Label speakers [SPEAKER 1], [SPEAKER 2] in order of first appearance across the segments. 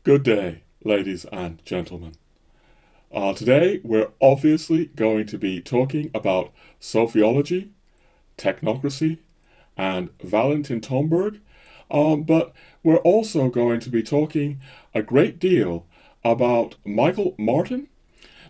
[SPEAKER 1] Good day, ladies and gentlemen. Today we're obviously going to be talking about Sophiology, Technocracy, and Valentin Tomberg, but we're also going to be talking a great deal about Michael Martin.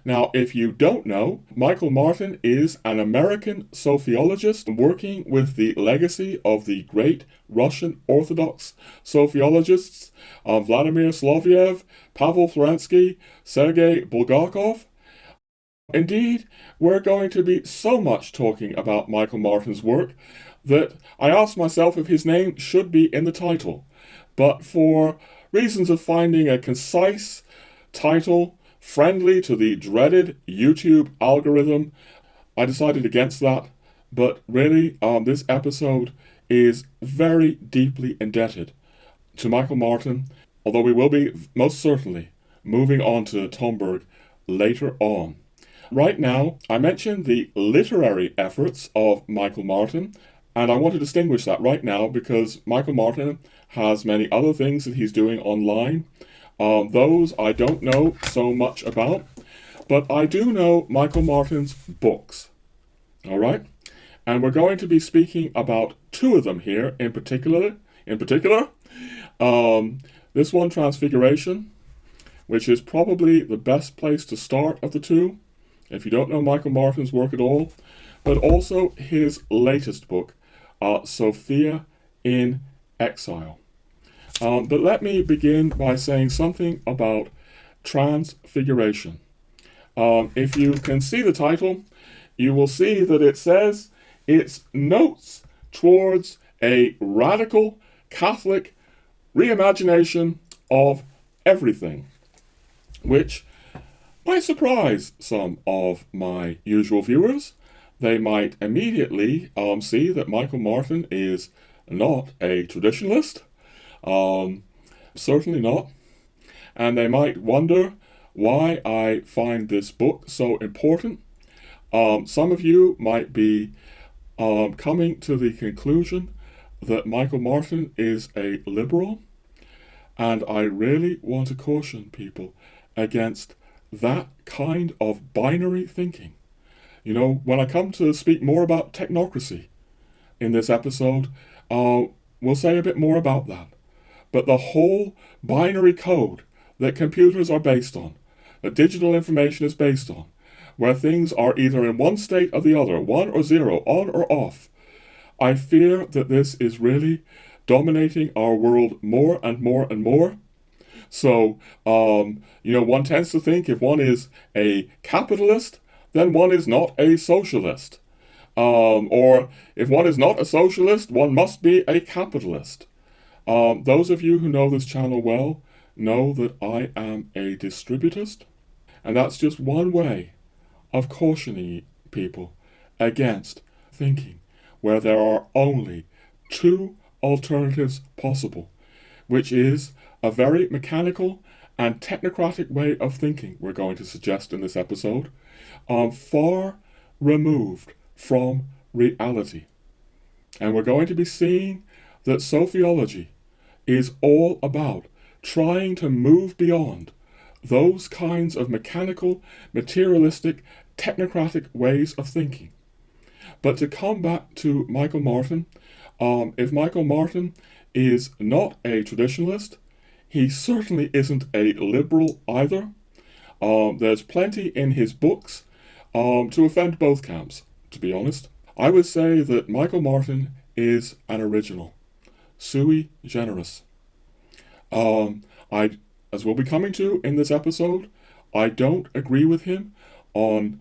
[SPEAKER 1] Now, if you don't know, Michael Martin is an American sophiologist working with the legacy of the great Russian Orthodox sophiologists Vladimir Solovyov, Pavel Florensky, Sergei Bulgakov. Indeed, we're going to be so much talking about Michael Martin's work that I asked myself if his name should be in the title. But for reasons of finding a concise title friendly to the dreaded YouTube algorithm, I decided against that. But really, this episode is very deeply indebted to Michael Martin, although we will be most certainly moving on to Tomberg later on. Right now, I mentioned the literary efforts of Michael Martin, and I want to distinguish that right now because Michael Martin has many other things that he's doing online. Those I don't know so much about, but I do know Michael Martin's books. All right? And we're going to be speaking about two of them here in particular. This one, Transfiguration, which is probably the best place to start of the two, if you don't know Michael Martin's work at all, but also his latest book, Sophia in Exile. But let me begin by saying something about Transfiguration. If you can see the title, you will see that it says it's notes towards a radical Catholic reimagination of everything, which might surprise some of my usual viewers. They might immediately see that Michael Martin is not a traditionalist. Certainly not. And they might wonder why I find this book so important. Some of you might be coming to the conclusion that Michael Martin is a liberal, and I really want to caution people against that kind of binary thinking. You know, when I come to speak more about technocracy in this episode, we'll say a bit more about that. But the whole binary code that computers are based on, that digital information is based on, where things are either in one state or the other, 1 or 0, on or off, I fear that this is really dominating our world more and more and more. So, one tends to think if one is a capitalist, then one is not a socialist. Or if one is not a socialist, one must be a capitalist. Those of you who know this channel well know that I am a distributist, and that's just one way of cautioning people against thinking where there are only two alternatives possible, which is a very mechanical and technocratic way of thinking we're going to suggest in this episode, far removed from reality. And we're going to be seeing that Sophiology is all about trying to move beyond those kinds of mechanical, materialistic, technocratic ways of thinking. But to come back to Michael Martin, if Michael Martin is not a traditionalist, he certainly isn't a liberal either. There's plenty in his books to offend both camps, to be honest. I would say that Michael Martin is an original, sui generis. As we'll be coming to in this episode, I don't agree with him on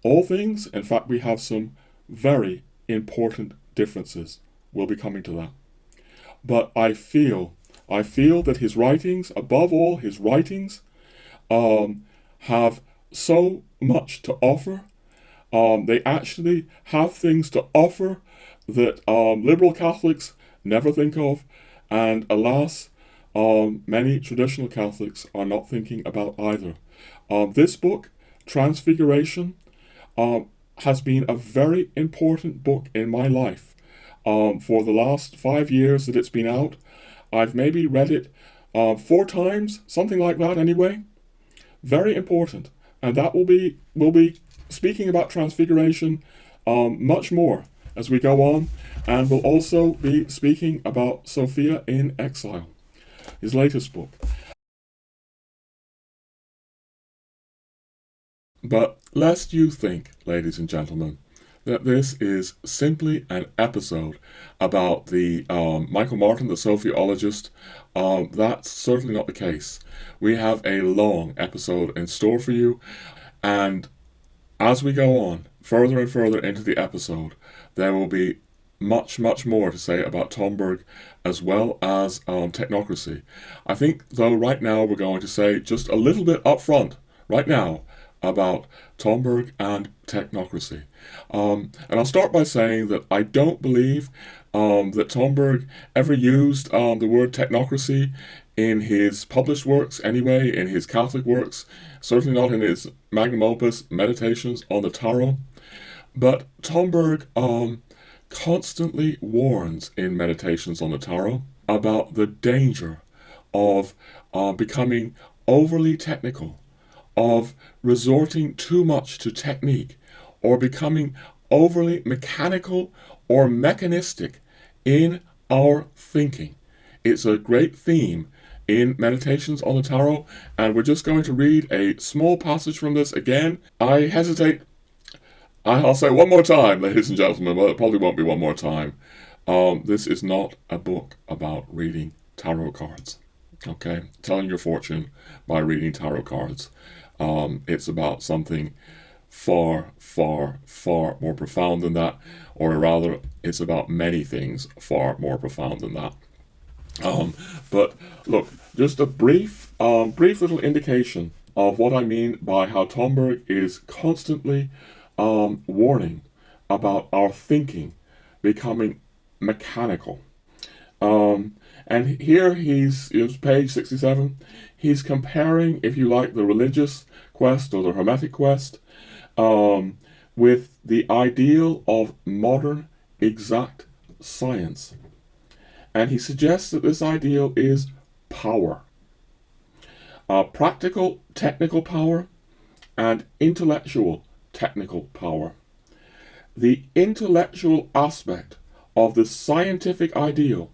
[SPEAKER 1] all things. In fact, we have some very important differences. We'll be coming to that. But I feel that his writings, above all his writings, have so much to offer. They actually have things to offer that liberal Catholics never think of, and alas, many traditional Catholics are not thinking about either. This book, Transfiguration, has been a very important book in my life. For the last 5 years that it's been out, I've maybe read it 4 times, something like that anyway. Very important. And that we'll be speaking about transfiguration much more as we go on, and we'll also be speaking about Sophia in Exile, his latest book. But lest you think, ladies and gentlemen, that this is simply an episode about the Michael Martin, the Sophiologist, that's certainly not the case. We have a long episode in store for you, and as we go on further and further into the episode, there will be much, much more to say about Tomberg as well as technocracy. I think, though, right now we're going to say just a little bit up front, right now, about Tomberg and technocracy. And I'll start by saying that I don't believe that Tomberg ever used the word technocracy in his published works anyway, in his Catholic works, certainly not in his magnum opus, Meditations on the Tarot. But Tomberg constantly warns in Meditations on the Tarot about the danger of becoming overly technical, of resorting too much to technique, or becoming overly mechanical or mechanistic in our thinking. It's a great theme in Meditations on the Tarot, and we're just going to read a small passage from this again. I hesitate. I'll say one more time, ladies and gentlemen, well, it probably won't be one more time. This is not a book about reading tarot cards. Okay? Telling your fortune by reading tarot cards. It's about something far, far, far more profound than that, or rather, it's about many things far more profound than that. But look, just a brief little indication of what I mean by how Tomberg is constantly warning about our thinking becoming mechanical. And here he's page 67. He's comparing, if you like, the religious quest or the hermetic quest with the ideal of modern exact science. And he suggests that this ideal is power. Practical, technical power and intellectual, technical power. The intellectual aspect of the scientific ideal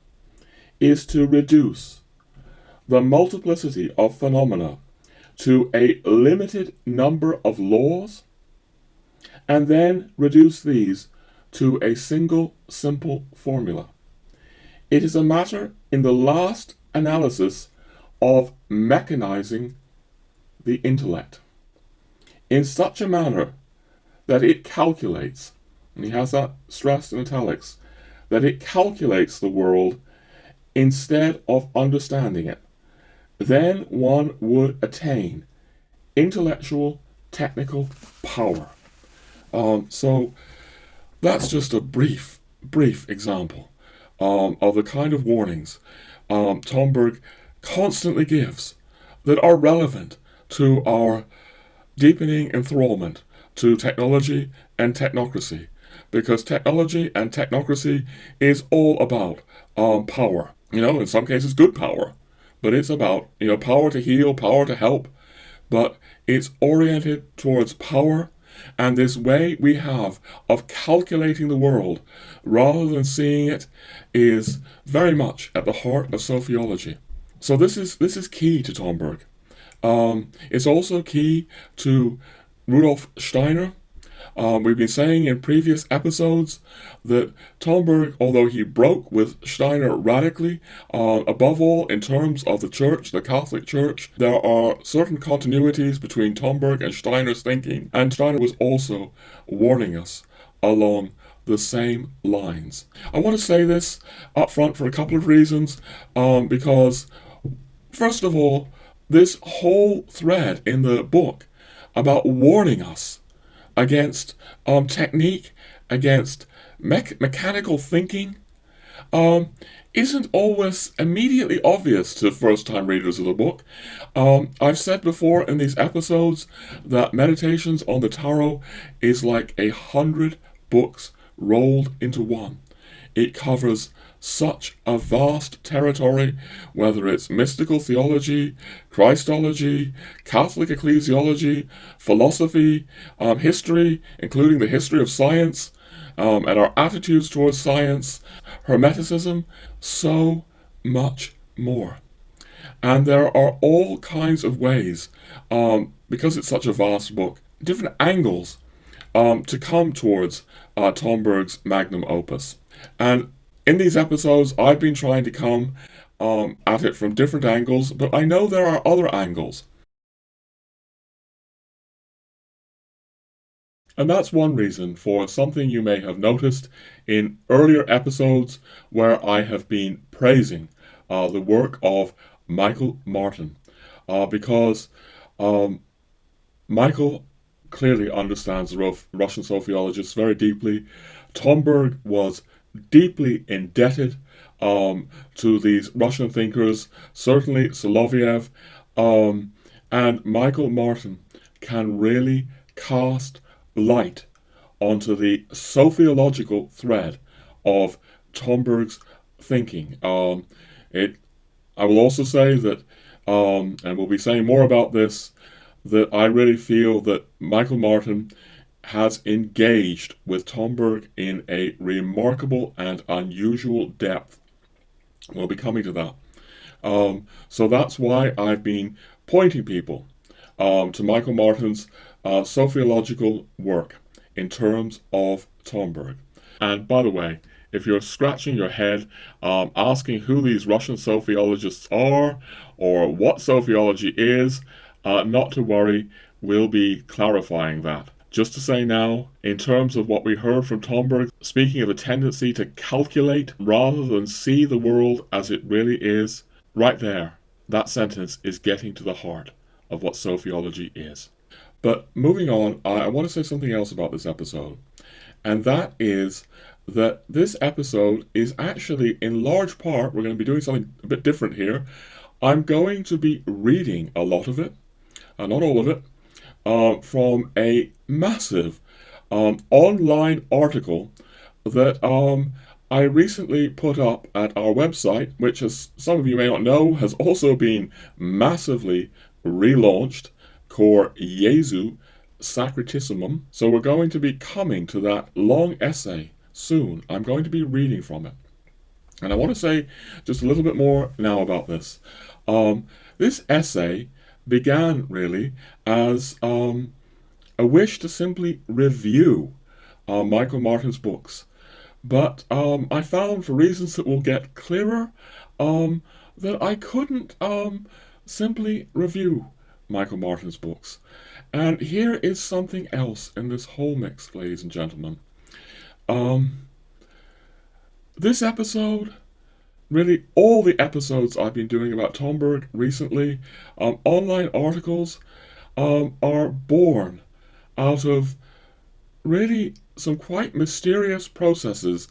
[SPEAKER 1] is to reduce the multiplicity of phenomena to a limited number of laws, and then reduce these to a single simple formula. It is a matter, in the last analysis, of mechanizing the intellect in such a manner that it calculates, and he has that stressed in italics, that it calculates the world instead of understanding it. Then one would attain intellectual, technical power. So that's just a brief example of the kind of warnings Tomberg constantly gives that are relevant to our deepening enthrallment to technology and technocracy, because technology and technocracy is all about power. In some cases good power, but it's about power to heal, power to help, but it's oriented towards power. And this way we have of calculating the world rather than seeing it is very much at the heart of Sophiology. So this is key to Tomberg. It's also key to Rudolf Steiner. We've been saying in previous episodes that Tomberg, although he broke with Steiner radically, above all in terms of the Church, the Catholic Church, there are certain continuities between Tomberg and Steiner's thinking, and Steiner was also warning us along the same lines. I want to say this up front for a couple of reasons, because, first of all, this whole thread in the book about warning us against technique, against mechanical thinking, isn't always immediately obvious to first-time readers of the book. I've said before in these episodes that Meditations on the Tarot is like 100 books rolled into one. It covers such a vast territory, whether it's mystical theology, Christology, Catholic ecclesiology, philosophy, history, including the history of science, and our attitudes towards science, Hermeticism, so much more. And there are all kinds of ways, because it's such a vast book, different angles to come towards Tomberg's magnum opus. And in these episodes, I've been trying to come at it from different angles, but I know there are other angles. And that's one reason for something you may have noticed in earlier episodes where I have been praising the work of Michael Martin, because Michael clearly understands the Russian sociologists very deeply. Tomberg was deeply indebted to these Russian thinkers, certainly Solovyov, and Michael Martin can really cast light onto the Sophiological thread of Tomberg's thinking. I will also say that, and we'll be saying more about this, that I really feel that Michael Martin has engaged with Tomberg in a remarkable and unusual depth. We'll be coming to that. So that's why I've been pointing people to Michael Martin's Sophiological work in terms of Tomberg. And by the way, if you're scratching your head asking who these Russian Sophiologists are or what Sophiology is, not to worry, we'll be clarifying that. Just to say now, in terms of what we heard from Tomberg, speaking of a tendency to calculate rather than see the world as it really is, right there, that sentence is getting to the heart of what Sophiology is. But moving on, I want to say something else about this episode, and that is that this episode is actually, in large part, we're going to be doing something a bit different here. I'm going to be reading a lot of it, not all of it, from a massive online article that I recently put up at our website, which, as some of you may not know, has also been massively relaunched, Cor Jesu Sacratissimum. So we're going to be coming to that long essay soon. I'm going to be reading from it. And I want to say just a little bit more now about this. This essay began really as a wish to simply review Michael Martin's books. But I found, for reasons that will get clearer, that I couldn't simply review Michael Martin's books. And here is something else in this whole mix, ladies and gentlemen. This episode, really all the episodes I've been doing about Tomberg recently, online articles, are born out of really some quite mysterious processes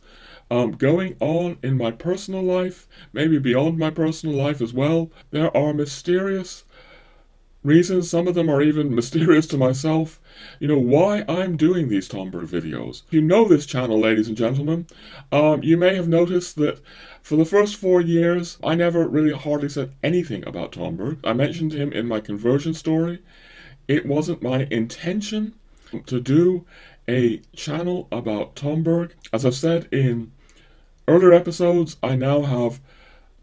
[SPEAKER 1] going on in my personal life, maybe beyond my personal life as well. There are mysterious reasons, some of them are even mysterious to myself, why I'm doing these Tomberg videos. If you know this channel, ladies and gentlemen, you may have noticed that for the first 4 years, I never really hardly said anything about Tomberg. I mentioned him in my conversion story. It wasn't my intention to do a channel about Tomberg. As I've said in earlier episodes, I now have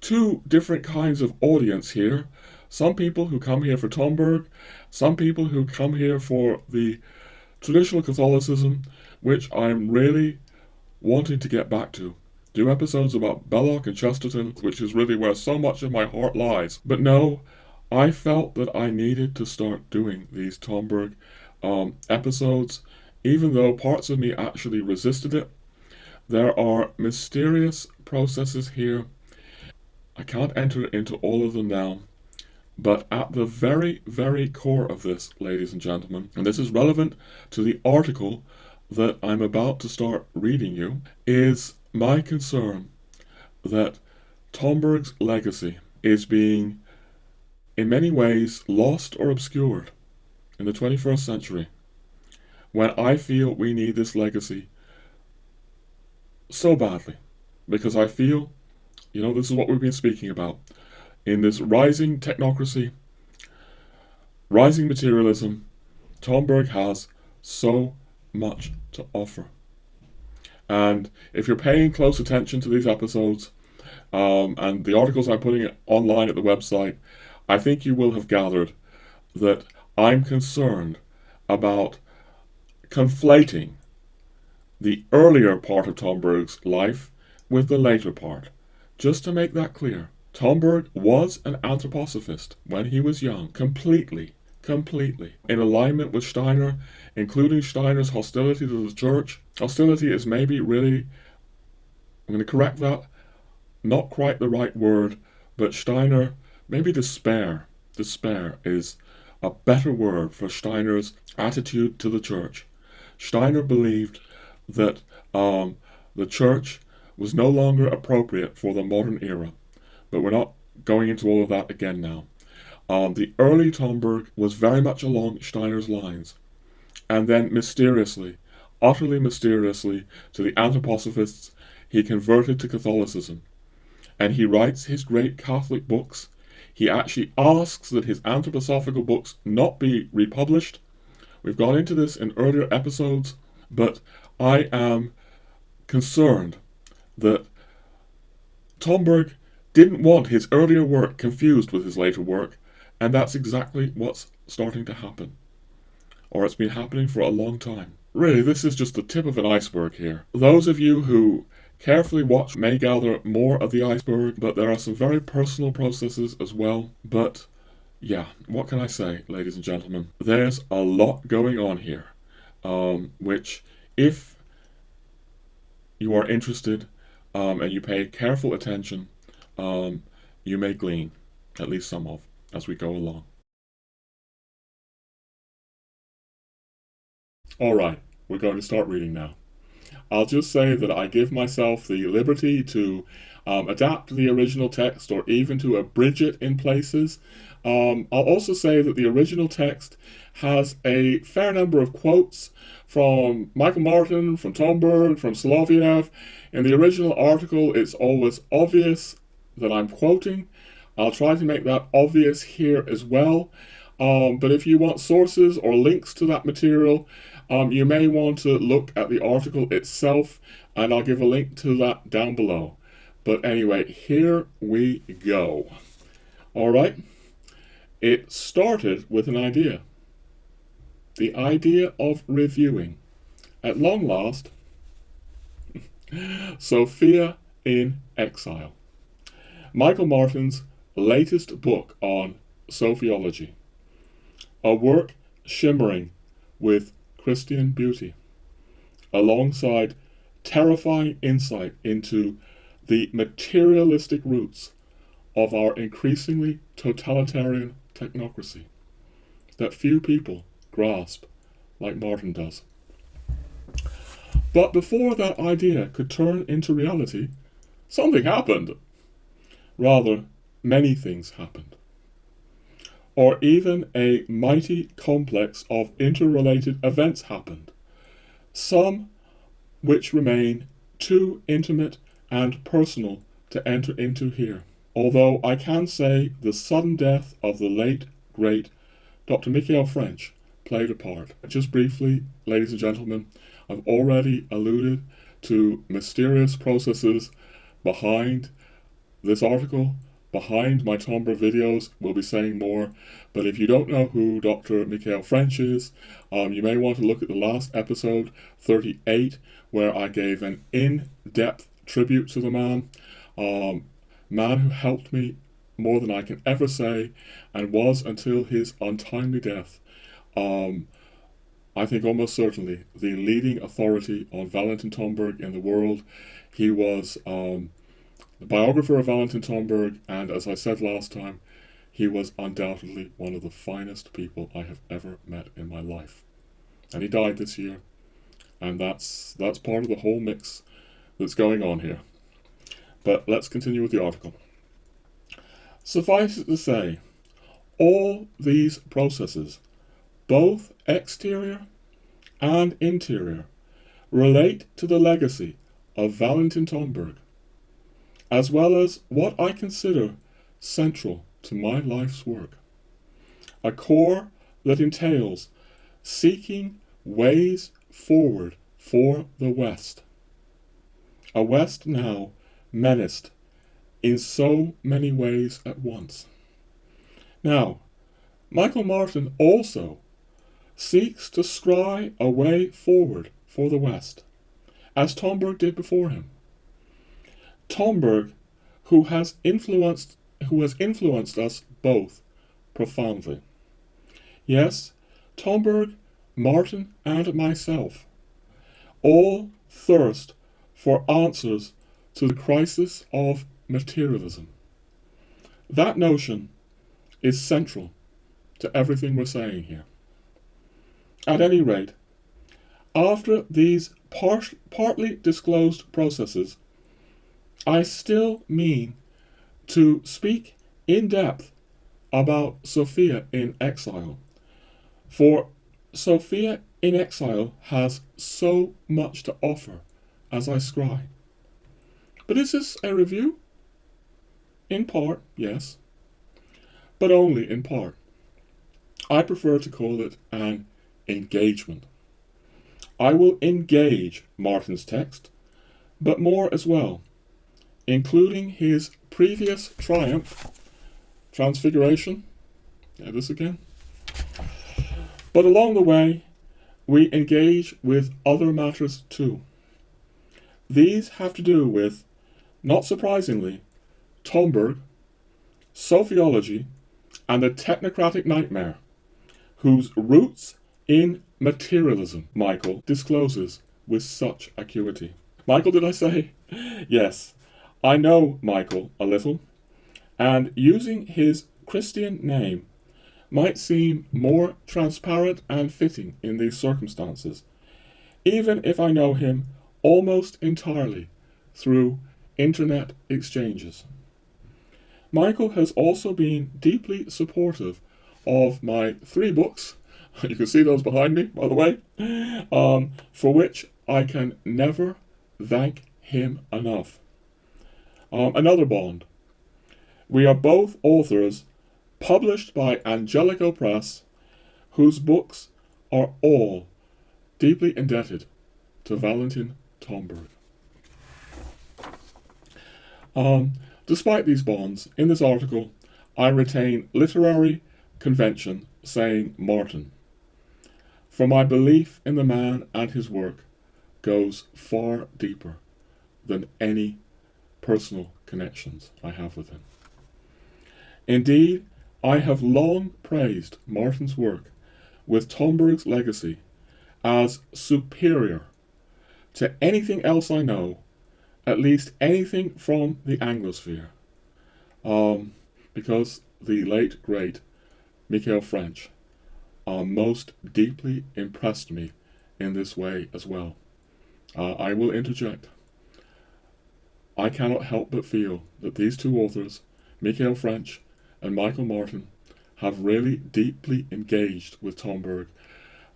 [SPEAKER 1] two different kinds of audience here. Some people who come here for Tomberg, some people who come here for the traditional Catholicism, which I'm really wanting to get back to. Do episodes about Belloc and Chesterton, which is really where so much of my heart lies. But no, I felt that I needed to start doing these Tomberg episodes, even though parts of me actually resisted it. There are mysterious processes here. I can't enter into all of them now. But at the very, very core of this, ladies and gentlemen, and this is relevant to the article that I'm about to start reading you, is my concern that Tomberg's legacy is being, in many ways, lost or obscured in the 21st century, when I feel we need this legacy so badly. because I feel, this is what we've been speaking about. In this rising technocracy, rising materialism, Tomberg has so much to offer. And if you're paying close attention to these episodes, and the articles I'm putting online at the website, I think you will have gathered that I'm concerned about conflating the earlier part of Tomberg's life with the later part. Just to make that clear, Tomberg was an anthroposophist when he was young, completely in alignment with Steiner, including Steiner's hostility to the church. Hostility is maybe really, I'm going to correct that, not quite the right word, but Steiner, maybe despair. Despair is a better word for Steiner's attitude to the church. Steiner believed that the church was no longer appropriate for the modern era, but we're not going into all of that again now. The early Tomberg was very much along Steiner's lines, and then mysteriously, utterly mysteriously, to the anthroposophists, he converted to Catholicism. And he writes his great Catholic books. He actually asks that his anthroposophical books not be republished. We've gone into this in earlier episodes, but I am concerned that Tomberg didn't want his earlier work confused with his later work, and that's exactly what's starting to happen. Or it's been happening for a long time. Really, this is just the tip of an iceberg here. Those of you who carefully watch may gather more of the iceberg, but there are some very personal processes as well. But yeah, what can I say, ladies and gentlemen? There's a lot going on here, which if you are interested and you pay careful attention, you may glean, at least some of, as we go along. Alright, we're going to start reading now. I'll just say that I give myself the liberty to adapt the original text or even to abridge it in places. I'll also say that the original text has a fair number of quotes from Michael Martin, from Tomberg, from Solovyov. In the original article, it's always obvious that I'm quoting. I'll try to make that obvious here as well. But if you want sources or links to that material, you may want to look at the article itself, and I'll give a link to that down below. But anyway, here we go. All right. It started with an idea. The idea of reviewing. At long last, Sophia in Exile. Michael Martin's latest book on Sophiology. A work shimmering with Christian beauty, alongside terrifying insight into the materialistic roots of our increasingly totalitarian technocracy that few people grasp like Martin does. But before that idea could turn into reality, something happened. Rather, many things happened. Or even a mighty complex of interrelated events happened, some which remain too intimate and personal to enter into here. Although I can say the sudden death of the late, great Dr. Michael French played a part. Just briefly, ladies and gentlemen, I've already alluded to mysterious processes behind this article, behind my Tomberg videos. We'll be saying more, but if you don't know who Dr. Michael French is, you may want to look at the last episode, 38, where I gave an in-depth tribute to the man who helped me more than I can ever say, and was until his untimely death, I think almost certainly the leading authority on Valentin Tomberg in the world. He was the biographer of Valentin Tomberg, and as I said last time, he was undoubtedly one of the finest people I have ever met in my life. And he died this year, and that's part of the whole mix that's going on here. But let's continue with the article. Suffice it to say, all these processes, both exterior and interior, relate to the legacy of Valentin Tomberg, as well as what I consider central to my life's work. A core that entails seeking ways forward for the West. A West now menaced in so many ways at once. Now, Michael Martin also seeks to scry a way forward for the West, as Tomberg did before him. Tomberg, who has influenced us both profoundly. Yes, Tomberg, Martin, and myself all thirst for answers to the crisis of materialism. That notion is central to everything we're saying here. At any rate, after these partly disclosed processes, I still mean to speak in depth about Sophia in exile, for Sophia in exile has so much to offer as I scry. But is this a review? In part, yes, but only in part. I prefer to call it an engagement. I will engage Martin's text, but more as well, including his previous triumph, transfiguration, this again. But along the way, we engage with other matters too. These have to do with, not surprisingly, Tomberg, Sophiology, and the technocratic nightmare, whose roots in materialism Michael discloses with such acuity. Michael, did I say? Yes, I know Michael a little, and using his Christian name might seem more transparent and fitting in these circumstances, even if I know him almost entirely through internet exchanges. Michael has also been deeply supportive of my 3 books, you can see those behind me, by the way, for which I can never thank him enough. Another bond. We are both authors published by Angelico Press, whose books are all deeply indebted to Valentin Tomberg. Despite these bonds, in this article, I retain literary convention saying Martin, for my belief in the man and his work goes far deeper than any personal connections I have with him. Indeed, I have long praised Martin's work with Tomberg's legacy as superior to anything else I know, at least anything from the Anglosphere, because the late, great Michael French most deeply impressed me in this way as well. I will interject. I cannot help but feel that these 2 authors, Michael French and Michael Martin, have really deeply engaged with Tomberg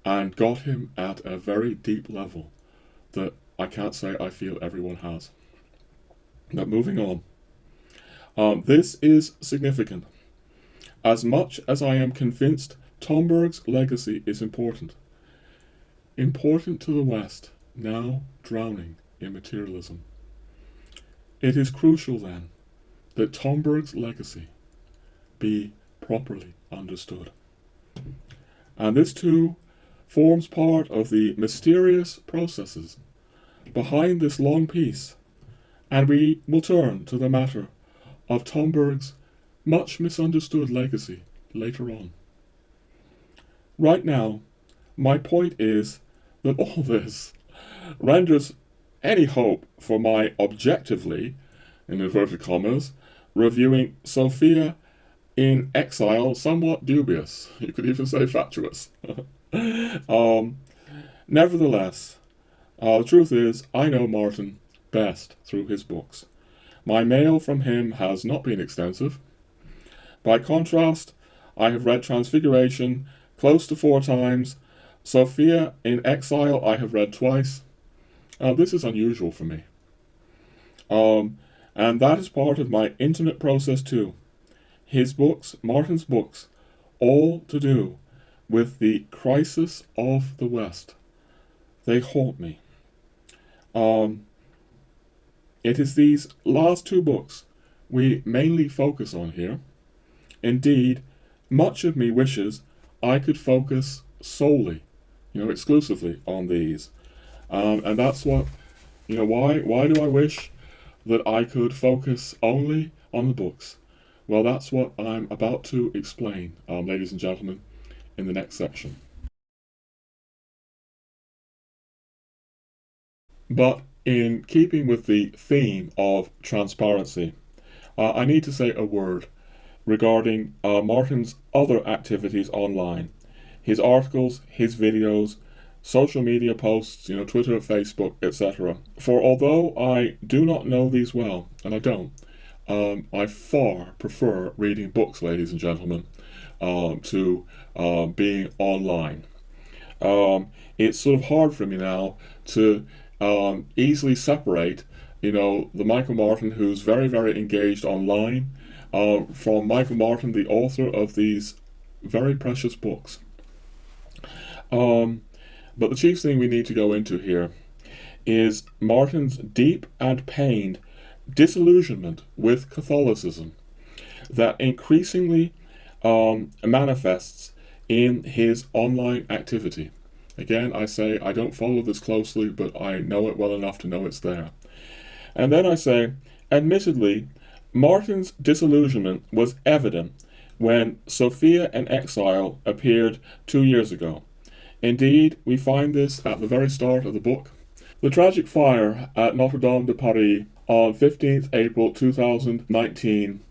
[SPEAKER 1] and got him at a very deep level that I can't say I feel everyone has. Now, moving on. This is significant. As much as I am convinced Tomberg's legacy is important to the West, now drowning in materialism, it is crucial then that Tomberg's legacy be properly understood. And this too forms part of the mysterious processes behind this long piece, and we will turn to the matter of Tomberg's much misunderstood legacy later on. Right now, my point is that all this renders any hope for my objectively, in inverted commas, reviewing Sophia in exile somewhat dubious. You could even say fatuous. Nevertheless, the truth is, I know Martin best through his books. My mail from him has not been extensive. By contrast, I have read Transfiguration close to 4 times. Sophia in Exile I have read twice. This is unusual for me. And that is part of my intimate process too. His books, Martin's books, all to do with the crisis of the West. They haunt me. It is these last two books we mainly focus on here. Indeed, much of me wishes I could focus solely, exclusively on these. And that's what, why do I wish that I could focus only on the books? Well, that's what I'm about to explain, ladies and gentlemen, in the next section. But in keeping with the theme of transparency, I need to say a word regarding Martin's other activities online. His articles, his videos, social media posts, Twitter, Facebook, etc. For although I do not know these well, and I don't, I far prefer reading books, ladies and gentlemen, to being online. It's sort of hard for me now to easily separate, the Michael Martin who's very, very engaged online from Michael Martin, the author of these very precious books. But the chief thing we need to go into here is Martin's deep and pained disillusionment with Catholicism that increasingly manifests in his online activity. Again, I say I don't follow this closely, but I know it well enough to know it's there. And then I say, admittedly, Martin's disillusionment was evident when Sophia in Exile appeared 2 years ago. Indeed, we find this at the very start of the book. The tragic fire at Notre Dame de Paris on 15th April 2019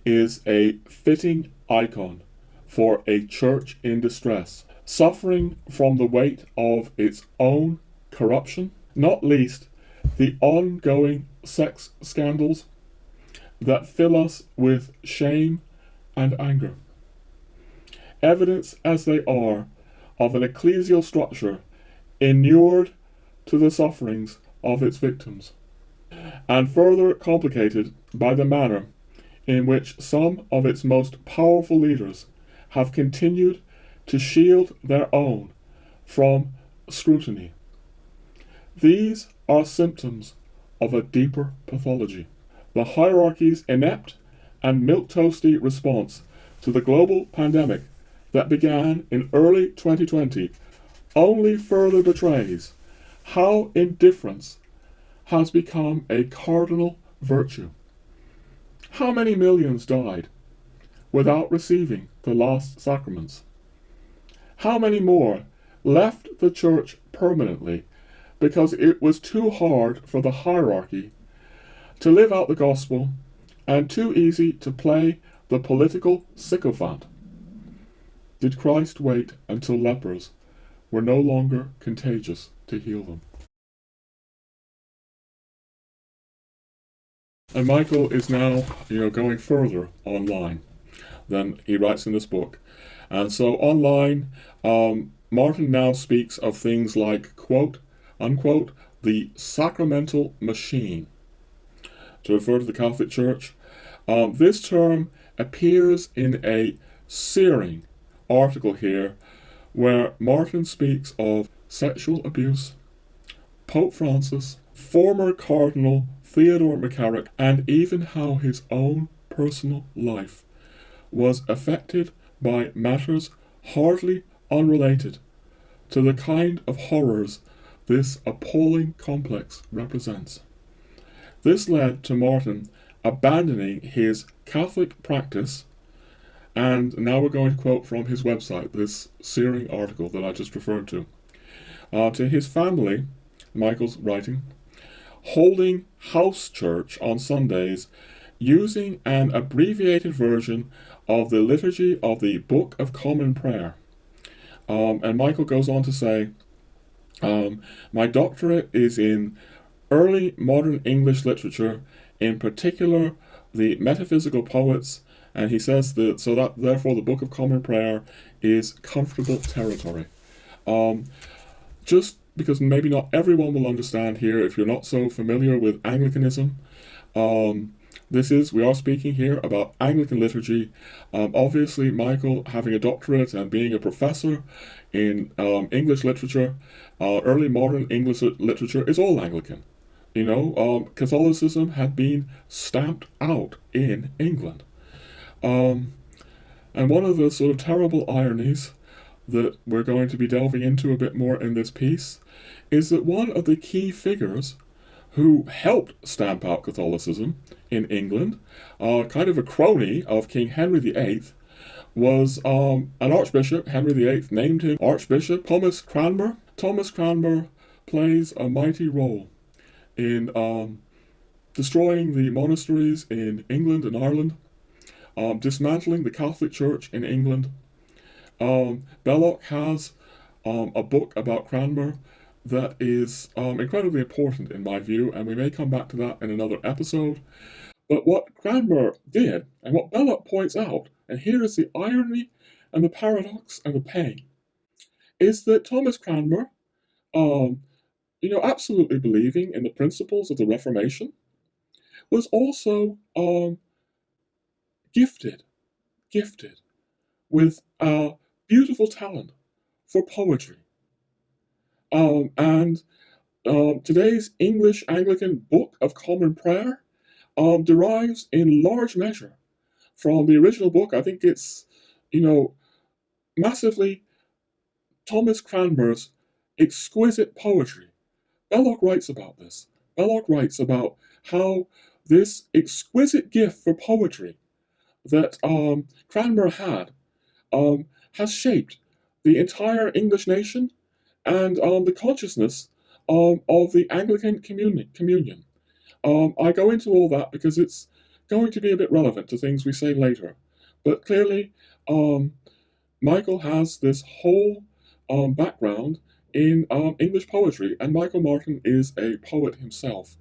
[SPEAKER 1] is a fitting icon for a church in distress, suffering from the weight of its own corruption, not least the ongoing sex scandals that fill us with shame and anger. Evidence as they are of an ecclesial structure inured to the sufferings of its victims, and further complicated by the manner in which some of its most powerful leaders have continued to shield their own from scrutiny. These are symptoms of a deeper pathology. The hierarchy's inept and milquetoasty response to the global pandemic that began in early 2020 only further betrays how indifference has become a cardinal virtue. How many millions died without receiving the last sacraments? How many more left the church permanently because it was too hard for the hierarchy to live out the gospel and too easy to play the political sycophant? Did Christ wait until lepers were no longer contagious to heal them? And Michael is now, going further online than he writes in this book. And so online, Martin now speaks of things like, quote, unquote, the sacramental machine, to refer to the Catholic Church. This term appears in a searing article here where Martin speaks of sexual abuse, Pope Francis, former Cardinal Theodore McCarrick, and even how his own personal life was affected by matters hardly unrelated to the kind of horrors this appalling complex represents. This led to Martin abandoning his Catholic practice, and now we're going to quote from his website, this searing article that I just referred to his family, Michael's writing, holding house church on Sundays using an abbreviated version of the liturgy of the Book of Common Prayer. And Michael goes on to say, my doctorate is in early modern English literature, in particular the metaphysical poets, and he says that so that therefore the Book of Common Prayer is comfortable territory. Just because maybe not everyone will understand here if you're not so familiar with Anglicanism, We are speaking here about Anglican liturgy. Obviously, Michael having a doctorate and being a professor in English literature, early modern English literature is all Anglican. Catholicism had been stamped out in England. Um, and one of the sort of terrible ironies that we're going to be delving into a bit more in this piece is that one of the key figures who helped stamp out Catholicism in England, kind of a crony of King Henry VIII, was an archbishop. Henry VIII named him Archbishop Thomas Cranmer. Thomas Cranmer plays a mighty role in destroying the monasteries in England and Ireland, dismantling the Catholic Church in England. Belloc has a book about Cranmer that is incredibly important in my view, and we may come back to that in another episode. But what Cranmer did, and what Belloc points out, and here is the irony and the paradox and the pain, is that Thomas Cranmer, absolutely believing in the principles of the Reformation, was also gifted with a beautiful talent for poetry. And today's English Anglican Book of Common Prayer derives in large measure from the original book. I think it's, massively Thomas Cranmer's exquisite poetry. Belloc writes about this. Belloc writes about how this exquisite gift for poetry that Cranmer had has shaped the entire English nation and the consciousness of the Anglican communion. I go into all that because it's going to be a bit relevant to things we say later. But clearly, Michael has this whole background in English poetry, and Michael Martin is a poet himself,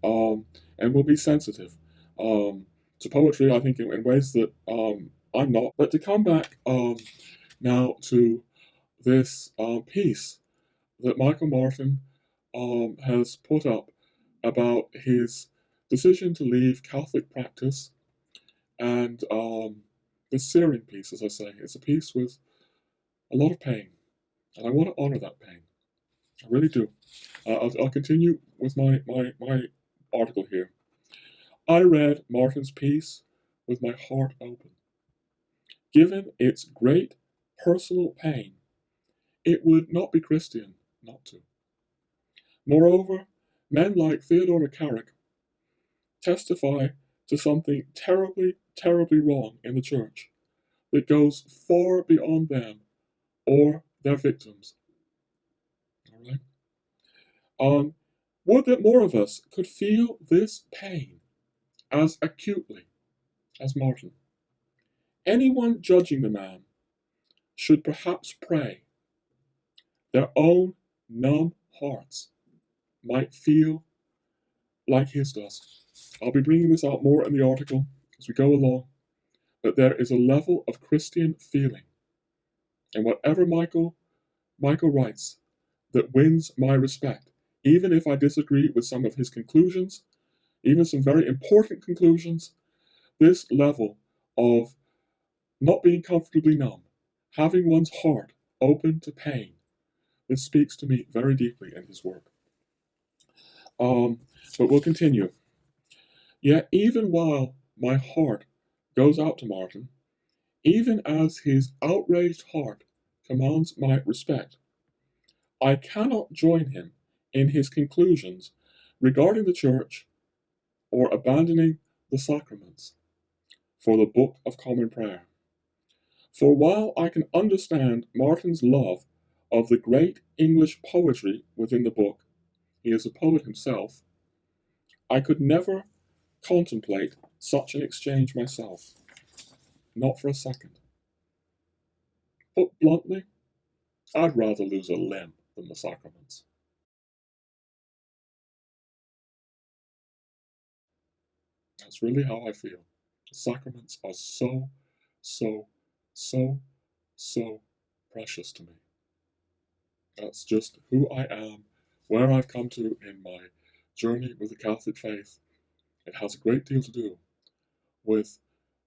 [SPEAKER 1] and will be sensitive to poetry, I think, in ways that I'm not. But to come back now to this piece that Michael Martin has put up about his decision to leave Catholic practice, and this searing piece, as I say, is a piece with a lot of pain, and I want to honor that pain. I really do. I'll continue with my article here. I read Martin's piece with my heart open. Given its great personal pain, it would not be Christian not to. Moreover, men like Theodore McCarrick testify to something terribly, terribly wrong in the church that goes far beyond them or their victims. All right? Would that more of us could feel this pain as acutely as Martin. Anyone judging the man should perhaps pray their own numb hearts might feel like his does. I'll be bringing this out more in the article as we go along, but there is a level of Christian feeling in whatever Michael writes that wins my respect, even if I disagree with some of his conclusions, even some very important conclusions. This level of not being comfortably numb, having one's heart open to pain, this speaks to me very deeply in his work. But we'll continue. Yet even while my heart goes out to Martin, even as his outraged heart commands my respect, I cannot join him in his conclusions regarding the Church or abandoning the sacraments for the Book of Common Prayer. For while I can understand Martin's love of the great English poetry within the book, he is a poet himself, I could never contemplate such an exchange myself, not for a second. Put bluntly, I'd rather lose a limb than the sacraments. That's really how I feel. The sacraments are so, so, so, so precious to me. That's just who I am, where I've come to in my journey with the Catholic faith, It has a great deal to do with,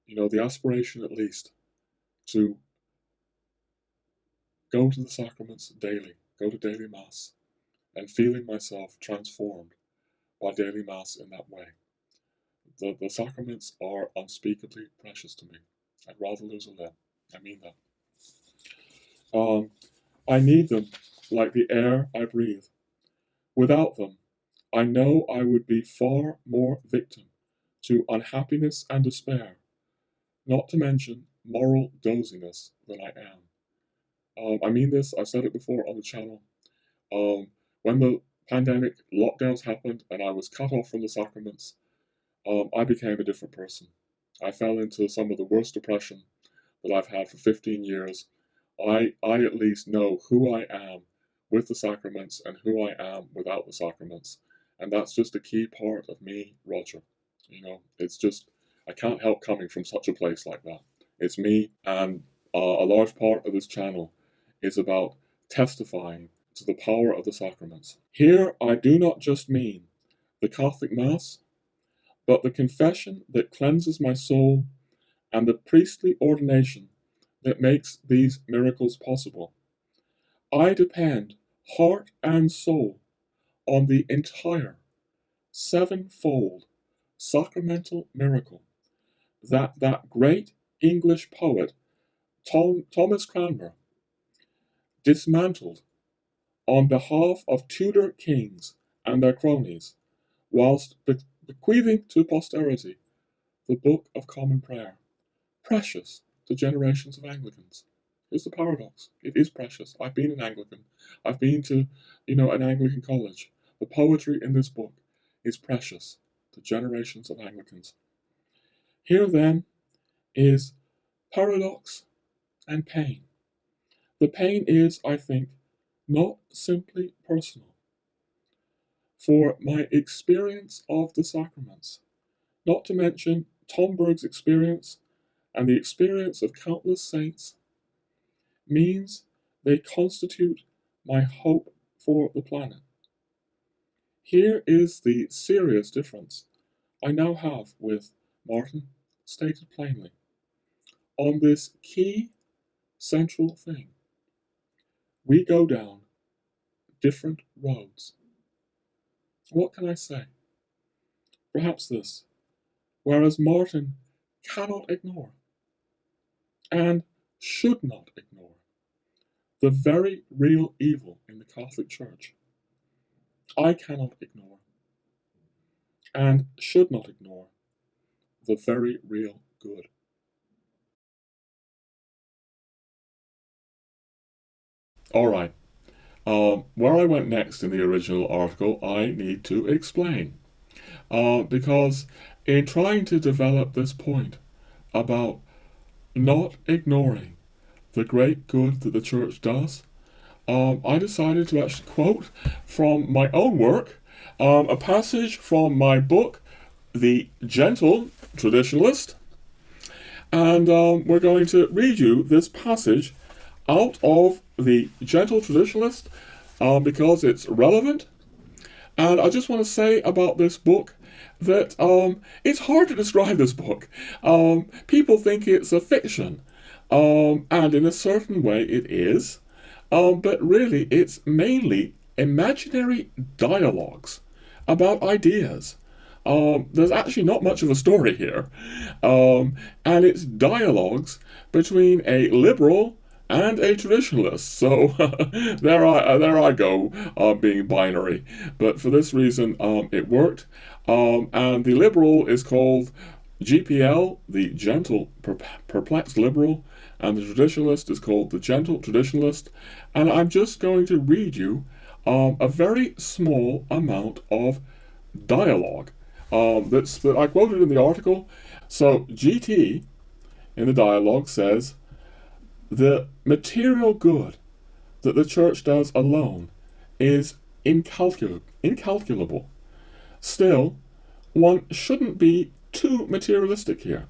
[SPEAKER 1] the aspiration at least to go to the sacraments daily, go to daily Mass, and feeling myself transformed by daily Mass in that way. The sacraments are unspeakably precious to me. I'd rather lose a limb. I mean that. I need them like the air I breathe. Without them, I know I would be far more victim to unhappiness and despair, not to mention moral doziness, than I am. I mean this, I've said it before on the channel. When the pandemic lockdowns happened and I was cut off from the sacraments, I became a different person. I fell into some of the worst depression that I've had for 15 years. I at least know who I am with the sacraments and who I am without the sacraments. And that's just a key part of me, Roger. It's just, I can't help coming from such a place like that. It's me, and a large part of this channel is about testifying to the power of the sacraments. Here, I do not just mean the Catholic Mass, but the confession that cleanses my soul and the priestly ordination that makes these miracles possible. I depend heart and soul on the entire sevenfold sacramental miracle that great English poet Thomas Cranmer dismantled on behalf of Tudor kings and their cronies, whilst bequeathing to posterity the Book of Common Prayer, precious to generations of Anglicans. Here's the paradox. It is precious. I've been an Anglican. I've been to, an Anglican college. The poetry in this book is precious to generations of Anglicans. Here, then, is paradox and pain. The pain is, I think, not simply personal. For my experience of the sacraments, not to mention Tomberg's experience and the experience of countless saints, means they constitute my hope for the planet. Here is the serious difference I now have with Martin, stated plainly, on this key central thing. We go down different roads. What can I say? Perhaps this: whereas Martin cannot ignore, and should not ignore, the very real evil in the Catholic Church, I cannot ignore, and should not ignore, the very real good. Alright, where I went next in the original article, I need to explain. Because in trying to develop this point about not ignoring the great good that the Church does, I decided to actually quote from my own work, a passage from my book, The Gentle Traditionalist, and we're going to read you this passage out of The Gentle Traditionalist because it's relevant. And I just want to say about this book that it's hard to describe this book. People think it's a fiction, and in a certain way it is, but really it's mainly imaginary dialogues about ideas. There's actually not much of a story here, and it's dialogues between a liberal and a traditionalist. So there I go, being binary. But for this reason, it worked. And the liberal is called GPL, the Gentle Perplexed Liberal, and the traditionalist is called the Gentle Traditionalist. And I'm just going to read you a very small amount of dialogue that I quoted in the article. So GT in the dialogue says, "The material good that the Church does alone is incalculable. Still, one shouldn't be too materialistic here."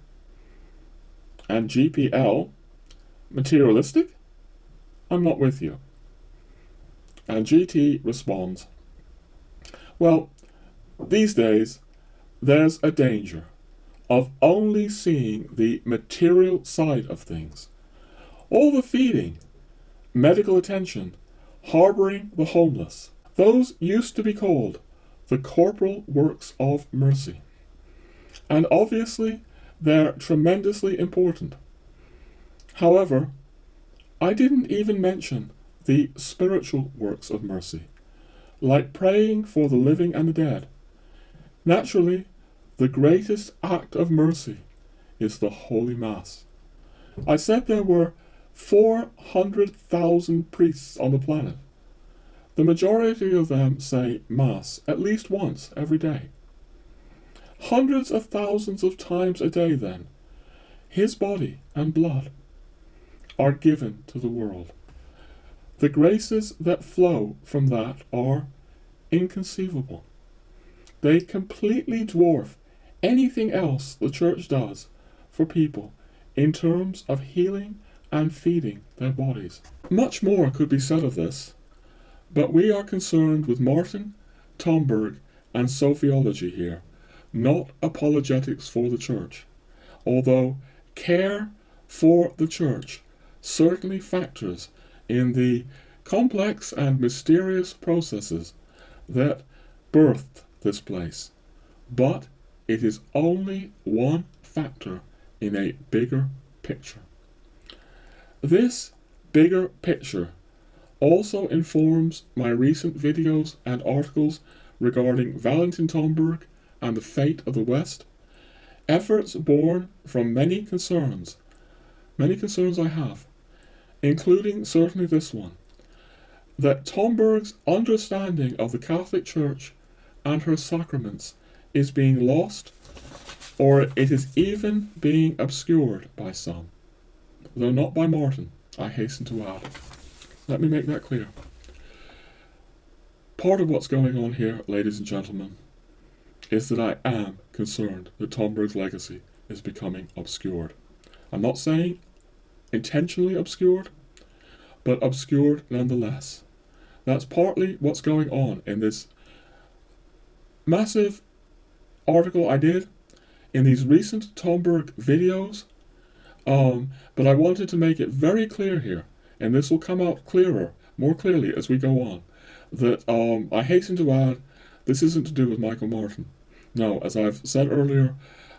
[SPEAKER 1] And GPL, materialistic? I'm not with you. And GT responds, "Well, these days, there's a danger of only seeing the material side of things. All the feeding, medical attention, harbouring the homeless, those used to be called the corporal works of mercy. And obviously, they're tremendously important. However, I didn't even mention the spiritual works of mercy, like praying for the living and the dead. Naturally, the greatest act of mercy is the Holy Mass. I said there were 400,000 priests on the planet. The majority of them say Mass at least once every day. Hundreds of thousands of times a day, then, his body and blood are given to the world. The graces that flow from that are inconceivable. They completely dwarf anything else the Church does for people in terms of healing and feeding their bodies. Much more could be said of this, but we are concerned with Martin, Tomberg and Sophiology here, not apologetics for the Church, although care for the Church certainly factors in the complex and mysterious processes that birthed this place, but it is only one factor in a bigger picture. This bigger picture also informs my recent videos and articles regarding Valentin Tomberg and the fate of the West, efforts born from many concerns I have, including certainly this one, that Tomberg's understanding of the Catholic Church and her sacraments is being lost, or it is even being obscured by some, though not by Martin, I hasten to add. Let me make that clear. Part of what's going on here, ladies and gentlemen, is that I am concerned that Tomberg's legacy is becoming obscured. I'm not saying intentionally obscured, but obscured nonetheless. That's partly what's going on in this massive article I did in these recent Tomberg videos, but I wanted to make it very clear here, and this will come out more clearly as we go on, that I hasten to add, this isn't to do with Michael Martin. No, as I've said earlier,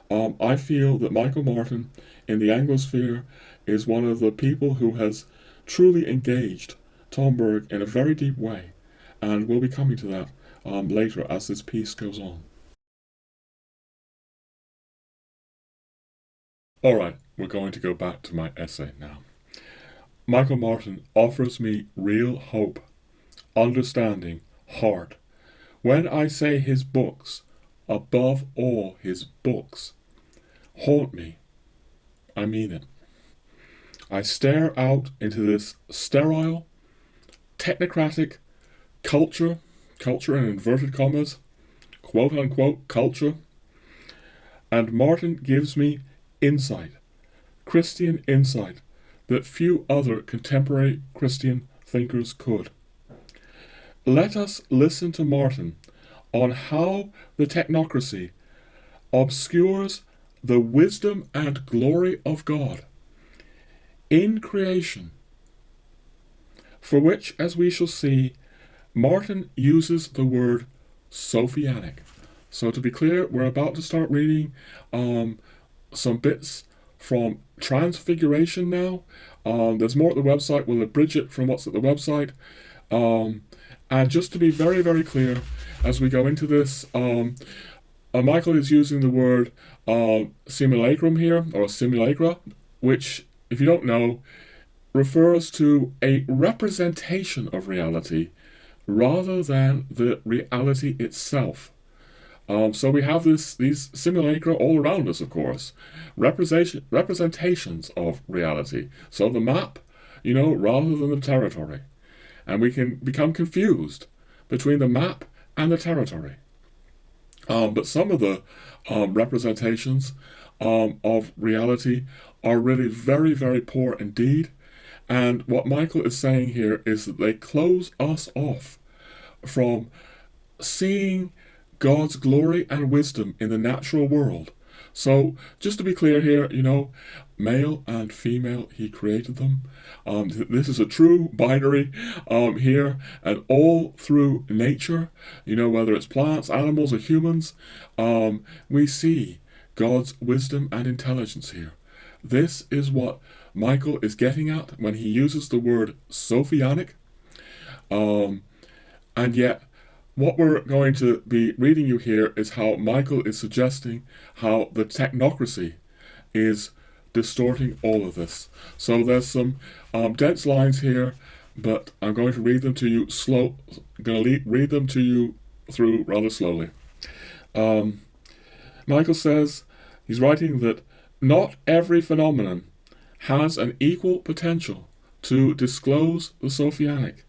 [SPEAKER 1] I feel that Michael Martin in the Anglosphere is one of the people who has truly engaged Tomberg in a very deep way, and we'll be coming to that later as this piece goes on. Alright, we're going to go back to my essay now. Michael Martin offers me real hope, understanding, heart. When I say his books, above all his books, haunt me, I mean it. I stare out into this sterile, technocratic culture in inverted commas, quote-unquote culture, and Martin gives me insight, Christian insight, that few other contemporary Christian thinkers could. Let us listen to Martin on how the technocracy obscures the wisdom and glory of God in creation, for which, as we shall see, Martin uses the word Sophianic. So to be clear, we're about to start reading some bits from Transfiguration now. There's more at the website. We'll abridge it from what's at the website. And just to be very, very clear, as we go into this, Michael is using the word simulacrum here, or simulacra, which, if you don't know, refers to a representation of reality rather than the reality itself. So we have these simulacra all around us, of course, representations of reality. So the map, rather than the territory. And we can become confused between the map and the territory. But some of the representations of reality are really very, very poor indeed. And what Michael is saying here is that they close us off from seeing God's glory and wisdom in the natural world. So, just to be clear here, male and female, he created them. This is a true binary here, and all through nature, whether it's plants, animals, or humans, we see God's wisdom and intelligence here. This is what Michael is getting at when he uses the word Sophionic. And yet, what we're going to be reading you here is how Michael is suggesting how the technocracy is distorting all of this. So there's some dense lines here, but I'm going to read them to you read them to you through rather slowly. Michael says, he's writing that not every phenomenon has an equal potential to disclose the Sophionic,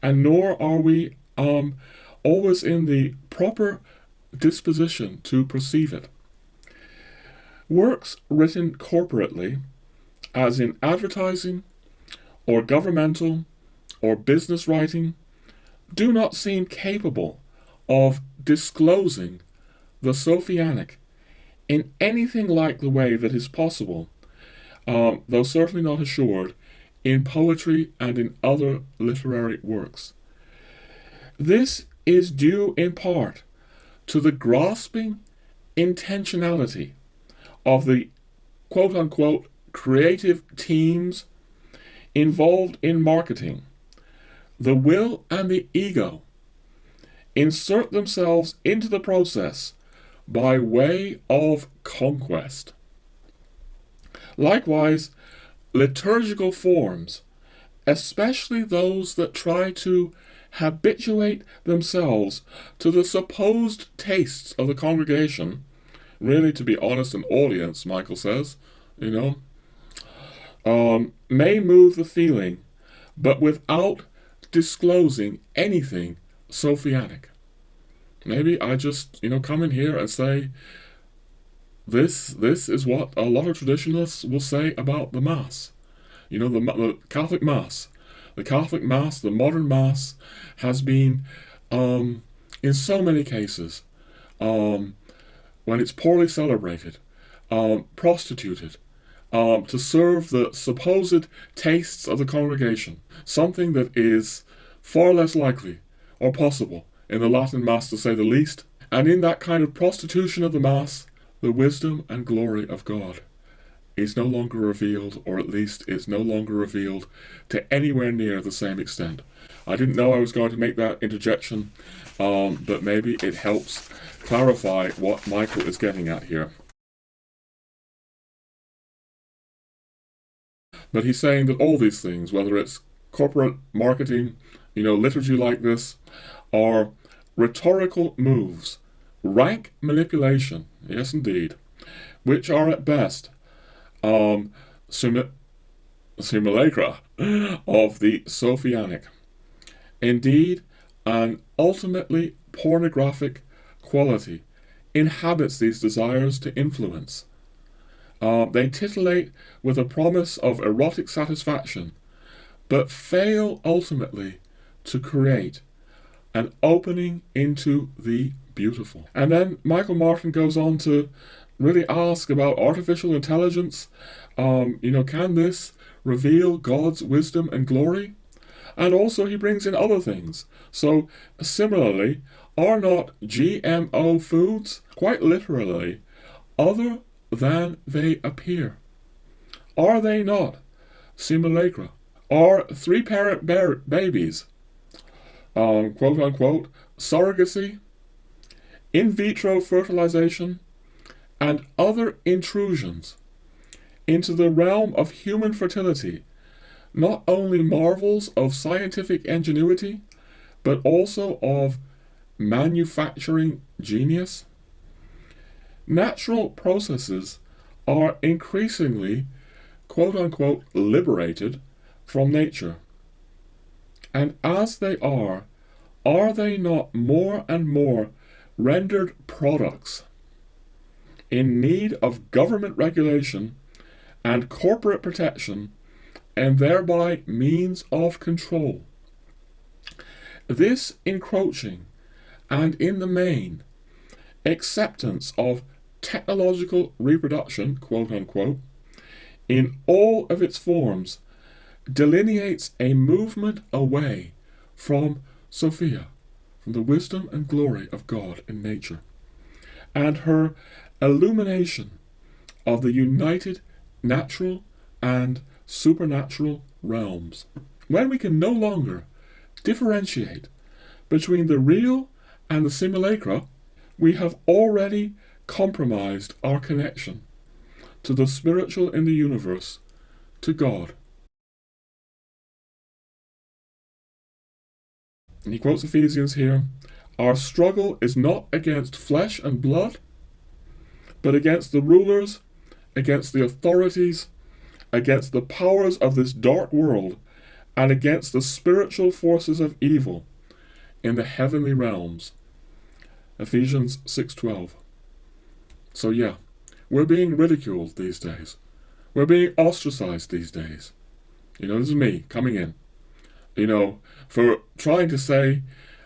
[SPEAKER 1] and nor are we always in the proper disposition to perceive it. Works written corporately, as in advertising, or governmental, or business writing, do not seem capable of disclosing the Sophionic in anything like the way that is possible, though certainly not assured, in poetry and in other literary works. This is due in part to the grasping intentionality of the quote-unquote creative teams involved in marketing. The will and the ego insert themselves into the process by way of conquest. Likewise, liturgical forms, especially those that try to habituate themselves to the supposed tastes of the congregation, really, to be honest, an audience, Michael says, may move the feeling, but without disclosing anything Sophionic. Maybe I just, come in here and say, this is what a lot of traditionalists will say about the Mass. The Catholic Mass. The Catholic Mass, the modern Mass, has been, in so many cases, when it's poorly celebrated, prostituted, to serve the supposed tastes of the congregation, something that is far less likely or possible in the Latin Mass, to say the least. And in that kind of prostitution of the Mass, the wisdom and glory of God is no longer revealed, or at least is no longer revealed to anywhere near the same extent. I didn't know I was going to make that interjection, but maybe it helps clarify what Michael is getting at here. But he's saying that all these things, whether it's corporate marketing, liturgy like this, are rhetorical moves, rank manipulation, yes indeed, which are at best simulacra of the Sophionic. Indeed, an ultimately pornographic quality inhabits these desires to influence. They titillate with a promise of erotic satisfaction, but fail ultimately to create an opening into the beautiful. And then Michael Martin goes on to really ask about artificial intelligence. Can this reveal God's wisdom and glory? And also he brings in other things. So similarly, are not GMO foods quite literally other than they appear? Are they not simulacra? Are three-parent babies, quote-unquote, surrogacy, in vitro fertilization, and other intrusions into the realm of human fertility not only marvels of scientific ingenuity, but also of manufacturing genius? Natural processes are increasingly, quote-unquote, liberated from nature. And as they are they not more and more rendered products in need of government regulation and corporate protection, and thereby means of control? This encroaching and, in the main, acceptance of technological reproduction, quote unquote, in all of its forms, delineates a movement away from Sophia, from the wisdom and glory of God in nature, and her illumination of the united natural and supernatural realms, when we can no longer differentiate between the real and the simulacra, we have already compromised our connection to the spiritual in the universe, to God. And he quotes Ephesians here, "Our struggle is not against flesh and blood, but against the rulers, against the authorities, against the powers of this dark world, and against the spiritual forces of evil in the heavenly realms." Ephesians 6:12. So yeah, we're being ridiculed these days. We're being ostracized these days. This is me coming in. For trying to say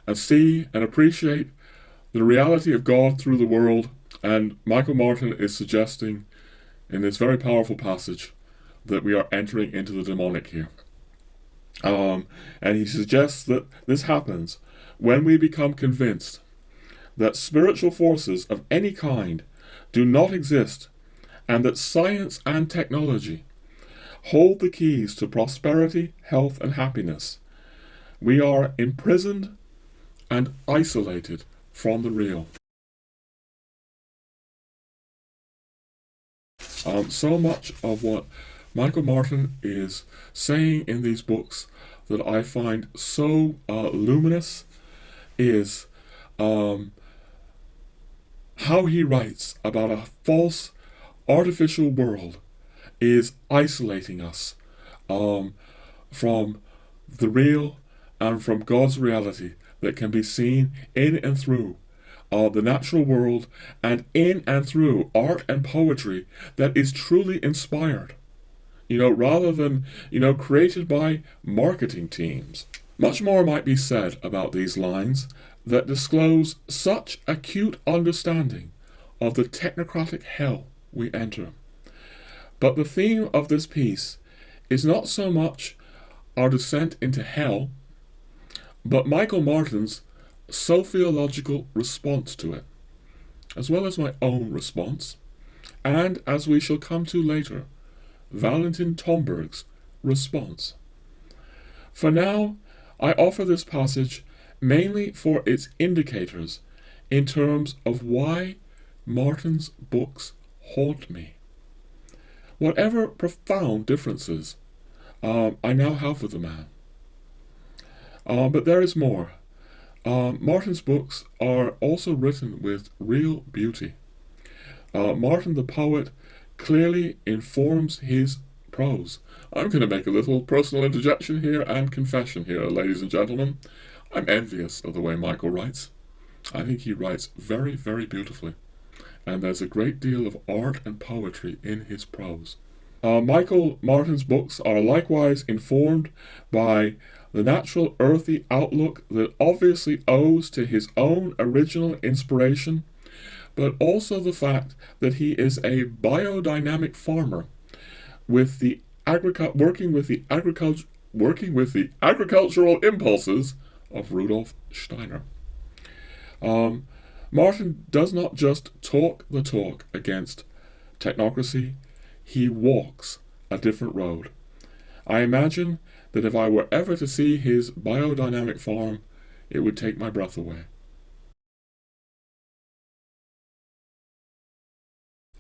[SPEAKER 1] and see and appreciate the reality of God through the world. And Michael Martin is suggesting in this very powerful passage that we are entering into the demonic here. And he suggests that this happens when we become convinced that spiritual forces of any kind do not exist, and that science and technology hold the keys to prosperity, health, and happiness. We are imprisoned and isolated from the real. So much of what Michael Martin is saying in these books that I find so luminous is how he writes about a false, artificial world is isolating us from the real and from God's reality that can be seen in and through the natural world, and in and through art and poetry that is truly inspired, rather than, created by marketing teams. Much more might be said about these lines that disclose such acute understanding of the technocratic hell we enter. But the theme of this piece is not so much our descent into hell, but Michael Martin's Sophiological response to it, as well as my own response, and, as we shall come to later, Valentin Tomberg's response. For now, I offer this passage mainly for its indicators in terms of why Martin's books haunt me. Whatever profound differences I now have with the man. But there is more. Martin's books are also written with real beauty. Martin the poet clearly informs his prose. I'm going to make a little personal interjection here and confession here, ladies and gentlemen. I'm envious of the way Michael writes. I think he writes very, very beautifully. And there's a great deal of art and poetry in his prose. Michael Martin's books are likewise informed by the natural earthy outlook that obviously owes to his own original inspiration, but also the fact that he is a biodynamic farmer with the working with the agricultural impulses of Rudolf Steiner. Martin does not just talk the talk against technocracy, he walks a different road. I imagine that if I were ever to see his biodynamic farm, it would take my breath away.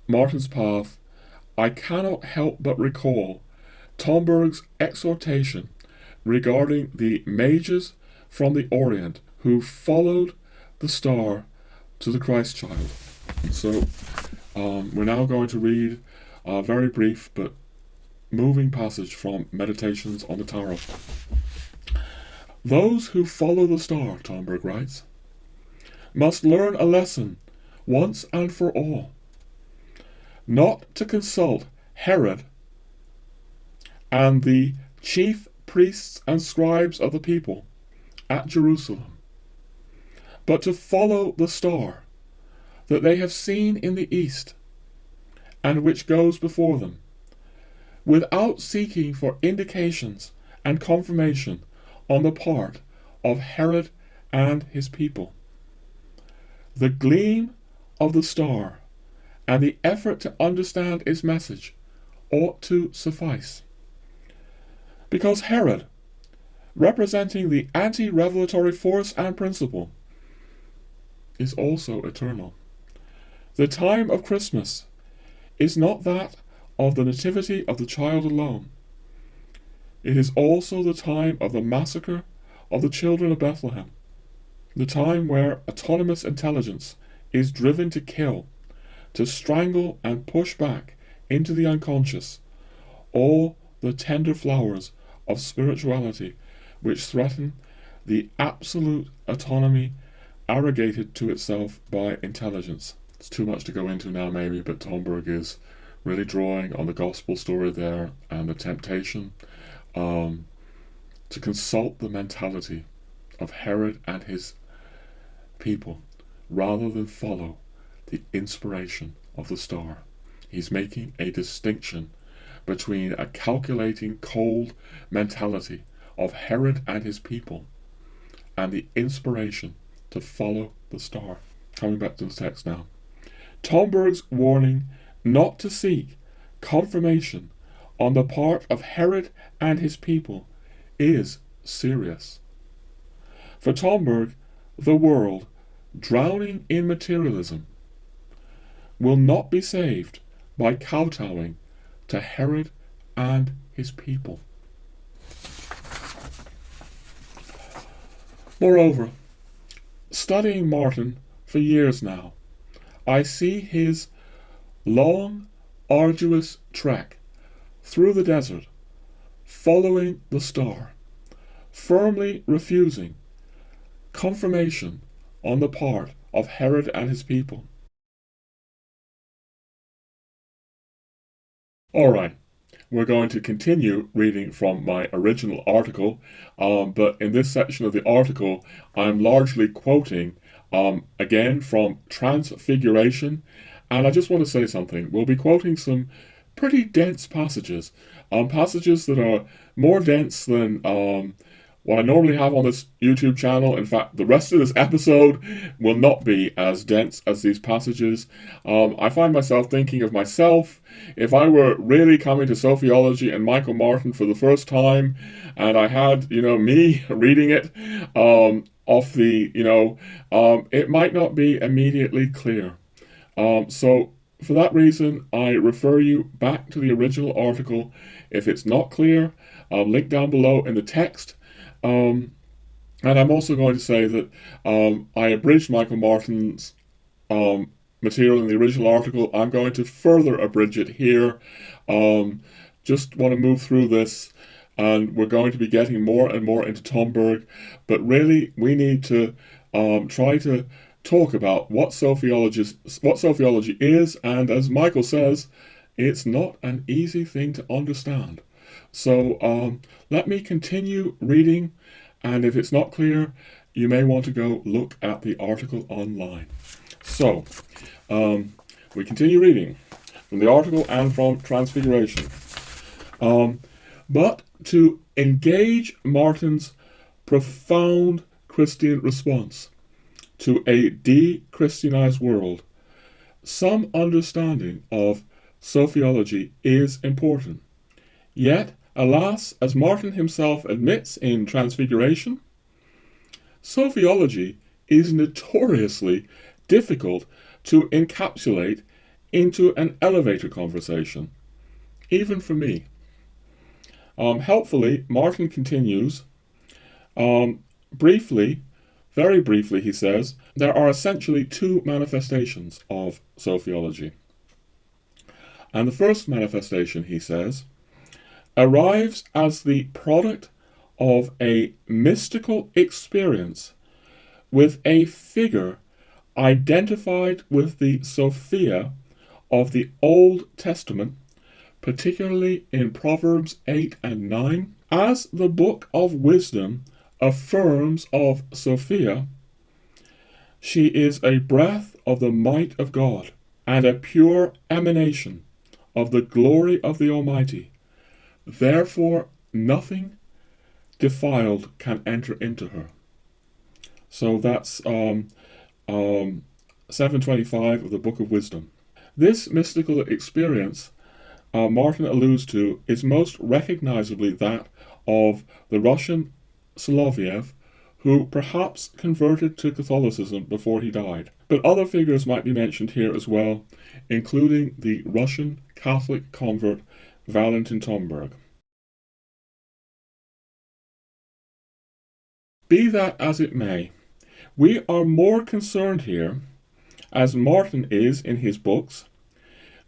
[SPEAKER 1] Martin's path, I cannot help but recall Tomberg's exhortation regarding the mages from the Orient who followed the star to the Christ child. So we're now going to read a very brief but moving passage from Meditations on the Tarot. Those who follow the star, Tomberg writes, must learn a lesson once and for all, not to consult Herod and the chief priests and scribes of the people at Jerusalem, but to follow the star, that they have seen in the East, and which goes before them, without seeking for indications and confirmation on the part of Herod and his people. The gleam of the star and the effort to understand its message ought to suffice. Because Herod, representing the anti-revelatory force and principle, is also eternal. The time of Christmas is not that of the nativity of the child alone. It is also the time of the massacre of the children of Bethlehem, the time where autonomous intelligence is driven to kill, to strangle and push back into the unconscious all the tender flowers of spirituality which threaten the absolute autonomy arrogated to itself by intelligence. It's too much to go into now maybe, but Tomberg is really drawing on the gospel story there and the temptation to consult the mentality of Herod and his people rather than follow the inspiration of the star. He's making a distinction between a calculating, cold mentality of Herod and his people and the inspiration to follow the star. Coming back to the text now. Tomberg's warning not to seek confirmation on the part of Herod and his people is serious. For Tomberg, the world, drowning in materialism, will not be saved by kowtowing to Herod and his people. Moreover, studying Martin for years now, I see his long, arduous trek through the desert, following the star, firmly refusing confirmation on the part of Herod and his people. All right, we're going to continue reading from my original article, but in this section of the article, I'm largely quoting again from Transfiguration, and I just want to say something. We'll be quoting some pretty dense passages, passages that are more dense than what I normally have on this YouTube channel. In fact, the rest of this episode will not be as dense as these passages. I find myself thinking of myself if I were really coming to Sophiology and Michael Martin for the first time, and I had, me reading it off the, it might not be immediately clear. So for that reason, I refer you back to the original article. If it's not clear, link down below in the text. And I'm also going to say that I abridged Michael Martin's material in the original article. I'm going to further abridge it here. Just want to move through this, and we're going to be getting more and more into Tomberg. But really, we need to try to talk about what Sophiology is, and as Michael says, it's not an easy thing to understand. So let me continue reading, and if it's not clear, you may want to go look at the article online. So we continue reading from the article and from Transfiguration. But to engage Martin's profound Christian response to a de-Christianized world, some understanding of Sophiology is important. Yet, alas, as Martin himself admits in Transfiguration, Sophiology is notoriously difficult to encapsulate into an elevator conversation, even for me. Helpfully, Martin continues, briefly, very briefly, he says, there are essentially two manifestations of Sophiology. And the first manifestation, he says, arrives as the product of a mystical experience with a figure identified with the Sophia of the Old Testament, particularly in Proverbs 8 and 9, as the Book of Wisdom affirms of Sophia, She is a breath of the might of God, and a pure emanation of the glory of the Almighty. Therefore, nothing defiled can enter into her. So that's 725 of the Book of Wisdom. This mystical experience Martin alludes to is most recognizably that of the Russian Solovyov, who perhaps converted to Catholicism before he died. But other figures might be mentioned here as well, including the Russian Catholic convert Valentin Tomberg. Be that as it may, we are more concerned here, as Martin is in his books,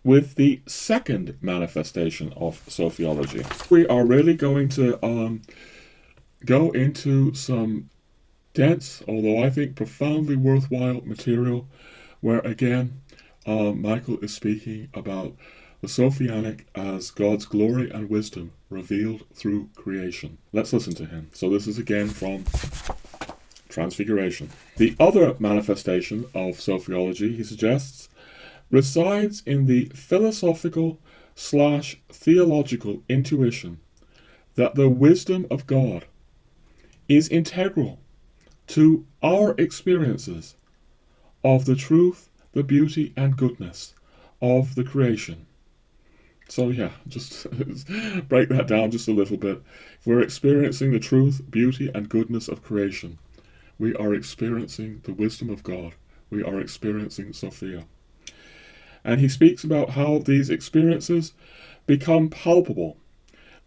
[SPEAKER 1] with the second manifestation of Sophiology. We are really going to go into some dense, although I think profoundly worthwhile material, where again Michael is speaking about the Sophianic as God's glory and wisdom revealed through creation. Let's listen to him. So this is again from Transfiguration. The other manifestation of Sophiology, he suggests, resides in the philosophical/theological intuition that the wisdom of God is integral to our experiences of the truth, the beauty, and goodness of the creation. So yeah, just break that down just a little bit. If we're experiencing the truth, beauty, and goodness of creation, we are experiencing the wisdom of God. We are experiencing Sophia. And he speaks about how these experiences become palpable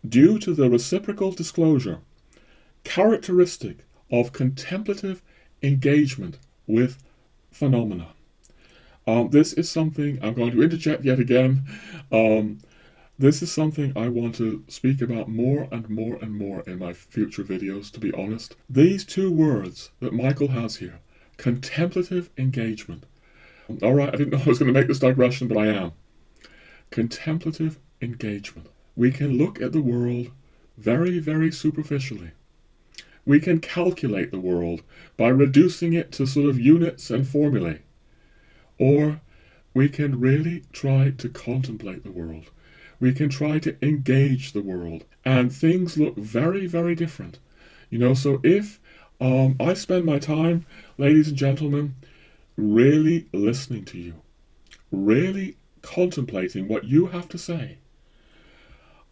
[SPEAKER 1] due to the reciprocal disclosure characteristic of contemplative engagement with phenomena. This is something I'm going to interject yet again. This is something I want to speak about more and more and more in my future videos, to be honest. These two words that Michael has here, contemplative engagement. Alright, I didn't know I was going to make this digression, but I am. Contemplative engagement. We can look at the world very, very superficially. We can calculate the world by reducing it to sort of units and formulae. Or we can really try to contemplate the world. We can try to engage the world. And things look very, very different. So if I spend my time, ladies and gentlemen, really listening to you, really contemplating what you have to say,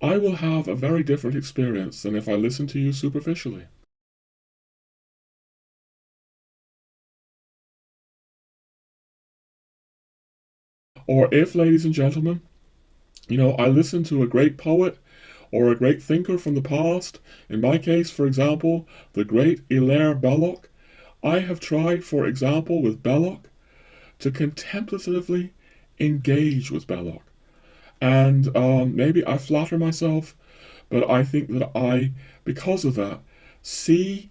[SPEAKER 1] I will have a very different experience than if I listen to you superficially. Or if, ladies and gentlemen, I listen to a great poet or a great thinker from the past, in my case, for example, the great Hilaire Belloc, I have tried, for example, with Belloc, to contemplatively engage with Belloc. And maybe I flatter myself, but I think that I, because of that, see,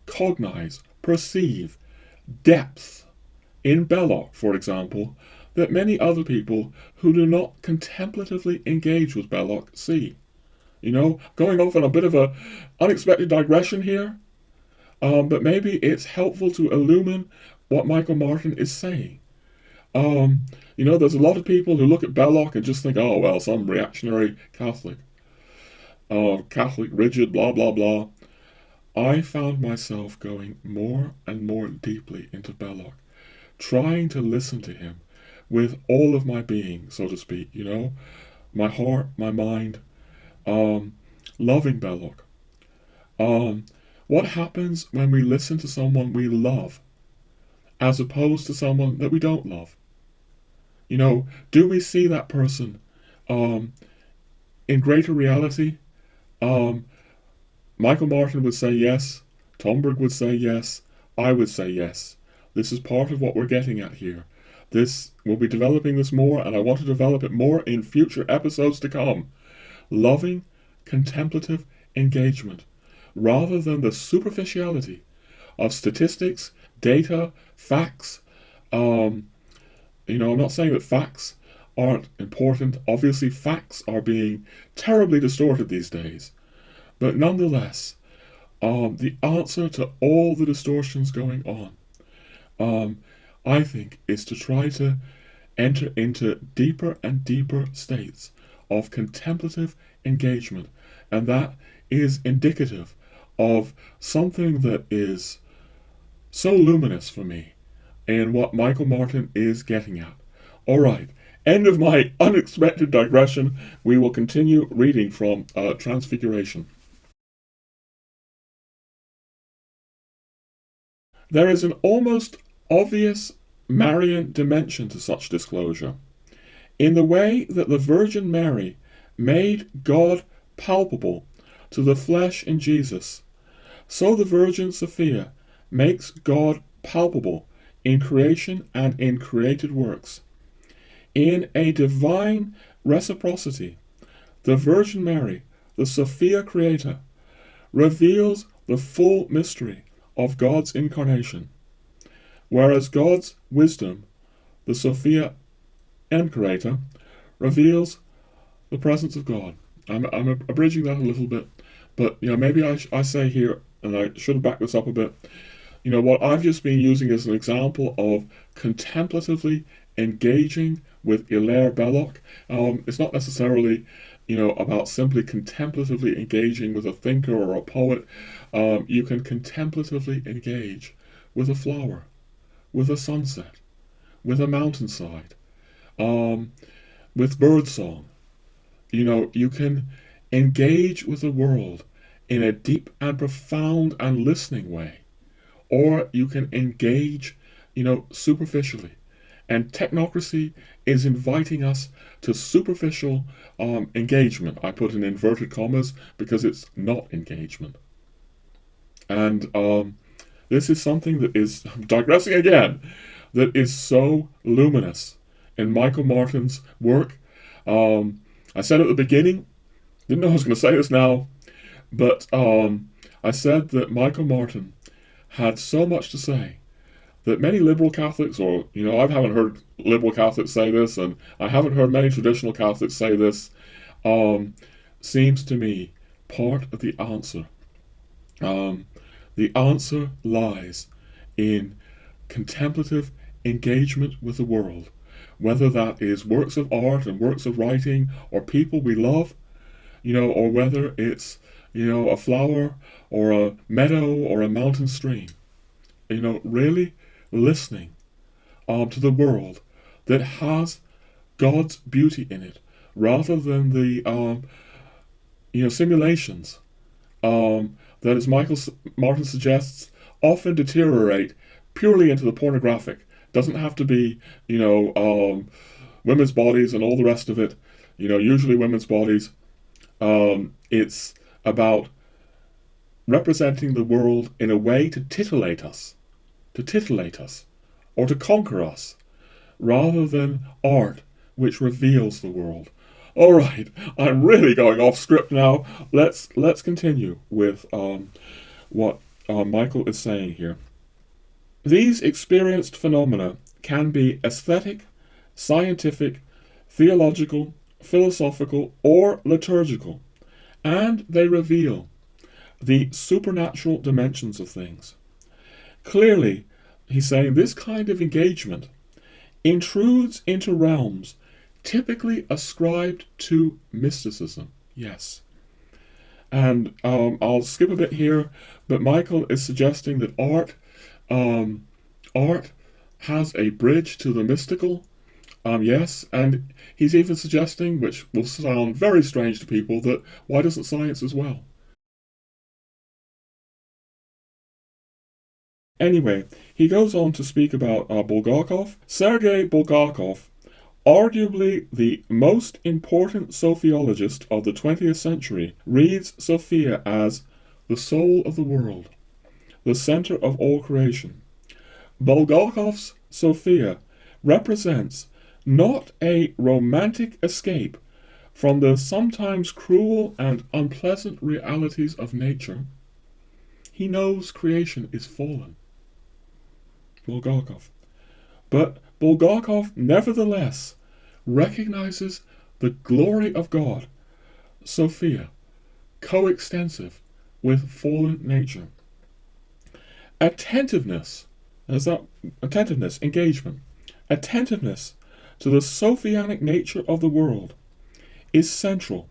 [SPEAKER 1] cognize, perceive depth in Belloc, for example, that many other people who do not contemplatively engage with Belloc see. Going off on a bit of a unexpected digression here, but maybe it's helpful to illumine what Michael Martin is saying. There's a lot of people who look at Belloc and just think, oh, well, some reactionary Catholic. Catholic, rigid, blah, blah, blah. I found myself going more and more deeply into Belloc, trying to listen to him with all of my being, so to speak, my heart, my mind, loving Belloc. What happens when we listen to someone we love as opposed to someone that we don't love? Do we see that person in greater reality? Michael Martin would say yes, Tomberg would say yes, I would say yes. This is part of what we're getting at here. We'll be developing this more, and I want to develop it more in future episodes to come. Loving, contemplative engagement, rather than the superficiality of statistics, data, facts. I'm not saying that facts aren't important. Obviously, facts are being terribly distorted these days. But nonetheless, the answer to all the distortions going on I think, is to try to enter into deeper and deeper states of contemplative engagement. And that is indicative of something that is so luminous for me in what Michael Martin is getting at. All right, end of my unexpected digression. We will continue reading from Transfiguration. There is an almost obvious Marian dimension to such disclosure, in the way that the Virgin Mary made God palpable to the flesh in Jesus, so the Virgin Sophia makes God palpable in creation and in created works. In a divine reciprocity, the Virgin Mary, the Sophia Creator, reveals the full mystery of God's incarnation, whereas God's wisdom, the Sophia and Creator, reveals the presence of God. I'm abridging that a little bit, but maybe I say here, and I should have backed this up a bit. What I've just been using as an example of contemplatively engaging with Hilaire Belloc. It's not necessarily, about simply contemplatively engaging with a thinker or a poet. You can contemplatively engage with a flower, with a sunset, with a mountainside, with birdsong. You can engage with the world in a deep and profound and listening way, or you can engage, superficially. And technocracy is inviting us to superficial engagement. I put in inverted commas because it's not engagement. And this is something that is, I'm digressing again, that is so luminous in Michael Martin's work. I said at the beginning, didn't know I was going to say this now, but I said that Michael Martin had so much to say that many liberal Catholics, or, I haven't heard liberal Catholics say this, and I haven't heard many traditional Catholics say this, seems to me part of the answer. The answer lies in contemplative engagement with the world, whether that is works of art and works of writing, or people we love, or whether it's, a flower, or a meadow, or a mountain stream. Really listening to the world that has God's beauty in it, rather than the simulations that, as Michael Martin suggests, often deteriorate purely into the pornographic. Doesn't have to be, women's bodies and all the rest of it. Usually women's bodies. It's about representing the world in a way to titillate us, or to conquer us, rather than art which reveals the world. All right, I'm really going off script now. Let's continue with what Michael is saying here. These experienced phenomena can be aesthetic, scientific, theological, philosophical, or liturgical, and they reveal the supernatural dimensions of things. Clearly, he's saying this kind of engagement intrudes into realms typically ascribed to mysticism. Yes. And I'll skip a bit here, but Michael is suggesting that art has a bridge to the mystical. Yes, and he's even suggesting, which will sound very strange to people, that why doesn't science as well? Anyway, he goes on to speak about Bulgakov. Sergei Bulgakov, arguably the most important sophiologist of the 20th century, reads Sophia as the soul of the world, the center of all creation. Bulgakov's Sophia represents not a romantic escape from the sometimes cruel and unpleasant realities of nature. He knows creation is fallen. Bulgakov. But Bulgakov nevertheless recognizes the glory of God, Sophia, coextensive with fallen nature. Attentiveness There's that attentiveness, engagement. Attentiveness to the Sophianic nature of the world is central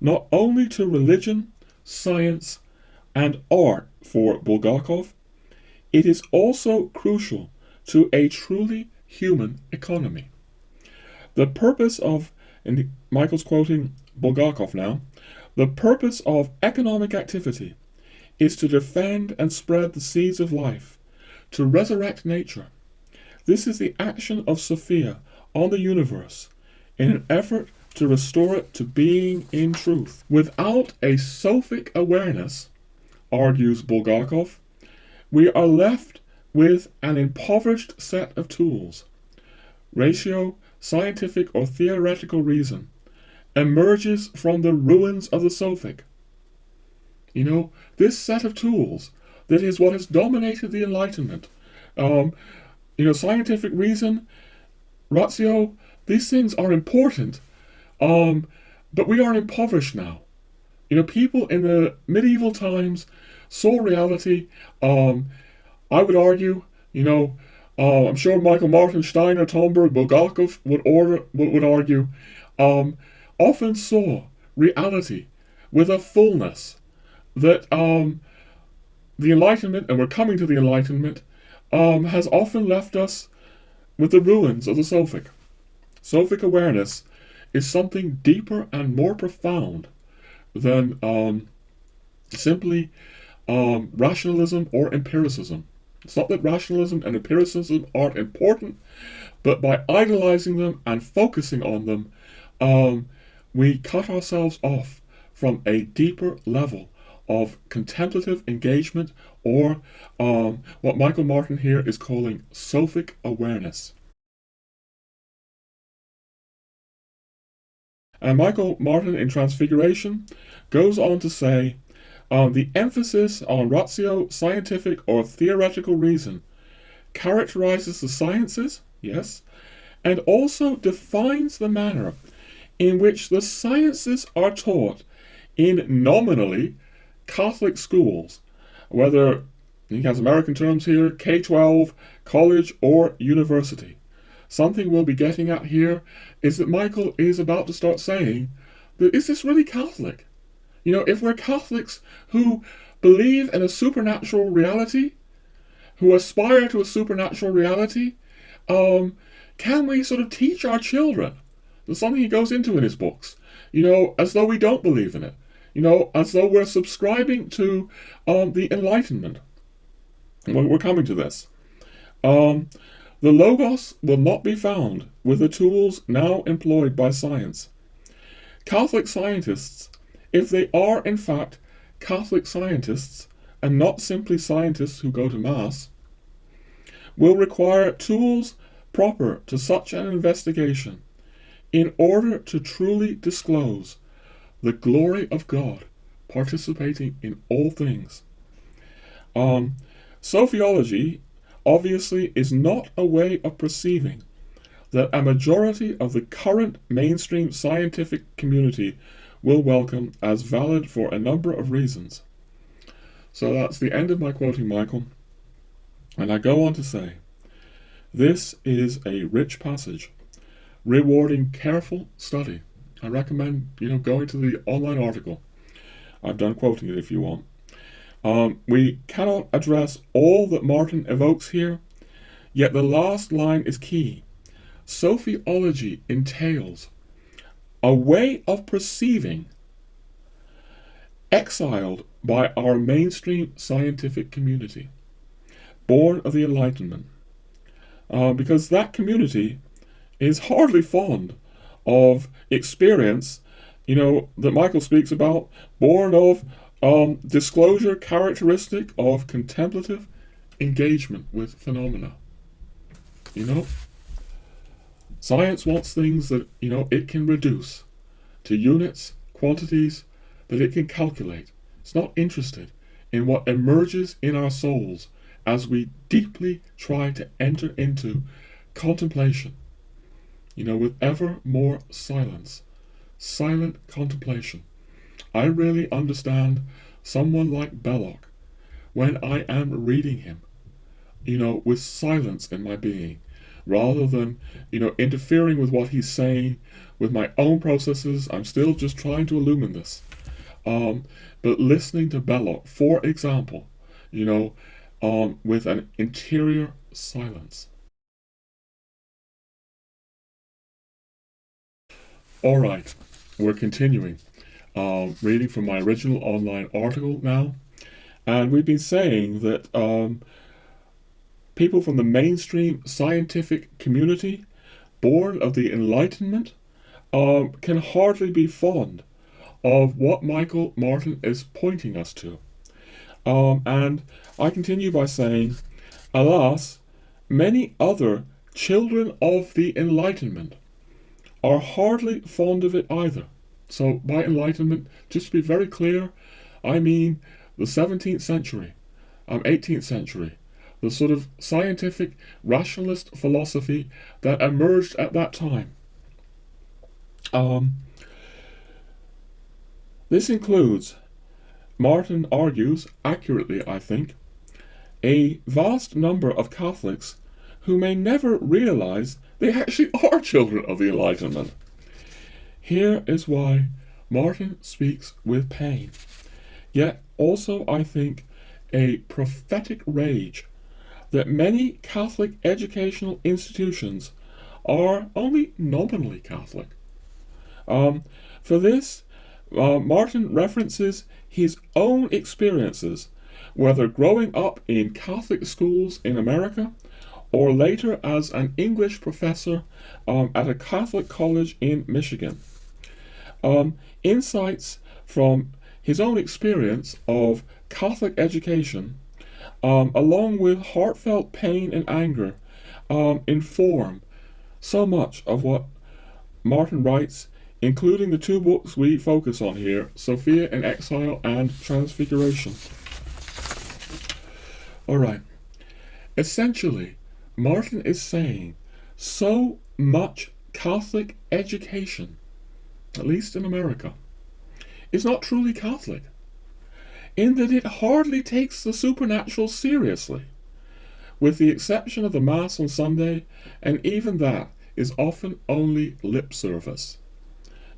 [SPEAKER 1] not only to religion, science, and art for Bulgakov, it is also crucial to a truly human economy. The purpose of, and Michael's quoting Bulgakov now, the purpose of economic activity is to defend and spread the seeds of life, to resurrect nature. This is the action of Sophia on the universe in an effort to restore it to being in truth. Without a Sophic awareness, argues Bulgakov, we are left with an impoverished set of tools. Ratio, scientific or theoretical reason emerges from the ruins of the Sophic. This set of tools that is what has dominated the Enlightenment. Scientific reason, ratio, these things are important, but we are impoverished now. People in the medieval times saw reality. I would argue, I'm sure Michael Martin, Steiner, Tomberg, Bulgakov would argue, often saw reality with a fullness that the Enlightenment, and we're coming to the Enlightenment, has often left us with the ruins of the Sophic. Sophic awareness is something deeper and more profound than simply rationalism or empiricism. It's not that rationalism and empiricism aren't important, but by idolizing them and focusing on them, we cut ourselves off from a deeper level of contemplative engagement, or what Michael Martin here is calling Sophic awareness. And Michael Martin in Transfiguration goes on to say, the emphasis on ratio, scientific or theoretical reason characterizes the sciences, yes, and also defines the manner in which the sciences are taught in nominally Catholic schools, whether he has American terms here, K-12, college, or university. Something we'll be getting at here is that Michael is about to start saying that is this really Catholic? If we're Catholics who believe in a supernatural reality, who aspire to a supernatural reality, can we sort of teach our children? There's something he goes into in his books, as though we don't believe in it, as though we're subscribing to the Enlightenment. We're coming to this. The Logos will not be found with the tools now employed by science. Catholic scientists, if they are in fact Catholic scientists and not simply scientists who go to Mass, will require tools proper to such an investigation in order to truly disclose the glory of God participating in all things. Sophiology obviously is not a way of perceiving that a majority of the current mainstream scientific community will welcome as valid for a number of reasons. So that's the end of my quoting Michael, and I go on to say, this is a rich passage, rewarding careful study. I recommend, going to the online article. I've done quoting it if you want. We cannot address all that Martin evokes here, yet the last line is key. Sophiology entails a way of perceiving exiled by our mainstream scientific community, born of the Enlightenment, because that community is hardly fond of experience, that Michael speaks about, born of disclosure characteristic of contemplative engagement with phenomena. Science wants things that, it can reduce to units, quantities that it can calculate. It's not interested in what emerges in our souls as we deeply try to enter into contemplation, with ever more silence, silent contemplation. I really understand someone like Belloc when I am reading him. with silence in my being, rather than, interfering with what he's saying with my own processes. I'm still just trying to illumine this. But listening to Belloc, for example, with an interior silence. All right, we're continuing. Reading from my original online article now. And we've been saying that people from the mainstream scientific community, born of the Enlightenment, can hardly be fond of what Michael Martin is pointing us to. And I continue by saying, alas, many other children of the Enlightenment are hardly fond of it either. So by Enlightenment, just to be very clear, I mean the 17th century, 18th century, the sort of scientific rationalist philosophy that emerged at that time. This includes, Martin argues, accurately I think, a vast number of Catholics who may never realize they actually are children of the Enlightenment. Here is why Martin speaks with pain, yet also, I think, a prophetic rage that many Catholic educational institutions are only nominally Catholic. For this, Martin references his own experiences, whether growing up in Catholic schools in America or later as an English professor at a Catholic college in Michigan. Insights from his own experience of Catholic education, along with heartfelt pain and anger, inform so much of what Martin writes, including the two books we focus on here, Sophia in Exile and Transfiguration. Alright, essentially, Martin is saying so much Catholic education, at least in America, is not truly Catholic, in that it hardly takes the supernatural seriously, with the exception of the Mass on Sunday, and even that is often only lip service.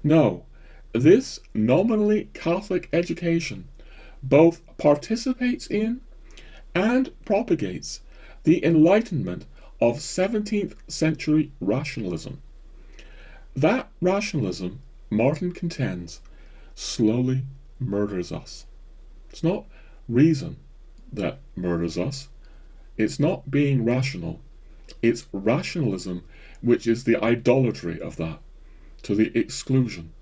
[SPEAKER 1] No, this nominally Catholic education both participates in and propagates the Enlightenment of 17th century rationalism. That rationalism, Martin contends, slowly murders us. It's not reason that murders us. It's not being rational. It's rationalism which is the idolatry of that, to the exclusion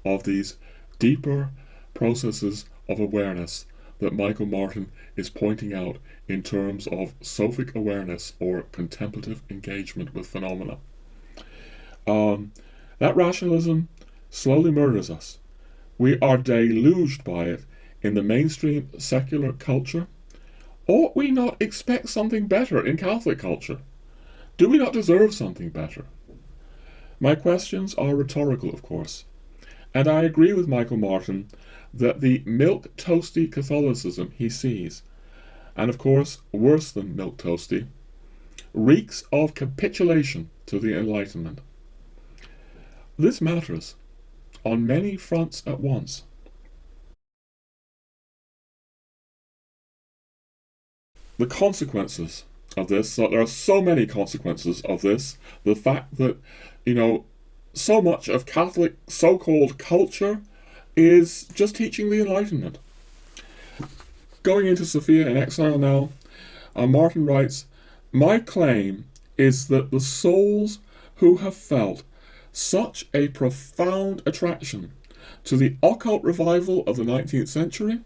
[SPEAKER 1] of these deeper processes of awareness that Michael Martin is pointing out in terms of sophic awareness or contemplative engagement with phenomena. That rationalism slowly murders us. We are deluged by it in the mainstream secular culture. Ought we not expect something better in Catholic culture? Do we not deserve something better? My questions are rhetorical, of course, and I agree with Michael Martin that the milk-toasty Catholicism he sees, and of course worse than milk-toasty, reeks of capitulation to the Enlightenment. This matters on many fronts at once. The consequences of this, so there are so many consequences of this, the fact that, so much of Catholic so-called culture is just teaching the Enlightenment. Going into Sophia in Exile now, Martin writes, "My claim is that the souls who have felt such a profound attraction to the occult revival of the 19th century,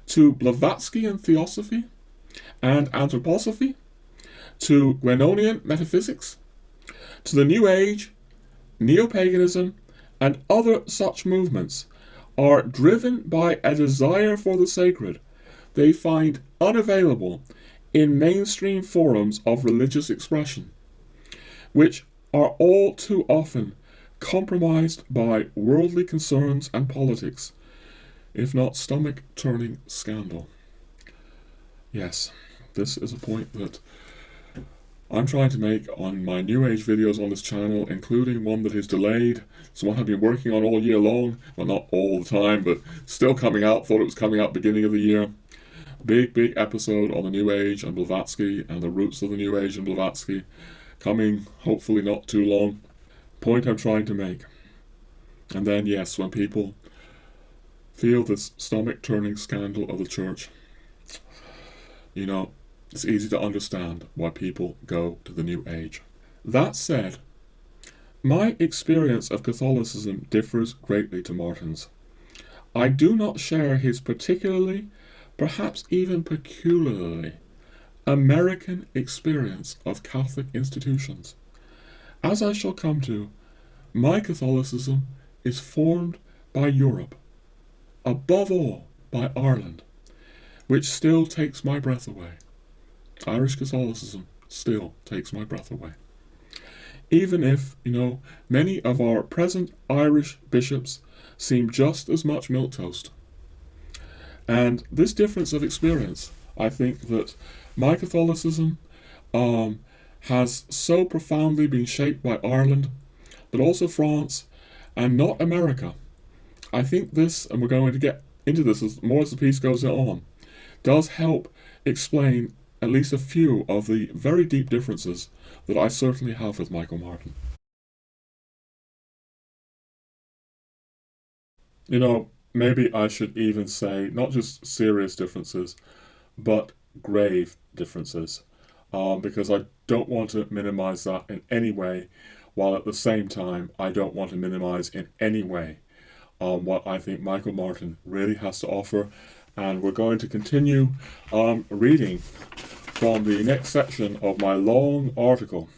[SPEAKER 1] to Blavatskyan theosophy and anthroposophy, to Guénonian metaphysics, to the New Age, neo-paganism, and other such movements, are driven by a desire for the sacred they find unavailable in mainstream forums of religious expression, which are all too often compromised by worldly concerns and politics, if not stomach-turning scandal." Yes, This is a point that I'm trying to make on my New Age videos on this channel, including one that is delayed. It's one I've been working on all year long. Well, not all the time, but still coming out. Thought it was coming out beginning of the year. Big episode on the New Age and Blavatsky and the roots of the New Age and Blavatsky. Coming, hopefully not too long. Point I'm trying to make. And then, yes, when people feel this stomach-turning scandal of the church, you know, it's easy to understand why people go to the New Age. That said, my experience of Catholicism differs greatly to Martin's. I do not share his particularly, perhaps even peculiarly, American experience of Catholic institutions. As I shall come to, my Catholicism is formed by Europe, above all by Ireland, which still takes my breath away. Irish Catholicism still takes my breath away. Even if, many of our present Irish bishops seem just as much milquetoast. And this difference of experience, I think that my Catholicism has so profoundly been shaped by Ireland, but also France, and not America. I think this, and we're going to get into this as more as the piece goes on, does help explain at least a few of the very deep differences that I certainly have with Michael Martin. Maybe I should even say not just serious differences, but grave differences, because I don't want to minimize that in any way, while at the same time I don't want to minimize in any way what I think Michael Martin really has to offer. And we're going to continue reading from the next section of my long article,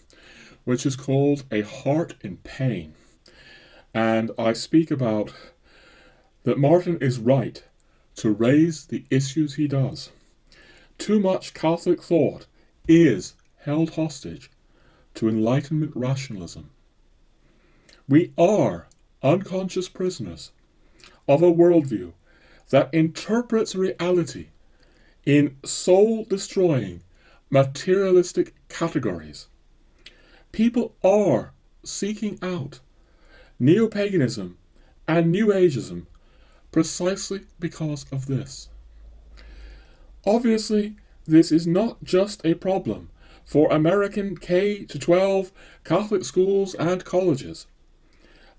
[SPEAKER 1] which is called A Heart in Pain. And I speak about that Martin is right to raise the issues he does. Too much Catholic thought is held hostage to Enlightenment rationalism. We are unconscious prisoners of a worldview that interprets reality in soul-destroying, materialistic categories. People are seeking out neo-paganism and New Ageism precisely because of this. Obviously, this is not just a problem for American K-12 Catholic schools and colleges.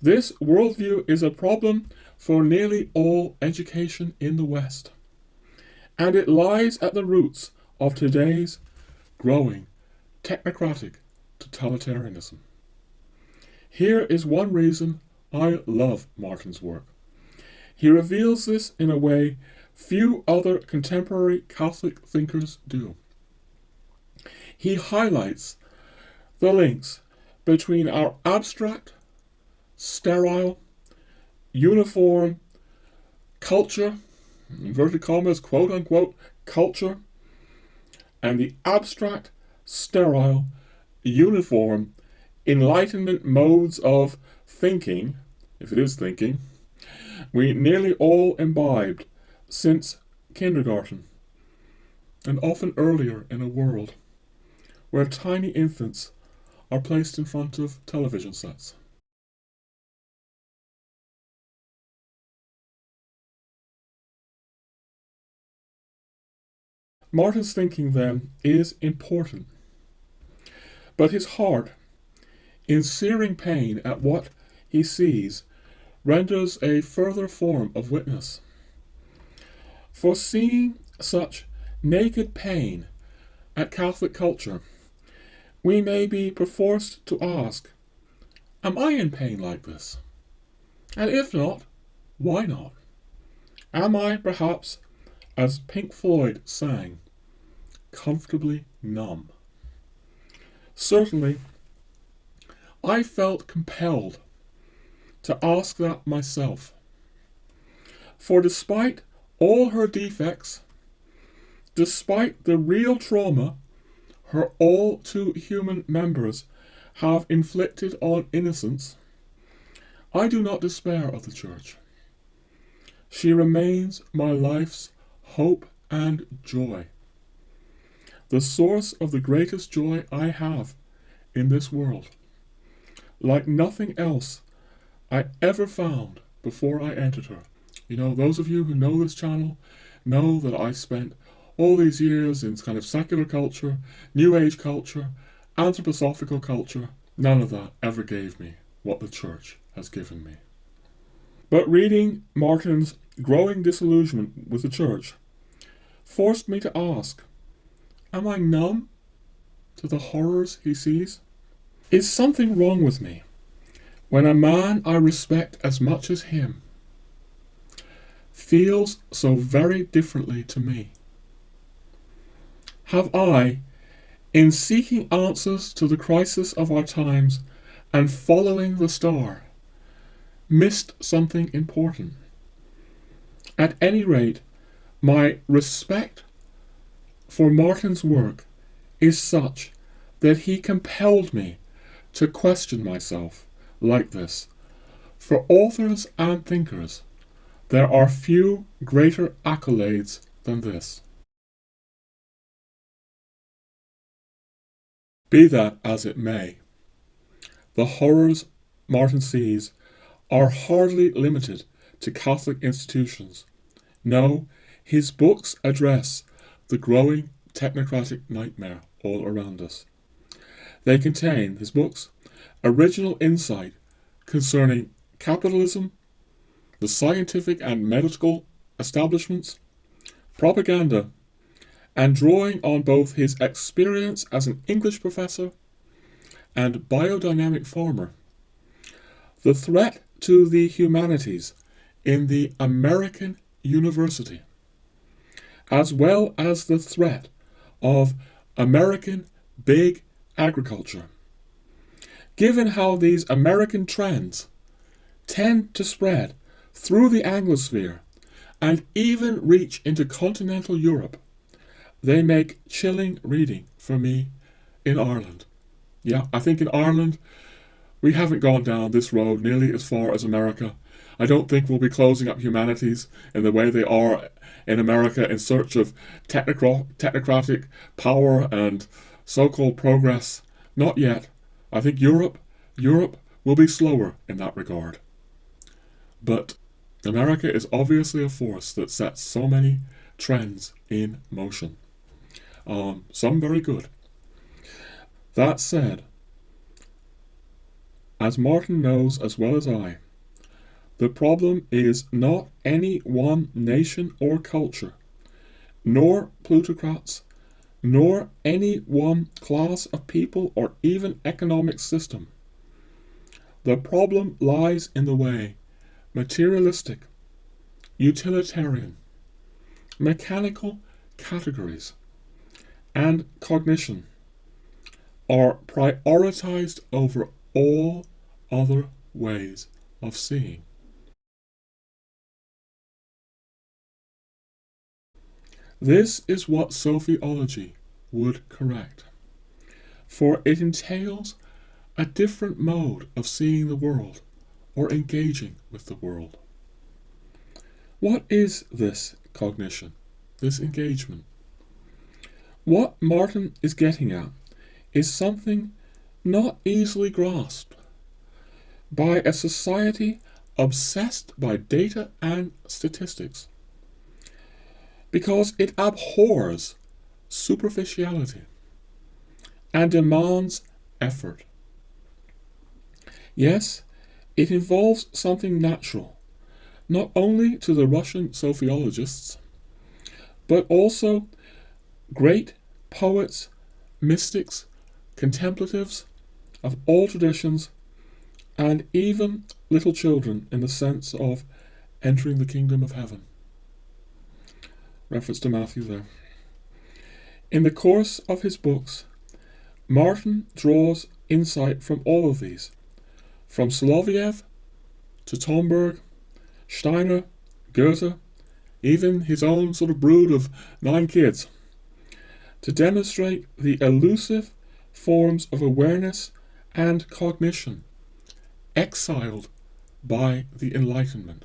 [SPEAKER 1] This worldview is a problem for nearly all education in the West, and it lies at the roots of today's growing technocratic totalitarianism. Here is one reason I love Martin's work. He reveals this in a way few other contemporary Catholic thinkers do. He highlights the links between our abstract, sterile, uniform culture, inverted commas, quote-unquote, culture, and the abstract, sterile, uniform, Enlightenment modes of thinking, if it is thinking, we nearly all imbibed since kindergarten, and often earlier in a world where tiny infants are placed in front of television sets. Martin's thinking, then, is important, but his heart, in searing pain at what he sees, renders a further form of witness. For seeing such naked pain at Catholic culture, we may be perforced to ask, am I in pain like this? And if not, why not? Am I, perhaps, as Pink Floyd sang, comfortably numb? Certainly, I felt compelled to ask that myself. For despite all her defects, despite the real trauma her all too human members have inflicted on innocents, I do not despair of the Church. She remains my life's hope and joy. the source of the greatest joy I have in this world, like nothing else I ever found before I entered her. You know, those of you who know this channel know that I spent all these years in kind of secular culture, New Age culture, anthroposophical culture. None of that ever gave me what the church has given me. But reading Martin's growing disillusionment with the church forced me to ask, am I numb to the horrors he sees? Is something wrong with me when a man I respect as much as him feels so very differently to me? Have I, in seeking answers to the crisis of our times and following the star, missed something important? At any rate, my respect for Martin's work is such that he compelled me to question myself like this. For authors and thinkers, there are few greater accolades than this. Be that as it may, the horrors Martin sees are hardly limited to Catholic institutions. No, his books address the growing technocratic nightmare all around us. They contain, his books, original insight concerning capitalism, the scientific and medical establishments, propaganda, and drawing on both his experience as an English professor and biodynamic farmer, the threat to the humanities in the American university, as well as the threat of American big agriculture. Given how these American trends tend to spread through the Anglosphere and even reach into continental Europe, they make chilling reading for me in Ireland. Yeah, I think in Ireland we haven't gone down this road nearly as far as America. I don't think we'll be closing up humanities in the way they are in America in search of technocratic power and so-called progress. Not yet. I think Europe will be slower in that regard. But America is obviously a force that sets so many trends in motion. Some very good. That said, as Martin knows as well as I, the problem is not any one nation or culture, nor plutocrats, nor any one class of people or even economic system. The problem lies in the way materialistic, utilitarian, mechanical categories and cognition are prioritized over all other ways of seeing. This is what Sophiology would correct, for it entails a different mode of seeing the world or engaging with the world. What is this cognition, this engagement? What Martin is getting at is something not easily grasped by a society obsessed by data and statistics, because it abhors superficiality and demands effort. Yes, it involves something natural, not only to the Russian Sophiologists, but also great poets, mystics, contemplatives of all traditions, and even little children in the sense of entering the kingdom of heaven. Reference to Matthew there. In the course of his books, Martin draws insight from all of these, from Solovyov to Tomberg, Steiner, Goethe, even his own sort of brood of 9 kids, to demonstrate the elusive forms of awareness and cognition exiled by the Enlightenment.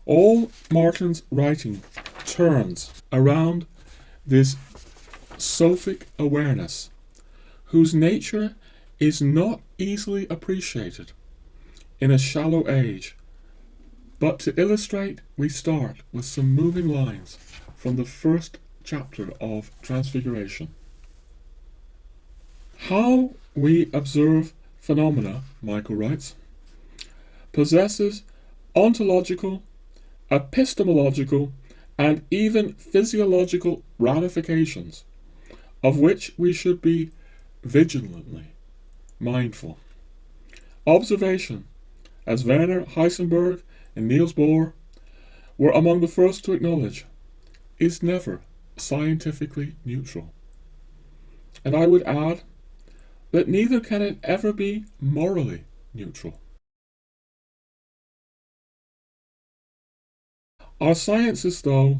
[SPEAKER 1] All Martin's writing turns around this Sophic awareness, whose nature is not easily appreciated in a shallow age. But to illustrate, we start with some moving lines from the first chapter of Transfiguration. How we observe phenomena, Michael writes, possesses ontological, epistemological, and even physiological ramifications, of which we should be vigilantly mindful. Observation, as Werner Heisenberg and Niels Bohr were among the first to acknowledge, is never scientifically neutral. And I would add that neither can it ever be morally neutral. Our sciences, though,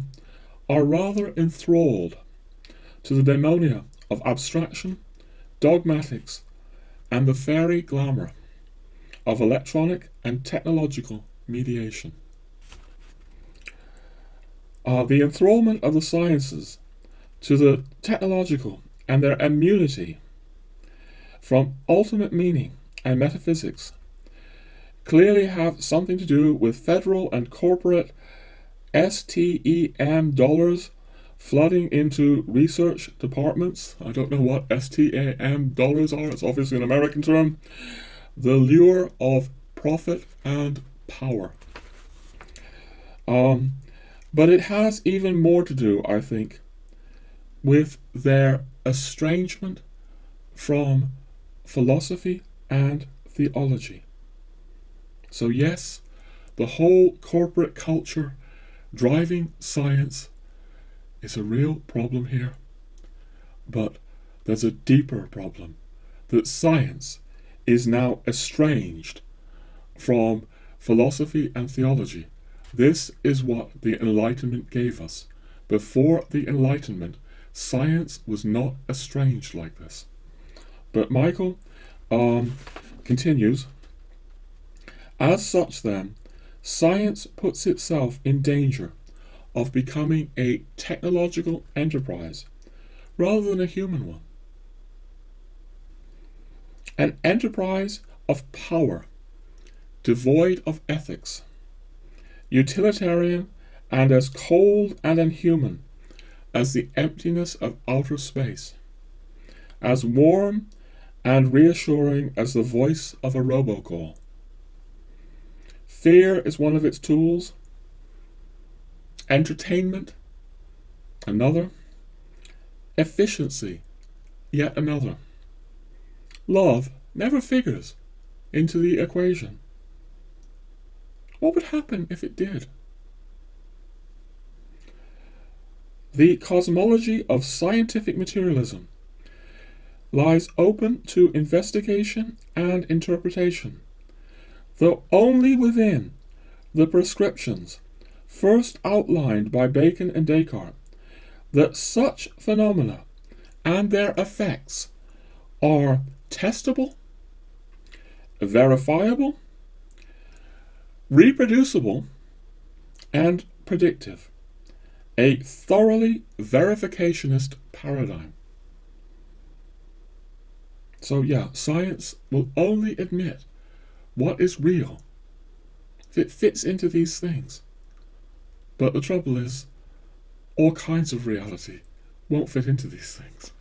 [SPEAKER 1] are rather enthralled to the daemonia of abstraction, dogmatics, and the fairy glamour of electronic and technological mediation. The enthrallment of the sciences to the technological and their immunity from ultimate meaning and metaphysics clearly have something to do with federal and corporate STEM dollars flooding into research departments. I don't know what STEM dollars are, it's obviously an American term. The lure of profit and power. But it has even more to do, I think, with their estrangement from philosophy and theology. So yes, the whole corporate culture driving science is a real problem here. But there's a deeper problem, that science is now estranged from philosophy and theology. This is what the Enlightenment gave us. Before the Enlightenment, science was not estranged like this. But Michael continues, as such then, science puts itself in danger of becoming a technological enterprise rather than a human one. An enterprise of power, devoid of ethics, utilitarian and as cold and inhuman as the emptiness of outer space, as warm and reassuring as the voice of a robocall. Fear is one of its tools, entertainment another, efficiency yet another. Love never figures into the equation. What would happen if it did? The cosmology of scientific materialism lies open to investigation and interpretation, though only within the prescriptions first outlined by Bacon and Descartes, that such phenomena and their effects are testable, verifiable, reproducible, and predictive. A thoroughly verificationist paradigm. So yeah, science will only admit what is real if it fits into these things. But the trouble is, all kinds of reality won't fit into these things.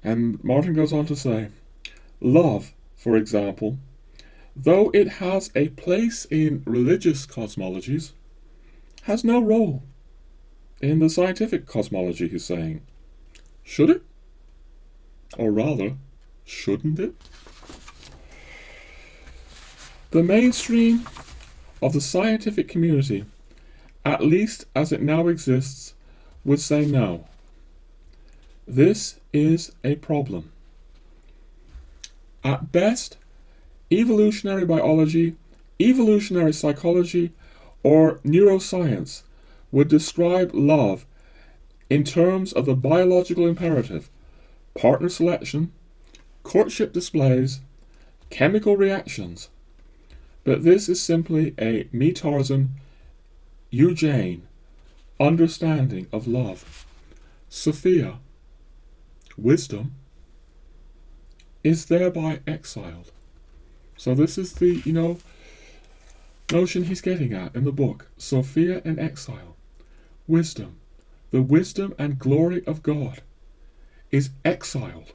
[SPEAKER 1] And Martin goes on to say, love, for example, though it has a place in religious cosmologies, has no role in the scientific cosmology, he's saying. Should it? Or rather, shouldn't it? The mainstream of the scientific community, at least as it now exists, would say no. This is a problem. At best, evolutionary biology, evolutionary psychology, or neuroscience would describe love in terms of the biological imperative, partner selection, courtship displays, chemical reactions. But this is simply a me Tarzan, you Jane understanding of love. Sophia, wisdom, is thereby exiled. So this is the, notion he's getting at in the book. Sophia in exile. Wisdom, the wisdom and glory of God, is exiled,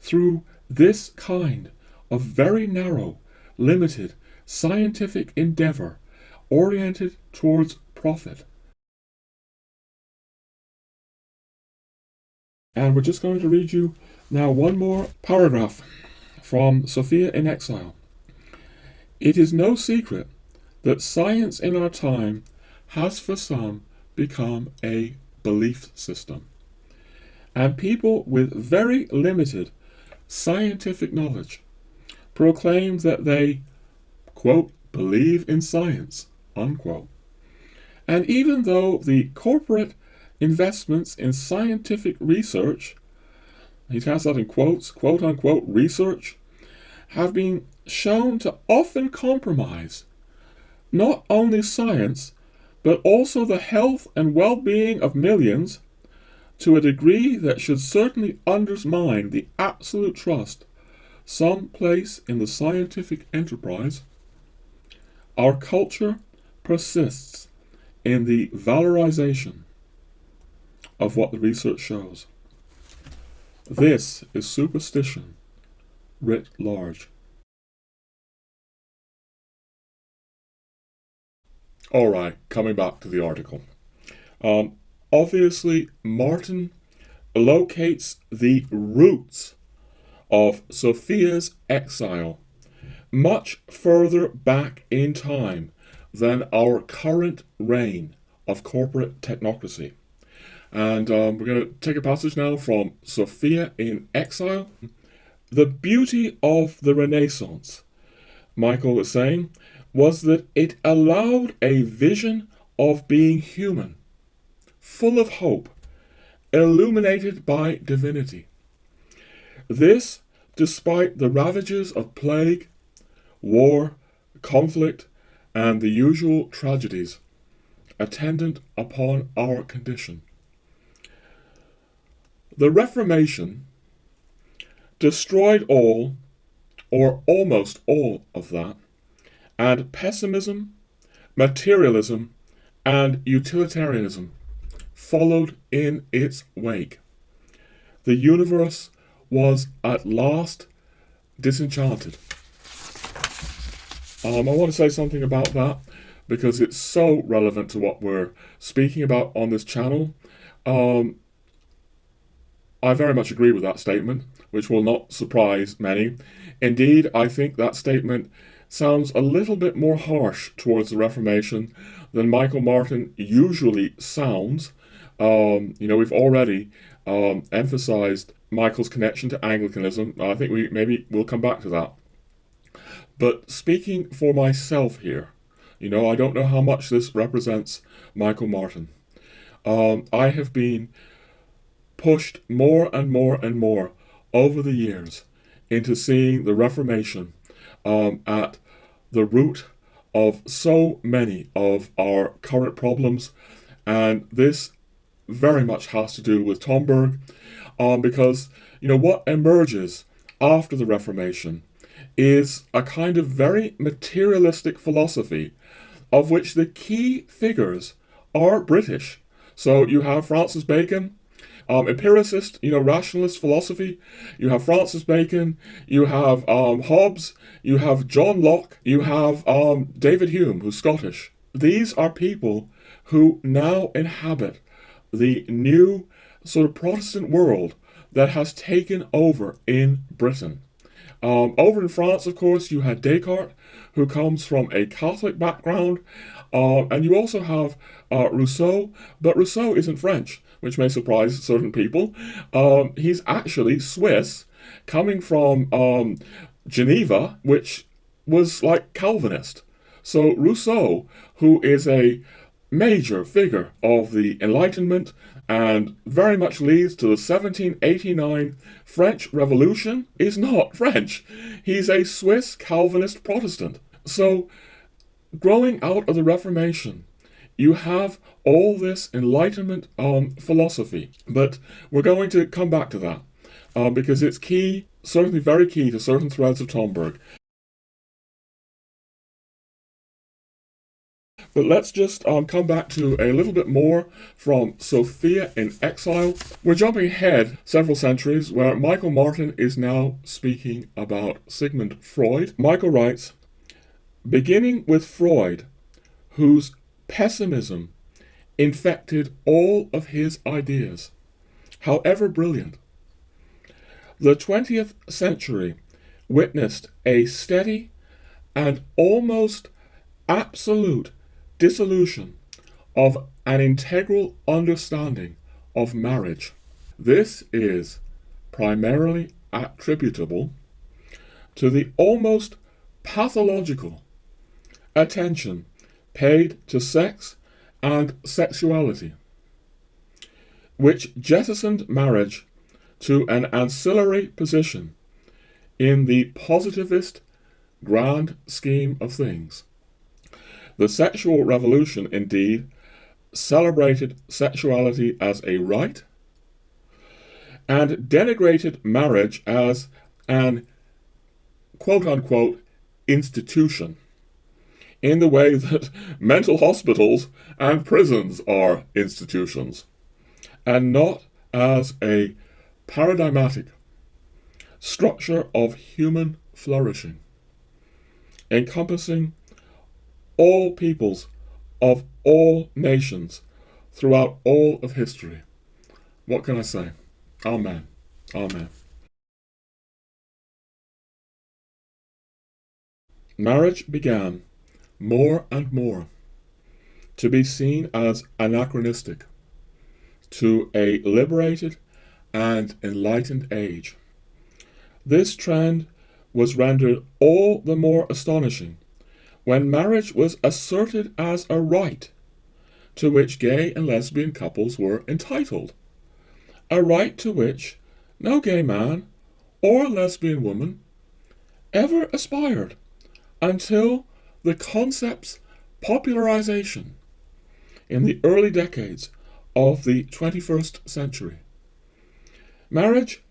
[SPEAKER 1] through this kind of very narrow, limited, scientific endeavor oriented towards profit. And we're just going to read you now one more paragraph from Sophia in Exile. It is no secret that science in our time has for some become a belief system. And people with very limited scientific knowledge proclaim that they, quote, believe in science, unquote. And even though the corporate investments in scientific research, he has that in quotes, quote unquote, research, have been shown to often compromise not only science, but also the health and well-being of millions to a degree that should certainly undermine the absolute trust some place in the scientific enterprise, our culture persists in the valorization of what the research shows. This is superstition writ large. All right, coming back to the article. Obviously, Martin locates the roots of Sophia's exile much further back in time than our current reign of corporate technocracy. And we're going to take a passage now from Sophia in Exile. The beauty of the Renaissance, Michael was saying, was that it allowed a vision of being human, full of hope, illuminated by divinity. This, despite the ravages of plague, war, conflict, and the usual tragedies attendant upon our condition. The Reformation destroyed all, or almost all of that, and pessimism, materialism, and utilitarianism followed in its wake. The universe was at last disenchanted. I want to say something about that because it's so relevant to what we're speaking about on this channel. I very much agree with that statement, which will not surprise many. Indeed, I think that statement sounds a little bit more harsh towards the Reformation than Michael Martin usually sounds. We've already emphasized Michael's connection to Anglicanism. I think we'll come back to that. But speaking for myself here, I don't know how much this represents Michael Martin. I have been pushed more and more and more over the years into seeing the Reformation at the root of so many of our current problems, and this very much has to do with Tomberg, because what emerges after the Reformation is a kind of very materialistic philosophy of which the key figures are British. So you have Francis Bacon, empiricist, rationalist philosophy. You have Francis Bacon, you have Hobbes, you have John Locke, you have David Hume, who's Scottish. These are people who now inhabit the new sort of Protestant world that has taken over in Britain. Over in France, of course, you had Descartes, who comes from a Catholic background, and you also have Rousseau, but Rousseau isn't French, which may surprise certain people. He's actually Swiss, coming from Geneva, which was like Calvinist. So Rousseau, who is a major figure of the Enlightenment and very much leads to the 1789 French Revolution, is not French. He's a Swiss Calvinist Protestant. So growing out of the Reformation you have all this Enlightenment philosophy. But we're going to come back to that because it's key, certainly very key to certain threads of Tomberg. But let's just come back to a little bit more from Sophia in Exile. We're jumping ahead several centuries where Michael Martin is now speaking about Sigmund Freud. Michael writes, beginning with Freud, whose pessimism infected all of his ideas, however brilliant, the 20th century witnessed a steady and almost absolute dissolution of an integral understanding of marriage. This is primarily attributable to the almost pathological attention paid to sex and sexuality, which jettisoned marriage to an ancillary position in the positivist grand scheme of things. The sexual revolution, indeed, celebrated sexuality as a right and denigrated marriage as an quote-unquote institution, in the way that mental hospitals and prisons are institutions, and not as a paradigmatic structure of human flourishing, encompassing all peoples of all nations throughout all of history. What can I say? Amen. Amen. Marriage began more and more to be seen as anachronistic to a liberated and enlightened age. This trend was rendered all the more astonishing when marriage was asserted as a right to which gay and lesbian couples were entitled, a right to which no gay man or lesbian woman ever aspired until the concept's popularization in the early decades of the 21st century. Marriage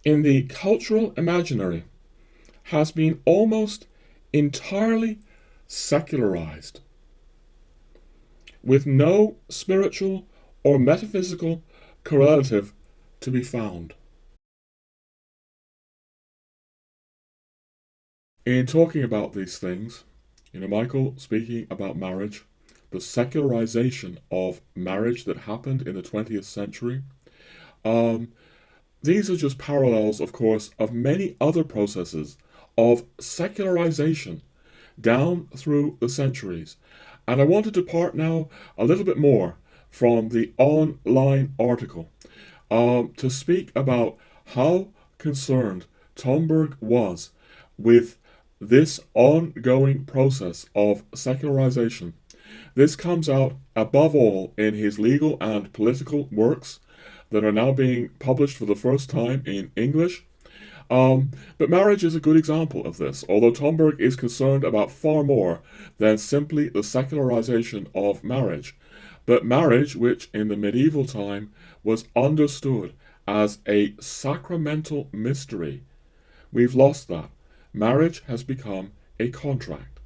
[SPEAKER 1] in the cultural imaginary has been almost entirely secularized, with no spiritual or metaphysical correlative to be found. In talking about these things, Michael speaking about marriage, the secularization of marriage that happened in the 20th century, these are just parallels, of course, of many other processes of secularization down through the centuries. And I want to depart now a little bit more from the online article to speak about how concerned Tomberg was with this ongoing process of secularization. This comes out above all in his legal and political works that are now being published for the first time in English. But marriage is a good example of this, although Tomberg is concerned about far more than simply the secularization of marriage. But marriage, which in the medieval time was understood as a sacramental mystery, we've lost that. Marriage has become a contract.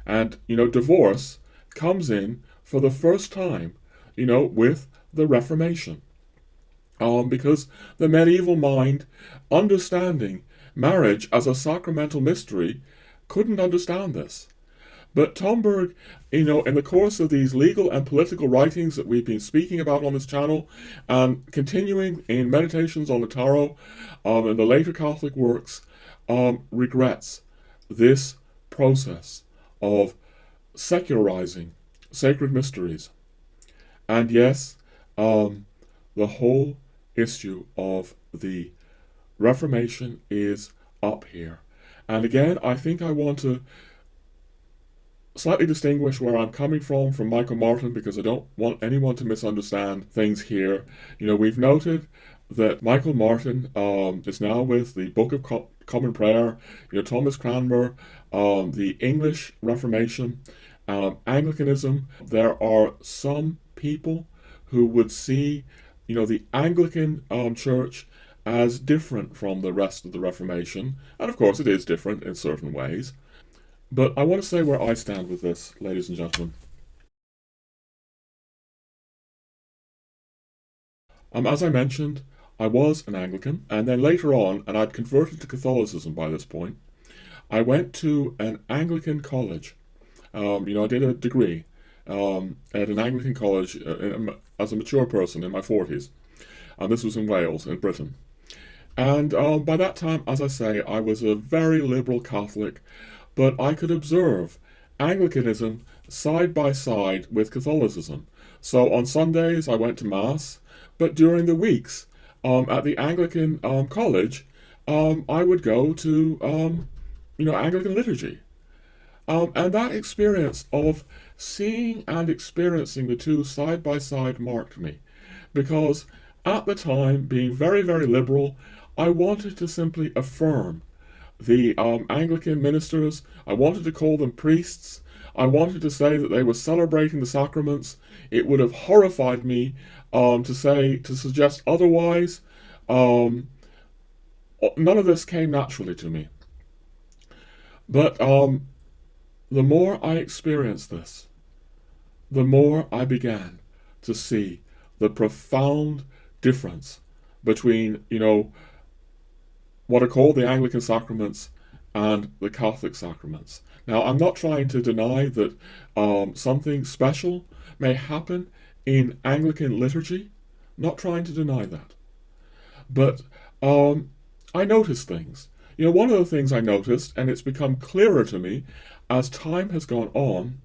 [SPEAKER 1] And, divorce comes in for the first time, with the Reformation. Because the medieval mind, understanding marriage as a sacramental mystery, couldn't understand this. But Tomberg, in the course of these legal and political writings that we've been speaking about on this channel, and continuing in Meditations on the Tarot, and the later Catholic works, regrets this process of secularizing sacred mysteries. And yes, the whole issue of the Reformation is up here. And again, I think I want to slightly distinguish where I'm coming from Michael Martin, because I don't want anyone to misunderstand things here. We've noted that Michael Martin is now with the Book of Common Prayer, Thomas Cranmer, the English Reformation, Anglicanism, there are some people who would see, the Anglican Church as different from the rest of the Reformation, and of course it is different in certain ways. But I want to say where I stand with this, ladies and gentlemen. As I mentioned, I was an Anglican, and then later on, and I'd converted to Catholicism by this point, I went to an Anglican college. I did a degree at an Anglican college as a mature person in my 40s. And this was in Wales, in Britain. And by that time, as I say, I was a very liberal Catholic, but I could observe Anglicanism side by side with Catholicism. So on Sundays, I went to Mass, but during the weeks at the Anglican college, I would go to, Anglican liturgy. And that experience of seeing and experiencing the two side by side marked me. Because at the time, being very, very liberal, I wanted to simply affirm the Anglican ministers. I wanted to call them priests. I wanted to say that they were celebrating the sacraments. It would have horrified me to suggest otherwise. None of this came naturally to me. But the more I experienced this, the more I began to see the profound difference between, what are called the Anglican sacraments and the Catholic sacraments. Now, I'm not trying to deny that something special may happen in Anglican liturgy, not trying to deny that. But I noticed things. One of the things I noticed, and it's become clearer to me as time has gone on,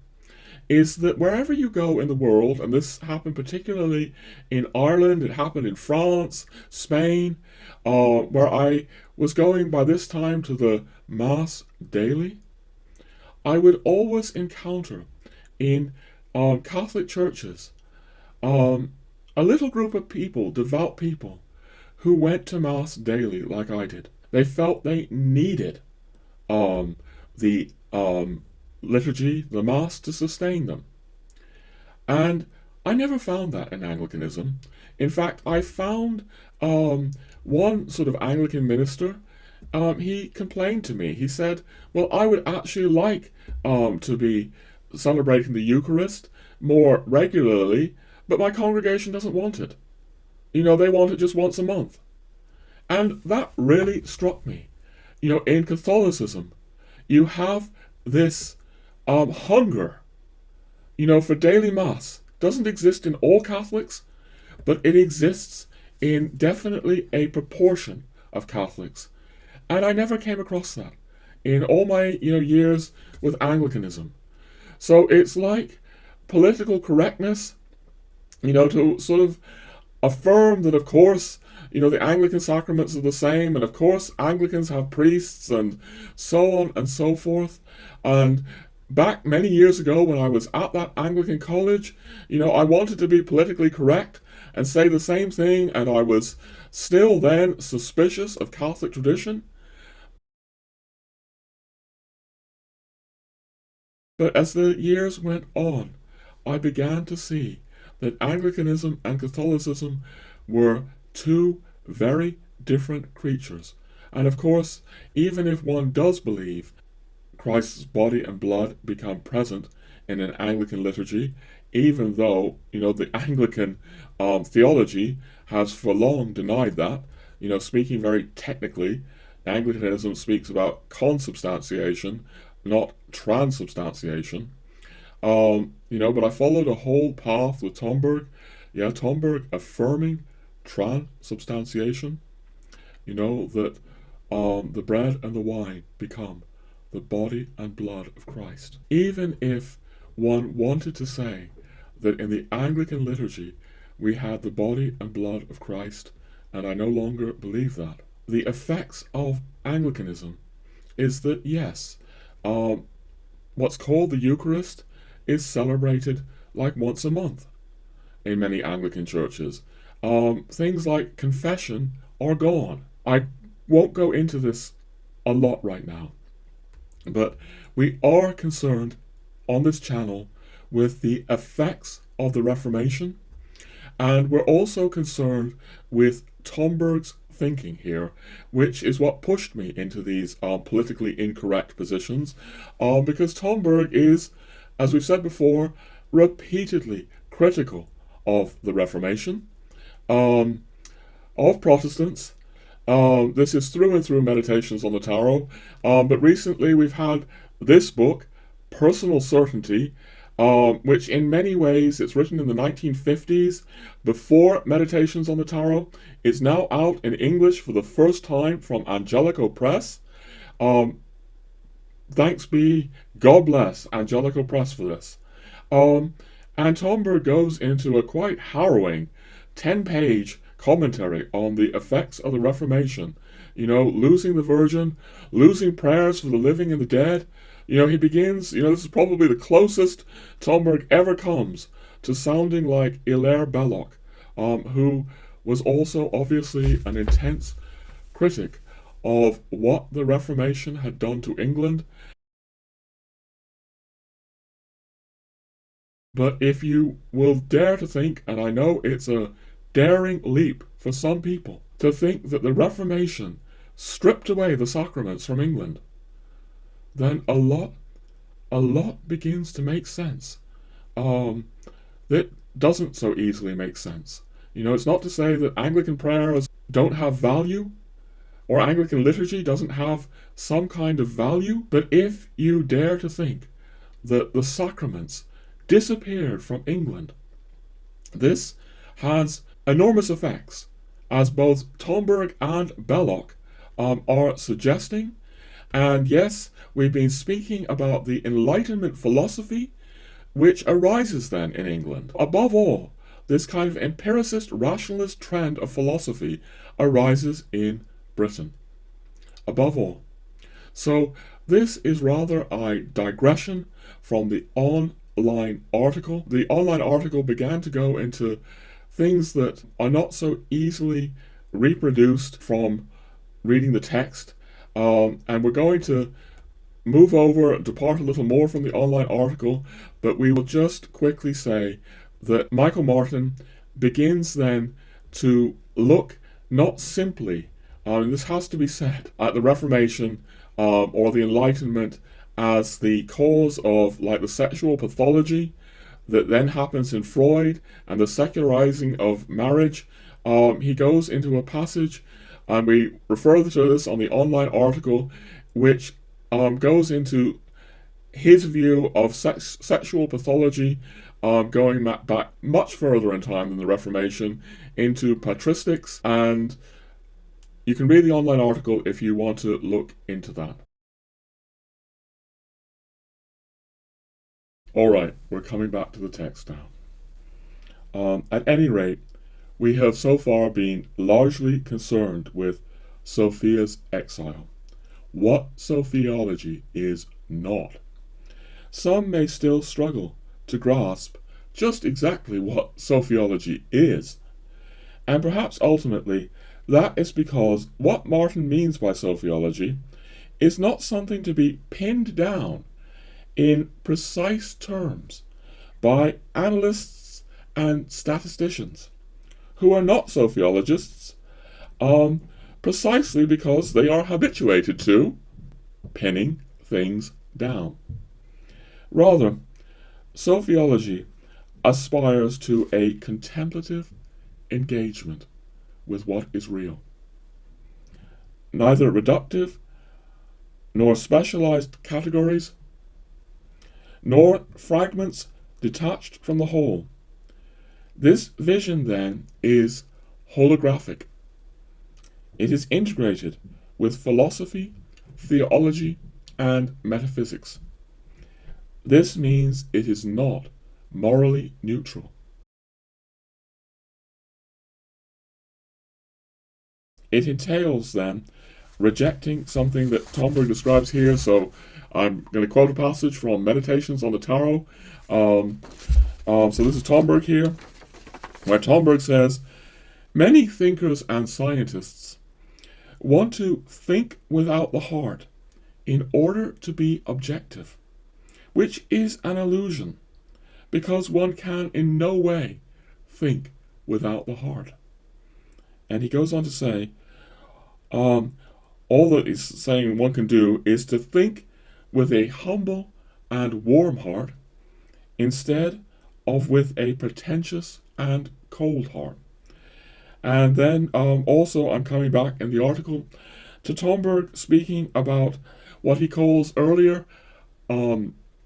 [SPEAKER 1] is that wherever you go in the world, and this happened particularly in Ireland, it happened in France, Spain, where I was going by this time to the Mass daily, I would always encounter in Catholic churches a little group of people, devout people, who went to Mass daily like I did. They felt they needed the liturgy, the Mass, to sustain them. And I never found that in Anglicanism. In fact, I found one sort of Anglican minister, he complained to me. He said, well, I would actually like to be celebrating the Eucharist more regularly, but my congregation doesn't want it. They want it just once a month. And that really struck me. In Catholicism, you have this hunger, for daily Mass. Doesn't exist in all Catholics, but it exists in definitely a proportion of Catholics. And I never came across that in all my, years with Anglicanism. So it's like political correctness, to sort of affirm that, of course, the Anglican sacraments are the same, and of course Anglicans have priests, and so on and so forth. And back many years ago when I was at that Anglican college, I wanted to be politically correct and say the same thing, and I was still then suspicious of Catholic tradition. But as the years went on, I began to see that Anglicanism and Catholicism were two very different creatures. And of course, even if one does believe Christ's body and blood become present in an Anglican liturgy, even though, the Anglican theology has for long denied that, speaking very technically, Anglicanism speaks about consubstantiation, not transubstantiation. But I followed a whole path with Tomberg. Yeah, Tomberg affirming transubstantiation. That the bread and the wine become the body and blood of Christ. Even if one wanted to say that in the Anglican liturgy we had the body and blood of Christ, and I no longer believe that, the effects of Anglicanism is that, yes, what's called the Eucharist is celebrated like once a month in many Anglican churches. Things like confession are gone. I won't go into this a lot right now, but we are concerned on this channel with the effects of the Reformation, and we're also concerned with Tomberg's thinking here, which is what pushed me into these politically incorrect positions, because Tomberg is, as we've said before, repeatedly critical of the Reformation, of Protestants. This is through and through Meditations on the Tarot, but recently we've had this book, Personal Certainty, which in many ways, it's written in the 1950s, before Meditations on the Tarot. It's now out in English for the first time from Angelico Press. Thanks be, God bless Angelico Press for this. And Tomberg goes into a quite harrowing 10-page commentary on the effects of the Reformation. Losing the Virgin, losing prayers for the living and the dead. He begins, this is probably the closest Tomberg ever comes to sounding like Hilaire Belloc, who was also obviously an intense critic of what the Reformation had done to England. But if you will dare to think, and I know it's a daring leap for some people, to think that the Reformation stripped away the sacraments from England, then a lot begins to make sense. That doesn't so easily make sense. It's not to say that Anglican prayers don't have value, or Anglican liturgy doesn't have some kind of value, but if you dare to think that the sacraments disappeared from England, this has enormous effects, as both Tomberg and Belloc are suggesting. And yes, we've been speaking about the Enlightenment philosophy, which arises then in England. Above all, this kind of empiricist, rationalist trend of philosophy arises in Britain. Above all. So this is rather a digression from the online article. The online article began to go into things that are not so easily reproduced from reading the text. And we're going to move over, depart a little more from the online article, but we will just quickly say that Michael Martin begins then to look not simply, and this has to be said, at the Reformation or the Enlightenment as the cause of like the sexual pathology that then happens in Freud and the secularizing of marriage. He goes into a passage, and we refer to this on the online article, which goes into his view of sexual pathology, going back much further in time than the Reformation, into patristics, and you can read the online article if you want to look into that. Alright, we're coming back to the text now. At any rate, we have so far been largely concerned with Sophia's exile. What Sophiology is not. Some may still struggle to grasp just exactly what Sophiology is, and perhaps ultimately that is because what Martin means by Sophiology is not something to be pinned down in precise terms by analysts and statisticians who are not Sophiologists, precisely because they are habituated to pinning things down. Rather, Sophiology aspires to a contemplative engagement with what is real. Neither reductive nor specialized categories, nor fragments detached from the whole. This vision, then, is holographic. It is integrated with philosophy, theology, and metaphysics. This means it is not morally neutral. It entails, then, rejecting something that Tomberg describes here. So I'm going to quote a passage from Meditations on the Tarot. So this is Tomberg here, where Tomberg says, "Many thinkers and scientists want to think without the heart in order to be objective, which is an illusion, because one can in no way think without the heart. And he goes on to say, all that he's saying one can do is to think with a humble and warm heart instead of with a pretentious and cold heart. And then also I'm coming back in the article to Tomberg speaking about what he calls earlier,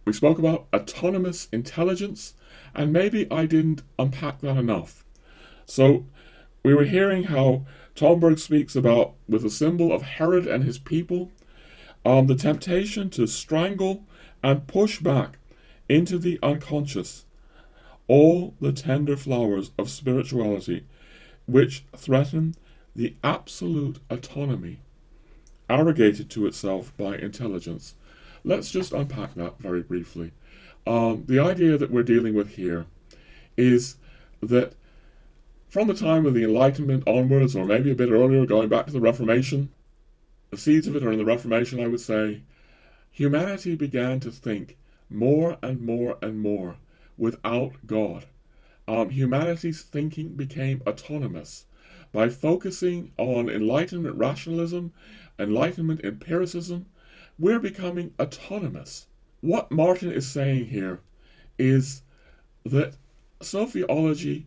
[SPEAKER 1] we spoke about autonomous intelligence, and maybe I didn't unpack that enough. So we were hearing how Tomberg speaks about, with the symbol of Herod and his people, the temptation to strangle and push back into the unconscious all the tender flowers of spirituality which threaten the absolute autonomy arrogated to itself by intelligence. Let's just unpack that very briefly. The idea that we're dealing with here is that from the time of the Enlightenment onwards, or maybe a bit earlier, going back to the Reformation, the seeds of it are in the Reformation, I would say, humanity began to think more and more and more without God. Humanity's thinking became autonomous. By focusing on Enlightenment rationalism, Enlightenment empiricism, we're becoming autonomous. What Martin is saying here is that Sophiology,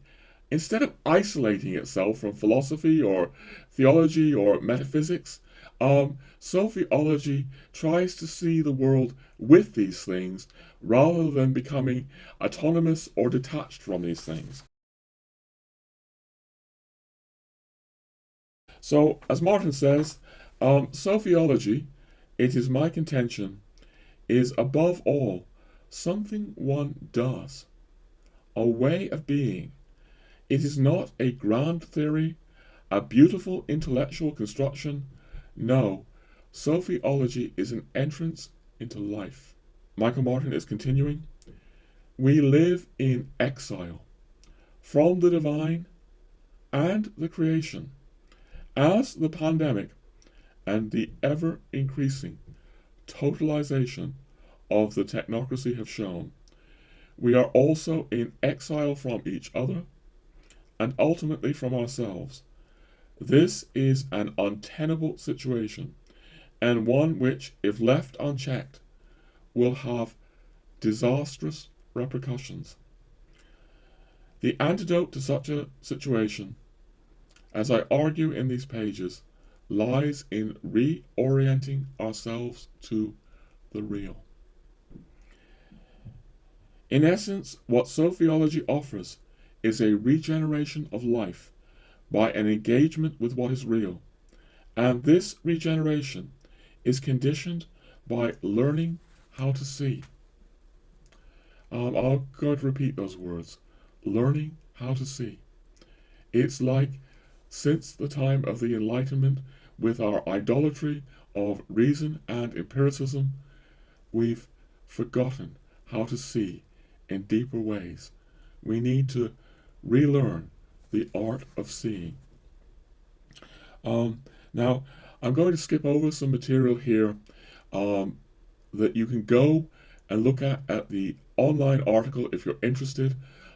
[SPEAKER 1] instead of isolating itself from philosophy or theology or metaphysics, Sophiology tries to see the world with these things rather than becoming autonomous or detached from these things. So, as Martin says, Sophiology, it is my contention, is above all something one does, a way of being. It is not a grand theory, a beautiful intellectual construction. No, Sophiology is an entrance into life. Michael Martin is continuing. We live in exile from the divine and the creation, as the pandemic and the ever-increasing totalization of the technocracy have shown. We are also in exile from each other and ultimately from ourselves. This is an untenable situation, and one which, if left unchecked, will have disastrous repercussions. The antidote to such a situation, as I argue in these pages, lies in reorienting ourselves to the real. In essence, what Sophiology offers is a regeneration of life by an engagement with what is real, and this regeneration is conditioned by learning how to see. I'll go to repeat those words. Learning how to see. It's like, since the time of the Enlightenment, with our idolatry of reason and empiricism, we've forgotten how to see in deeper ways. We need to relearn the art of seeing. Now, I'm going to skip over some material here that you can go and look at the online article if you're interested.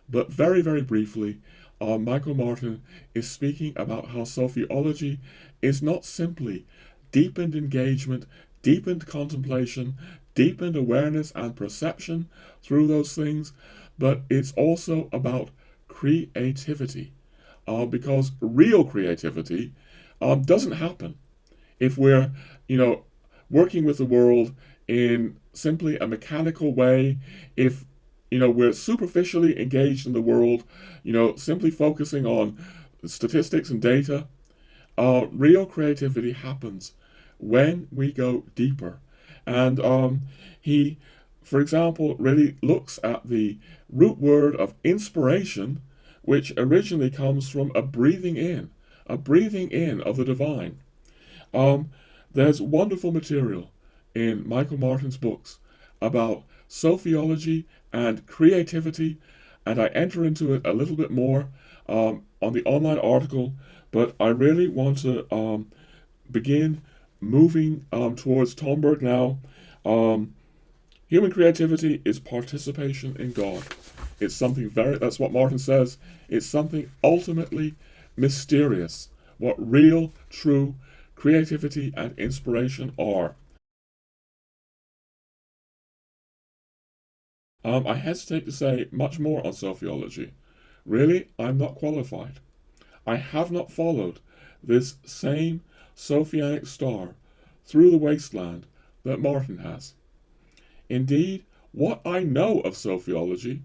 [SPEAKER 1] But very, very briefly, Michael Martin is speaking about how Sophiology is not simply deepened engagement, deepened contemplation, deepened awareness and perception through those things, but it's also about creativity. Because real creativity doesn't happen if we're, working with the world in simply a mechanical way, if we're superficially engaged in the world, simply focusing on statistics and data. Real creativity happens when we go deeper. And he, for example, really looks at the root word of inspiration, which originally comes from a breathing in of the divine. There's wonderful material in Michael Martin's books about Sophiology and creativity, and I enter into it a little bit more on the online article, but I really want to begin moving towards Tomberg now. Human creativity is participation in God. It's something that's what Martin says, it's something ultimately mysterious, what real, true creativity and inspiration are. I hesitate to say much more on Sophiology. Really, I'm not qualified. I have not followed this same Sophianic star through the wasteland that Martin has. Indeed, what I know of Sophiology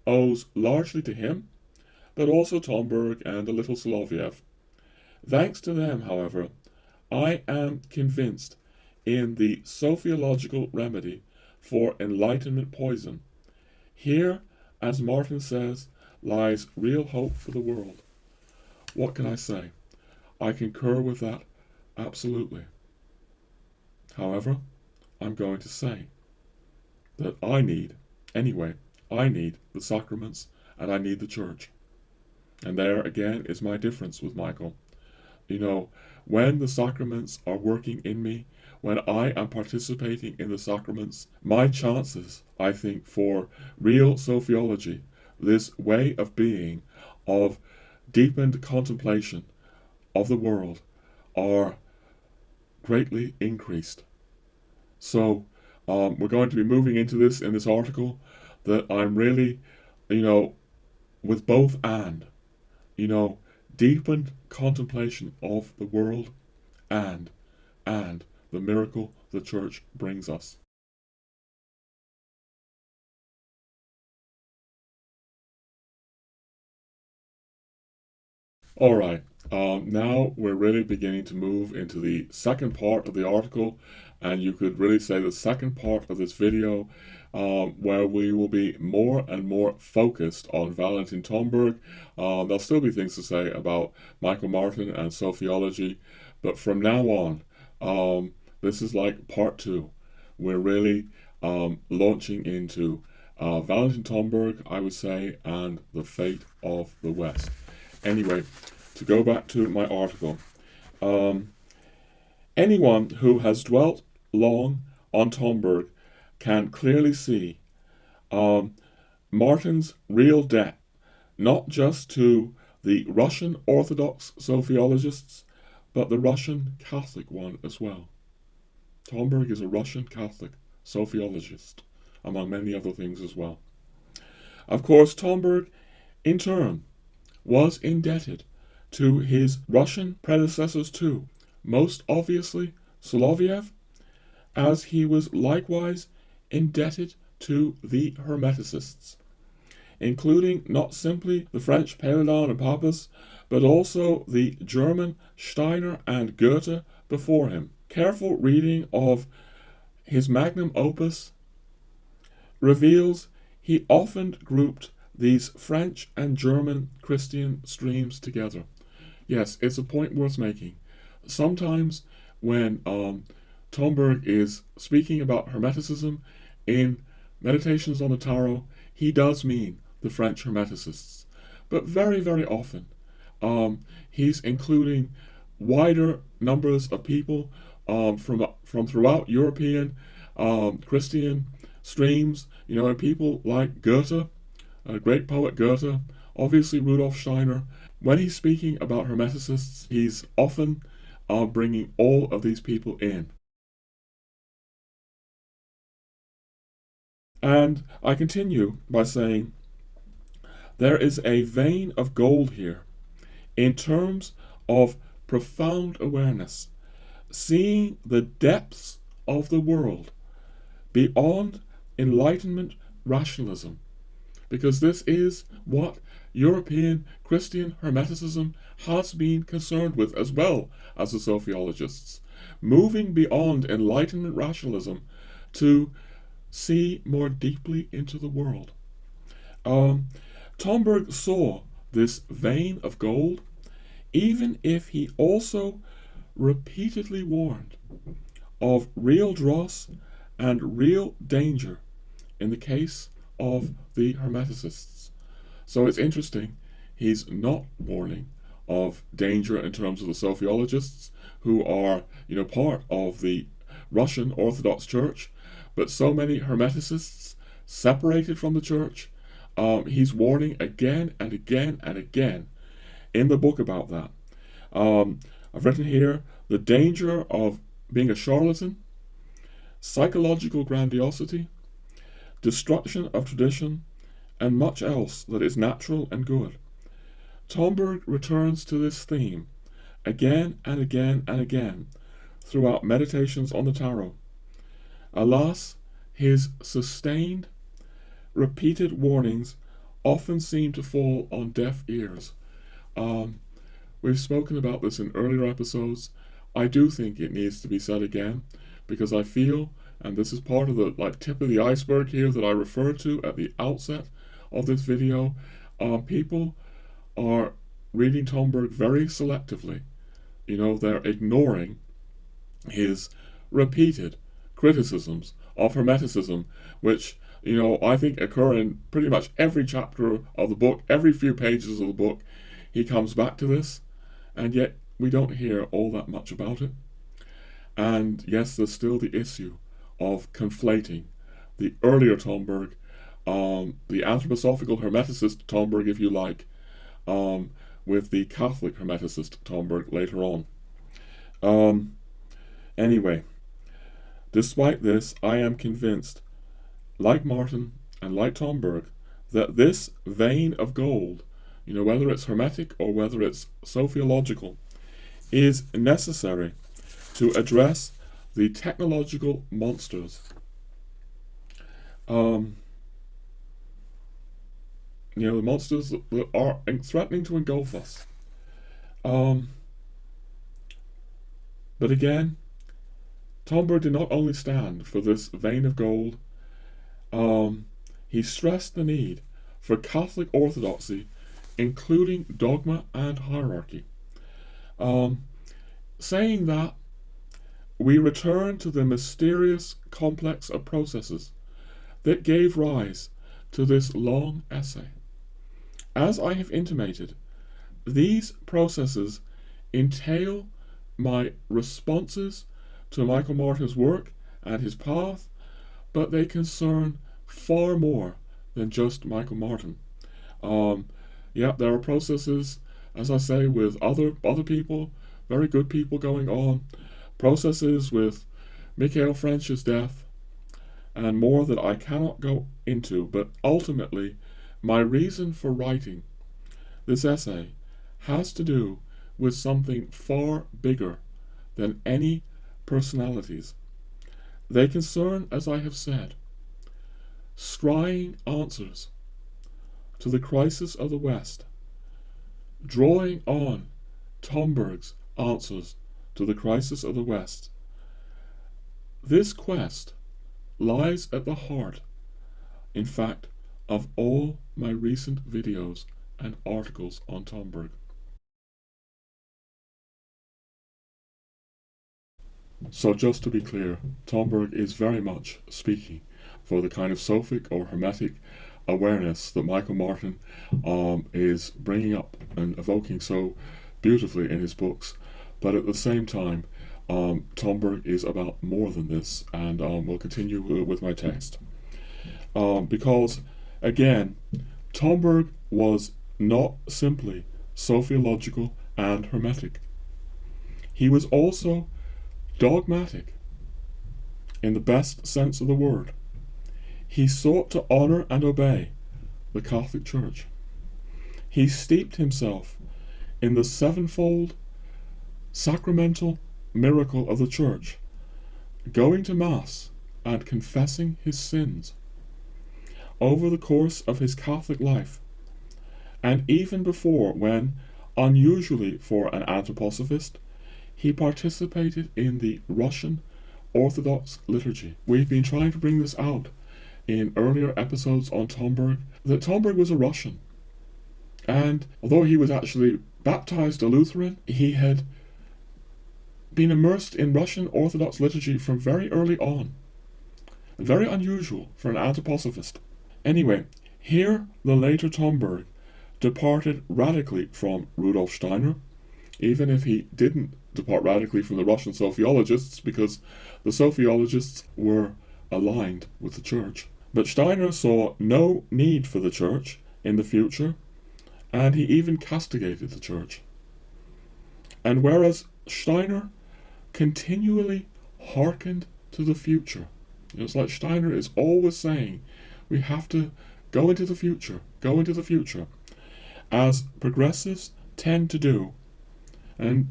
[SPEAKER 1] owes largely to him, but also Tomberg and a little Solovyov. Thanks to them, however, I am convinced in the Sophiological remedy for enlightenment poison. Here, as Martin says, lies real hope for the world. What can I say? I concur with that absolutely. However, I'm going to say that I need the sacraments and I need the church. And there again is my difference with Michael. When the sacraments are working in me, when I am participating in the sacraments, my chances, I think, for real Sophiology, this way of being, of deepened contemplation of the world, are greatly increased. So we're going to be moving into this in this article, that I'm really, with both and, deepened contemplation of the world and the miracle the church brings us. All right, now we're really beginning to move into the second part of the article, and you could really say the second part of this video, where we will be more and more focused on Valentin Tomberg. There'll still be things to say about Michael Martin and Sophiology, but from now on, this is like part two. We're really launching into Valentin Tomberg, I would say, and the fate of the West. Anyway, to go back to my article, anyone who has dwelt long on Tomberg can clearly see Martin's real debt, not just to the Russian Orthodox Sophiologists, but the Russian Catholic one as well. Tomberg is a Russian Catholic Sophiologist, among many other things as well. Of course, Tomberg, in turn, was indebted to his Russian predecessors too, most obviously Solovyov, as he was likewise indebted to the Hermeticists, including not simply the French Paladin and Papus, but also the German Steiner and Goethe before him. Careful reading of his magnum opus reveals he often grouped these French and German Christian streams together. Yes, it's a point worth making. Sometimes when Tomberg is speaking about Hermeticism in Meditations on the Tarot, he does mean the French Hermeticists. But very, very often, he's including wider numbers of people from throughout European Christian streams, and people like Goethe, a great poet Goethe, obviously Rudolf Steiner. When he's speaking about Hermeticists, he's often bringing all of these people in. And I continue by saying, there is a vein of gold here in terms of profound awareness, seeing the depths of the world beyond Enlightenment rationalism, because this is what European Christian Hermeticism has been concerned with, as well as the Sophiologists, moving beyond Enlightenment rationalism to see more deeply into the world. Tomberg saw this vein of gold, even if he also repeatedly warned of real dross and real danger in the case of the Hermeticists. So it's interesting, he's not warning of danger in terms of the Sophiologists, who are, part of the Russian Orthodox Church, but so many Hermeticists separated from the church. He's warning again and again and again in the book about that. I've written here the danger of being a charlatan, psychological grandiosity, destruction of tradition, and much else that is natural and good. Tomberg returns to this theme again and again and again throughout Meditations on the Tarot. Alas, his sustained, repeated warnings often seem to fall on deaf ears. We've spoken about this in earlier episodes. I do think it needs to be said again, because I feel, and this is part of the tip of the iceberg here that I referred to at the outset of this video, people are reading Tomberg very selectively. They're ignoring his repeated criticisms of Hermeticism, which, I think occur in pretty much every chapter of the book, every few pages of the book. He comes back to this, and yet we don't hear all that much about it. And yes, there's still the issue of conflating the earlier Tomberg, the anthroposophical Hermeticist Tomberg, if you like, with the Catholic Hermeticist Tomberg later on. Anyway, despite this, I am convinced, like Martin and like Tomberg, that this vein of gold, whether it's Hermetic or whether it's Sophiological, is necessary to address the technological monsters. The monsters that are threatening to engulf us. But again, Tomberg did not only stand for this vein of gold, he stressed the need for Catholic orthodoxy, including dogma and hierarchy, saying that we return to the mysterious complex of processes that gave rise to this long essay. As I have intimated, these processes entail my responses to Michael Martin's work and his path, but they concern far more than just Michael Martin. There are processes, as I say, with other people, very good people going on, processes with Mikhail French's death, and more that I cannot go into, but ultimately my reason for writing this essay has to do with something far bigger than any personalities. They concern, as I have said, scrying answers to the crisis of the West, drawing on Tomberg's answers to the crisis of the West. This quest lies at the heart, in fact, of all my recent videos and articles on Tomberg. So just to be clear, Tomberg is very much speaking for the kind of Sophic or Hermetic awareness that Michael Martin is bringing up and evoking so beautifully in his books, but at the same time, Tomberg is about more than this, and we'll continue with my text. Because, again, Tomberg was not simply sophiological and hermetic. He was also dogmatic, in the best sense of the word. He sought to honor and obey the Catholic Church. He steeped himself in the sevenfold sacramental miracle of the Church, going to Mass and confessing his sins. Over the course of his Catholic life, and even before, when, unusually for an anthroposophist, he participated in the Russian Orthodox liturgy. We've been trying to bring this out in earlier episodes on Tomberg, that Tomberg was a Russian. And although he was actually baptized a Lutheran, he had been immersed in Russian Orthodox liturgy from very early on. Very unusual for an anthroposophist. Anyway, here the later Tomberg departed radically from Rudolf Steiner, even if he didn't depart radically from the Russian Sophiologists, because the Sophiologists were aligned with the church. But Steiner saw no need for the church in the future, and he even castigated the church. And whereas Steiner continually hearkened to the future, it's like Steiner is always saying, we have to go into the future, as progressives tend to do. And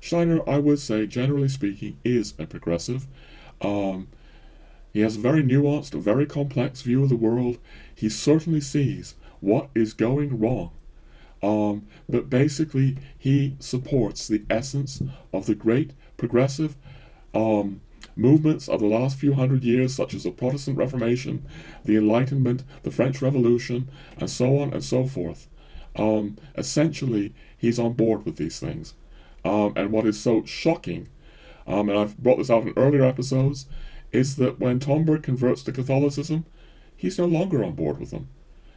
[SPEAKER 1] Steiner, I would say, generally speaking, is a progressive. He has a very nuanced, a very complex view of the world. He certainly sees what is going wrong. But basically, he supports the essence of the great progressive movements of the last few hundred years, such as the Protestant Reformation, the Enlightenment, the French Revolution, and so on and so forth. Essentially, he's on board with these things. And what is so shocking, and I've brought this out in earlier episodes, is that when Tomberg converts to Catholicism, he's no longer on board with them.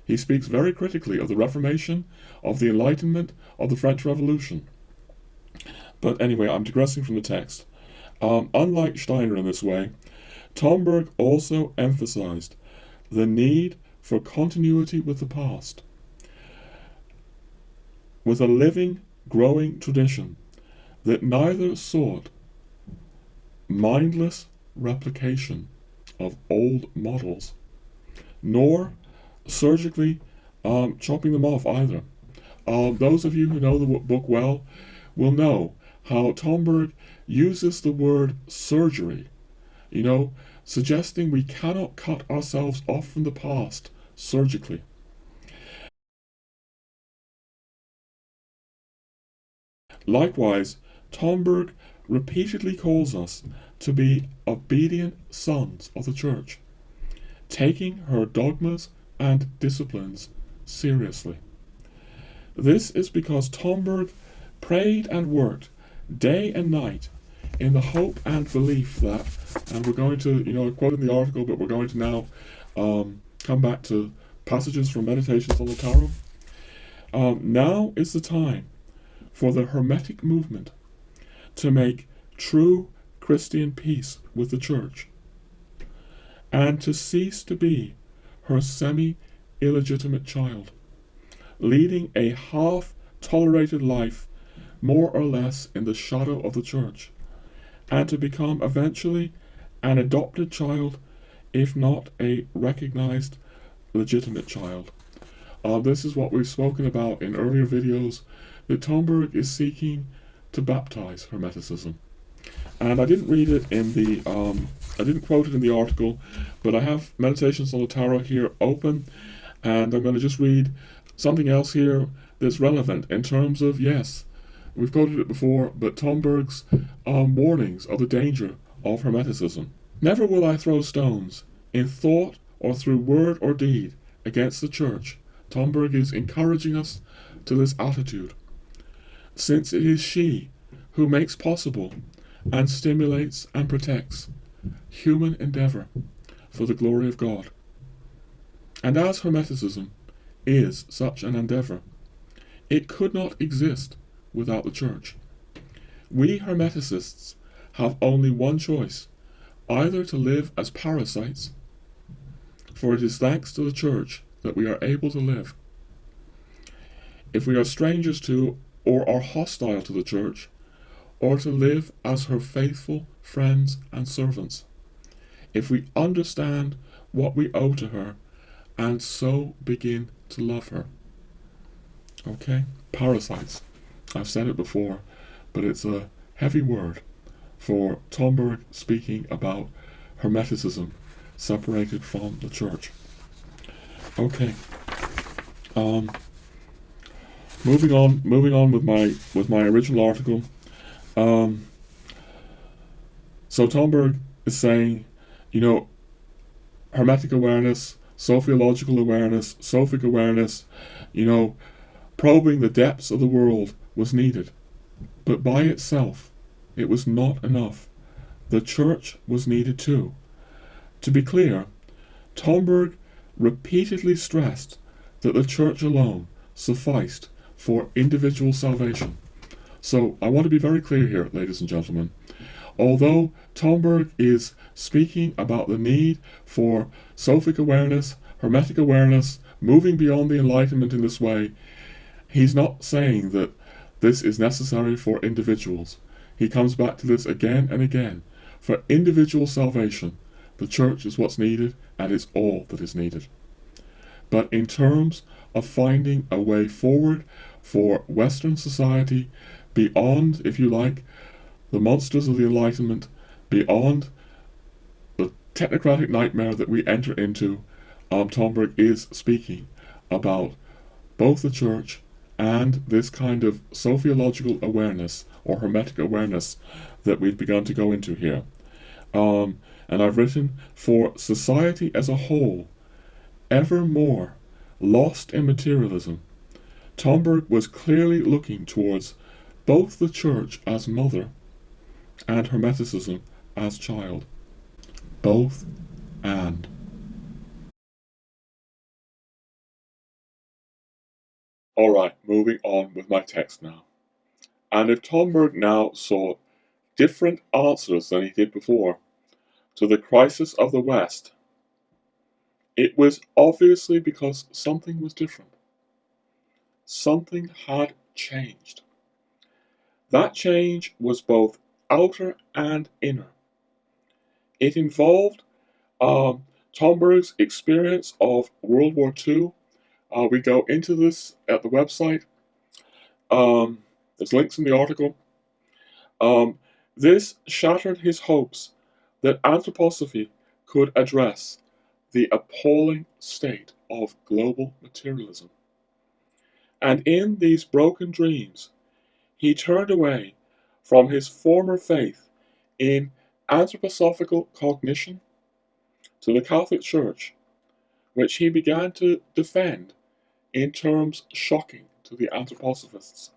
[SPEAKER 1] He speaks very critically of the Reformation, of the Enlightenment, of the French Revolution. But anyway, I'm digressing from the text. Unlike Steiner in this way, Tomberg also emphasized the need for continuity with the past, with a living, growing tradition that neither sought mindless replication of old models, nor surgically chopping them off either. Those of you who know the book well will know how Tomberg uses the word surgery, suggesting we cannot cut ourselves off from the past surgically. Likewise, Tomberg repeatedly calls us to be obedient sons of the Church, taking her dogmas and disciplines seriously. This is because Tomberg prayed and worked day and night in the hope and belief that, and we're going to, I quoted in the article, but we're going to now come back to passages from Meditations on the Tarot. Now is the time for the Hermetic movement to make true Christian peace with the Church, and to cease to be her semi-illegitimate child, leading a half-tolerated life more or less in the shadow of the Church, and to become eventually an adopted child, if not a recognized legitimate child. This is what we've spoken about in earlier videos, that Tomberg is seeking to baptize Hermeticism. And I didn't read it in the, I didn't quote it in the article, but I have Meditations on the Tarot here open, and I'm going to just read something else here that's relevant in terms of, yes, we've quoted it before, but Tomberg's warnings of the danger of Hermeticism. Never will I throw stones, in thought or through word or deed, against the Church. Tomberg is encouraging us to this attitude, since it is she who makes possible and stimulates and protects human endeavor for the glory of God. And as Hermeticism is such an endeavor, it could not exist without the Church. We Hermeticists have only one choice, either to live as parasites, for it is thanks to the Church that we are able to live. If we are strangers to or are hostile to the Church, or to live as her faithful friends and servants, if we understand what we owe to her, and so begin to love her. Okay? Parasites. I've said it before, but it's a heavy word for Tomberg speaking about Hermeticism separated from the Church. Okay. Moving on with my original article. So Tomberg is saying, Hermetic awareness, Sophiological awareness, Sophic awareness, probing the depths of the world was needed. But by itself, it was not enough. The Church was needed too. To be clear, Tomberg repeatedly stressed that the Church alone sufficed for individual salvation. So I want to be very clear here, ladies and gentlemen. Although Tomberg is speaking about the need for Sophic awareness, Hermetic awareness, moving beyond the Enlightenment in this way, he's not saying that this is necessary for individuals. He comes back to this again and again. For individual salvation, the church is what's needed, and it's all that is needed. But in terms of finding a way forward for Western society, beyond, if you like, the monsters of the Enlightenment, beyond the technocratic nightmare that we enter into, Tomberg is speaking about both the church and this kind of Sophiological awareness or Hermetic awareness that we've begun to go into here. And I've written, for society as a whole, ever more lost in materialism, Tomberg was clearly looking towards both the church as mother and Hermeticism as child. Both and. Alright, moving on with my text now. And if Tomberg now sought different answers than he did before to the crisis of the West, it was obviously because something was different. Something had changed. That change was both outer and inner. It involved Tomberg's experience of World War II. We go into this at the website. There's links in the article. This shattered his hopes that anthroposophy could address the appalling state of global materialism. And in these broken dreams, he turned away from his former faith in anthroposophical cognition to the Catholic Church, which he began to defend in terms shocking to the anthroposophists.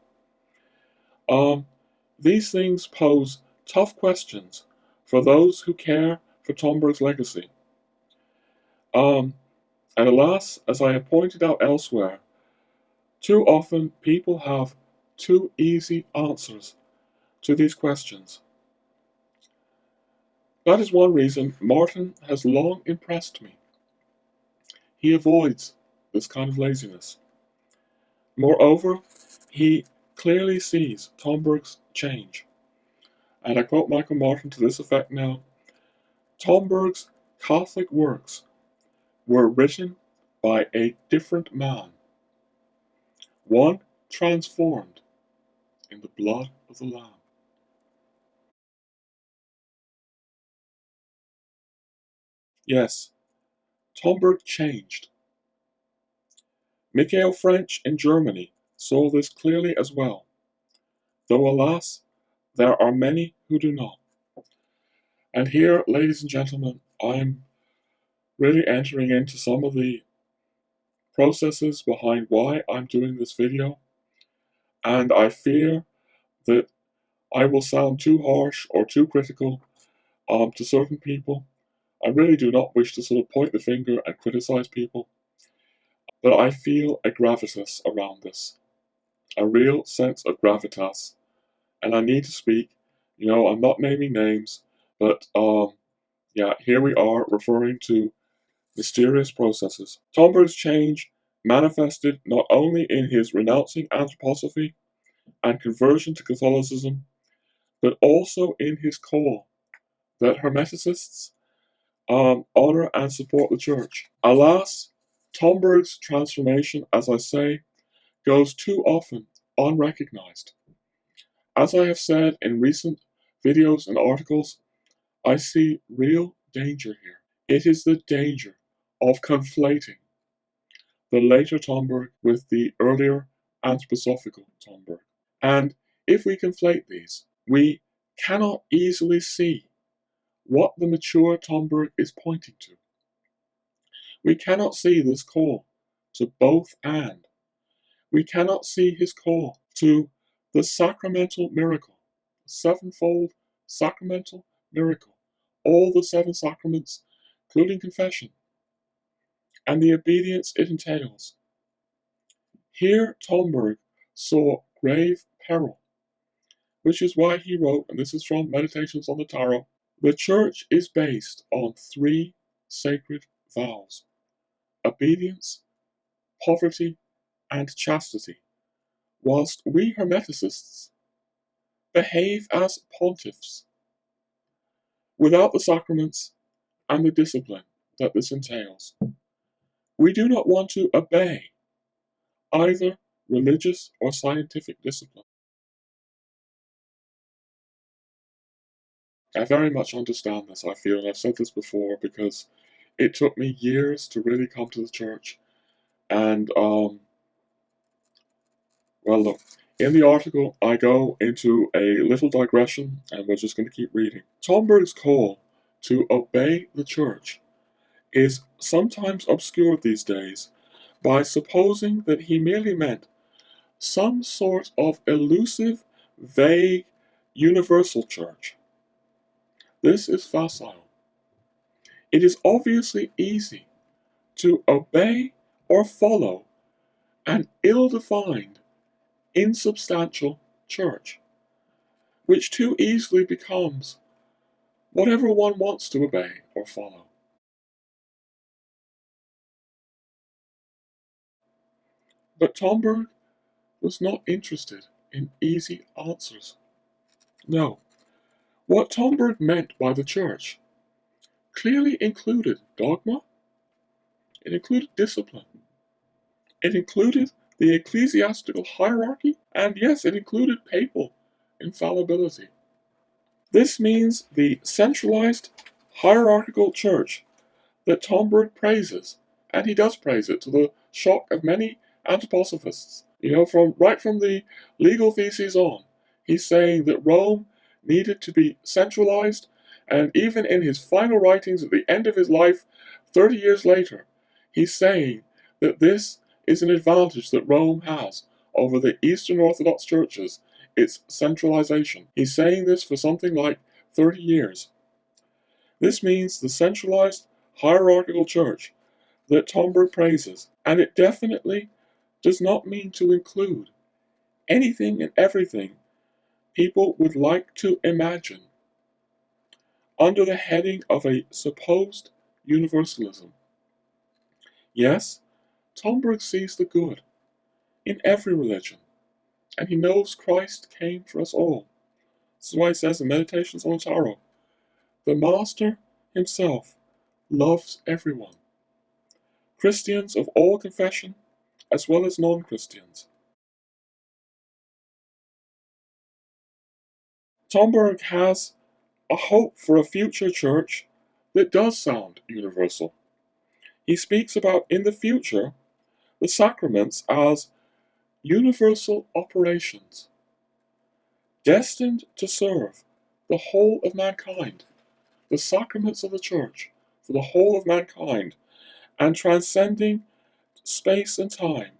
[SPEAKER 1] These things pose tough questions for those who care for Tomberg's legacy. And alas, as I have pointed out elsewhere, too often people have too easy answers to these questions. That is one reason Martin has long impressed me. He avoids this kind of laziness. Moreover, he clearly sees Tomberg's change. And I quote Michael Martin to this effect now: Tomberg's Catholic works were written by a different man, one transformed in the blood of the Lamb. Yes, Tomberg changed. Michael French in Germany saw this clearly as well, though alas, there are many who do not. And here, ladies and gentlemen, I'm really entering into some of the processes behind why I'm doing this video, and I fear that I will sound too harsh or too critical to certain people. I really do not wish to sort of point the finger and criticize people, but I feel a gravitas around this, a real sense of gravitas, and I need to speak. I'm not naming names, but here we are referring to mysterious processes. Tomberg's change manifested not only in his renouncing anthroposophy and conversion to Catholicism, but also in his call that Hermeticists honor and support the Church. Alas, Tomberg's transformation, as I say, goes too often unrecognized. As I have said in recent videos and articles, I see real danger here. It is the danger of conflating the later Tomberg with the earlier anthroposophical Tomberg. And if we conflate these, we cannot easily see what the mature Tomberg is pointing to. We cannot see this call to both and. We cannot see his call to the sacramental miracle, sevenfold sacramental miracle, all the seven sacraments, including confession, and the obedience it entails. Here Tomberg saw grave peril, which is why he wrote, and this is from Meditations on the Tarot, the church is based on three sacred vows: obedience, poverty, and chastity, whilst we Hermeticists behave as pontiffs without the sacraments and the discipline that this entails. We do not want to obey either religious or scientific discipline. I very much understand this, I feel, and I've said this before, because it took me years to really come to the church. And, well, look, in the article, I go into a little digression, and we're just going to keep reading. Tomberg's call to obey the church is sometimes obscured these days by supposing that he merely meant some sort of elusive, vague, universal church. This is facile. It is obviously easy to obey or follow an ill-defined, insubstantial church, which too easily becomes whatever one wants to obey or follow. But Tomberg was not interested in easy answers. No, what Tomberg meant by the church clearly included dogma, it included discipline, it included the ecclesiastical hierarchy, and yes, it included papal infallibility. This means the centralized hierarchical church that Tomberg praises, and he does praise it to the shock of many anthroposophists. Right from the legal theses on, he's saying that Rome needed to be centralized, and even in his final writings at the end of his life, 30 years later, he's saying that this is an advantage that Rome has over the Eastern Orthodox churches, its centralization. He's saying this for something like 30 years. This means the centralized hierarchical church that Tomberg praises, and it definitely does not mean to include anything and everything people would like to imagine under the heading of a supposed universalism. Yes, Tomberg sees the good in every religion, and he knows Christ came for us all. This is why he says in Meditations on the Tarot, the Master himself loves everyone, Christians of all confession as well as non-Christians. Tomberg has a hope for a future church that does sound universal. He speaks about, in the future, the sacraments as universal operations, destined to serve the whole of mankind, the sacraments of the church for the whole of mankind, and transcending space and time,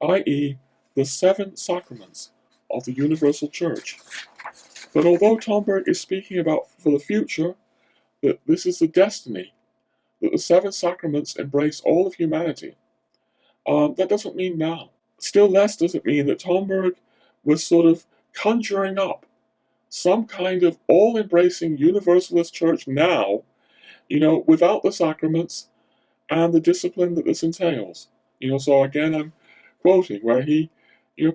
[SPEAKER 1] i.e., the seven sacraments of the universal church. But although Tomberg is speaking about for the future, that this is the destiny, that the seven sacraments embrace all of humanity, that doesn't mean now. Still less does it mean that Tomberg was sort of conjuring up some kind of all-embracing universalist church now, without the sacraments and the discipline that this entails. So again, I'm quoting where he,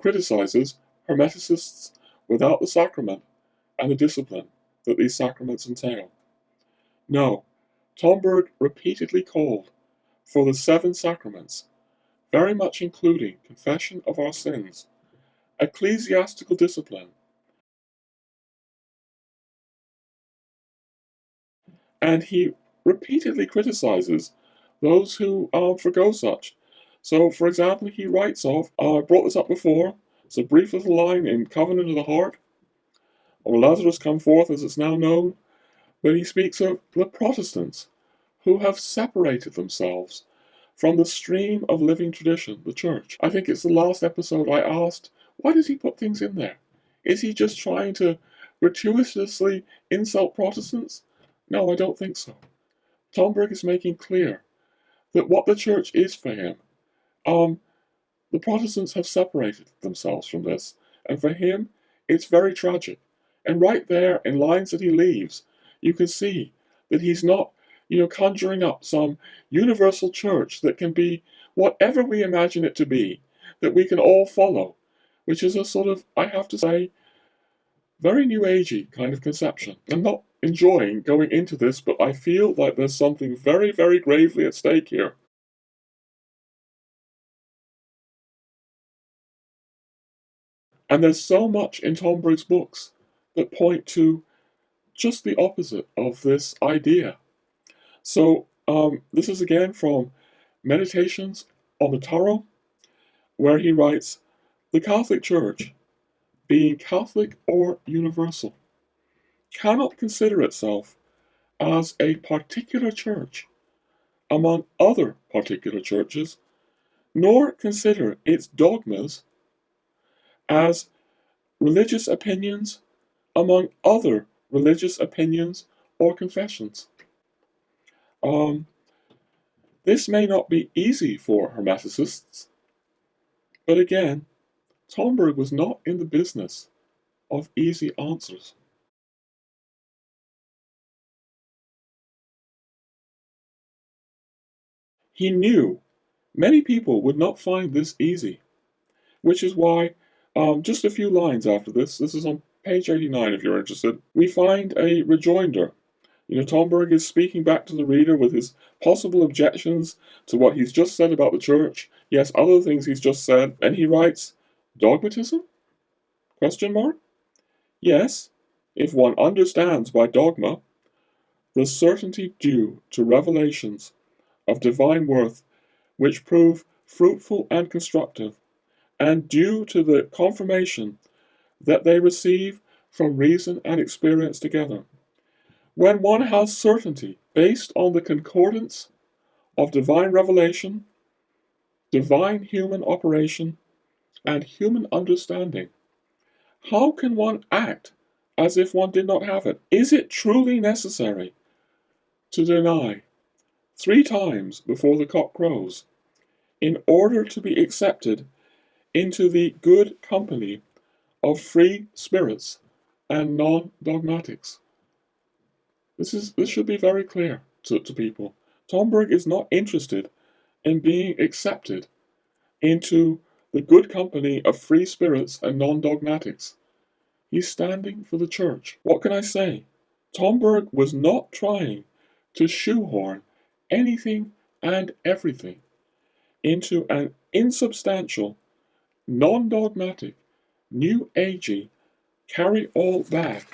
[SPEAKER 1] criticizes Hermeticists without the sacrament and the discipline that these sacraments entail. No, Tomberg repeatedly called for the seven sacraments, very much including confession of our sins, ecclesiastical discipline, and he repeatedly criticizes those who forgo such. So, for example, he writes of, I brought this up before, it's a brief little line in Covenant of the Heart, or Lazarus come forth as it's now known, but he speaks of the Protestants who have separated themselves from the stream of living tradition, the church. I think it's the last episode I asked, why does he put things in there? Is he just trying to gratuitously insult Protestants? No, I don't think so. Tomberg is making clear that what the church is for him, the Protestants have separated themselves from this, and for him, It's very tragic. And right there, in lines that he leaves, you can see that he's not, conjuring up some universal church that can be whatever we imagine it to be, that we can all follow, which is a sort of, I have to say, very New Agey kind of conception. I'm not enjoying going into this, but I feel like there's something very, very gravely at stake here. And there's so much in Tomberg's books that point to just the opposite of this idea. So this is again from Meditations on the Tarot, where he writes, "The Catholic Church, being Catholic or universal, cannot consider itself as a particular church among other particular churches, nor consider its dogmas as religious opinions among other religious opinions or confessions." This may not be easy for Hermeticists, but again, Tomberg was not in the business of easy answers. He knew many people would not find this easy, which is why, just a few lines after this is on page 89 if you're interested, we find a rejoinder. Tomberg is speaking back to the reader with his possible objections to what he's just said about the church, yes, other things he's just said, and he writes, "Dogmatism? Question mark? Yes, if one understands by dogma the certainty due to revelations of divine worth which prove fruitful and constructive, and due to the confirmation that they receive from reason and experience together. When one has certainty based on the concordance of divine revelation, divine human operation, and human understanding, how can one act as if one did not have it? Is it truly necessary to deny 3 times before the cock crows in order to be accepted into the good company of free spirits and non-dogmatics?" This should be very clear to people. Tomberg is not interested in being accepted into the good company of free spirits and non-dogmatics. He's standing for the church. What can I say? Tomberg was not trying to shoehorn anything and everything into an insubstantial, non-dogmatic, new agey, carry all bag.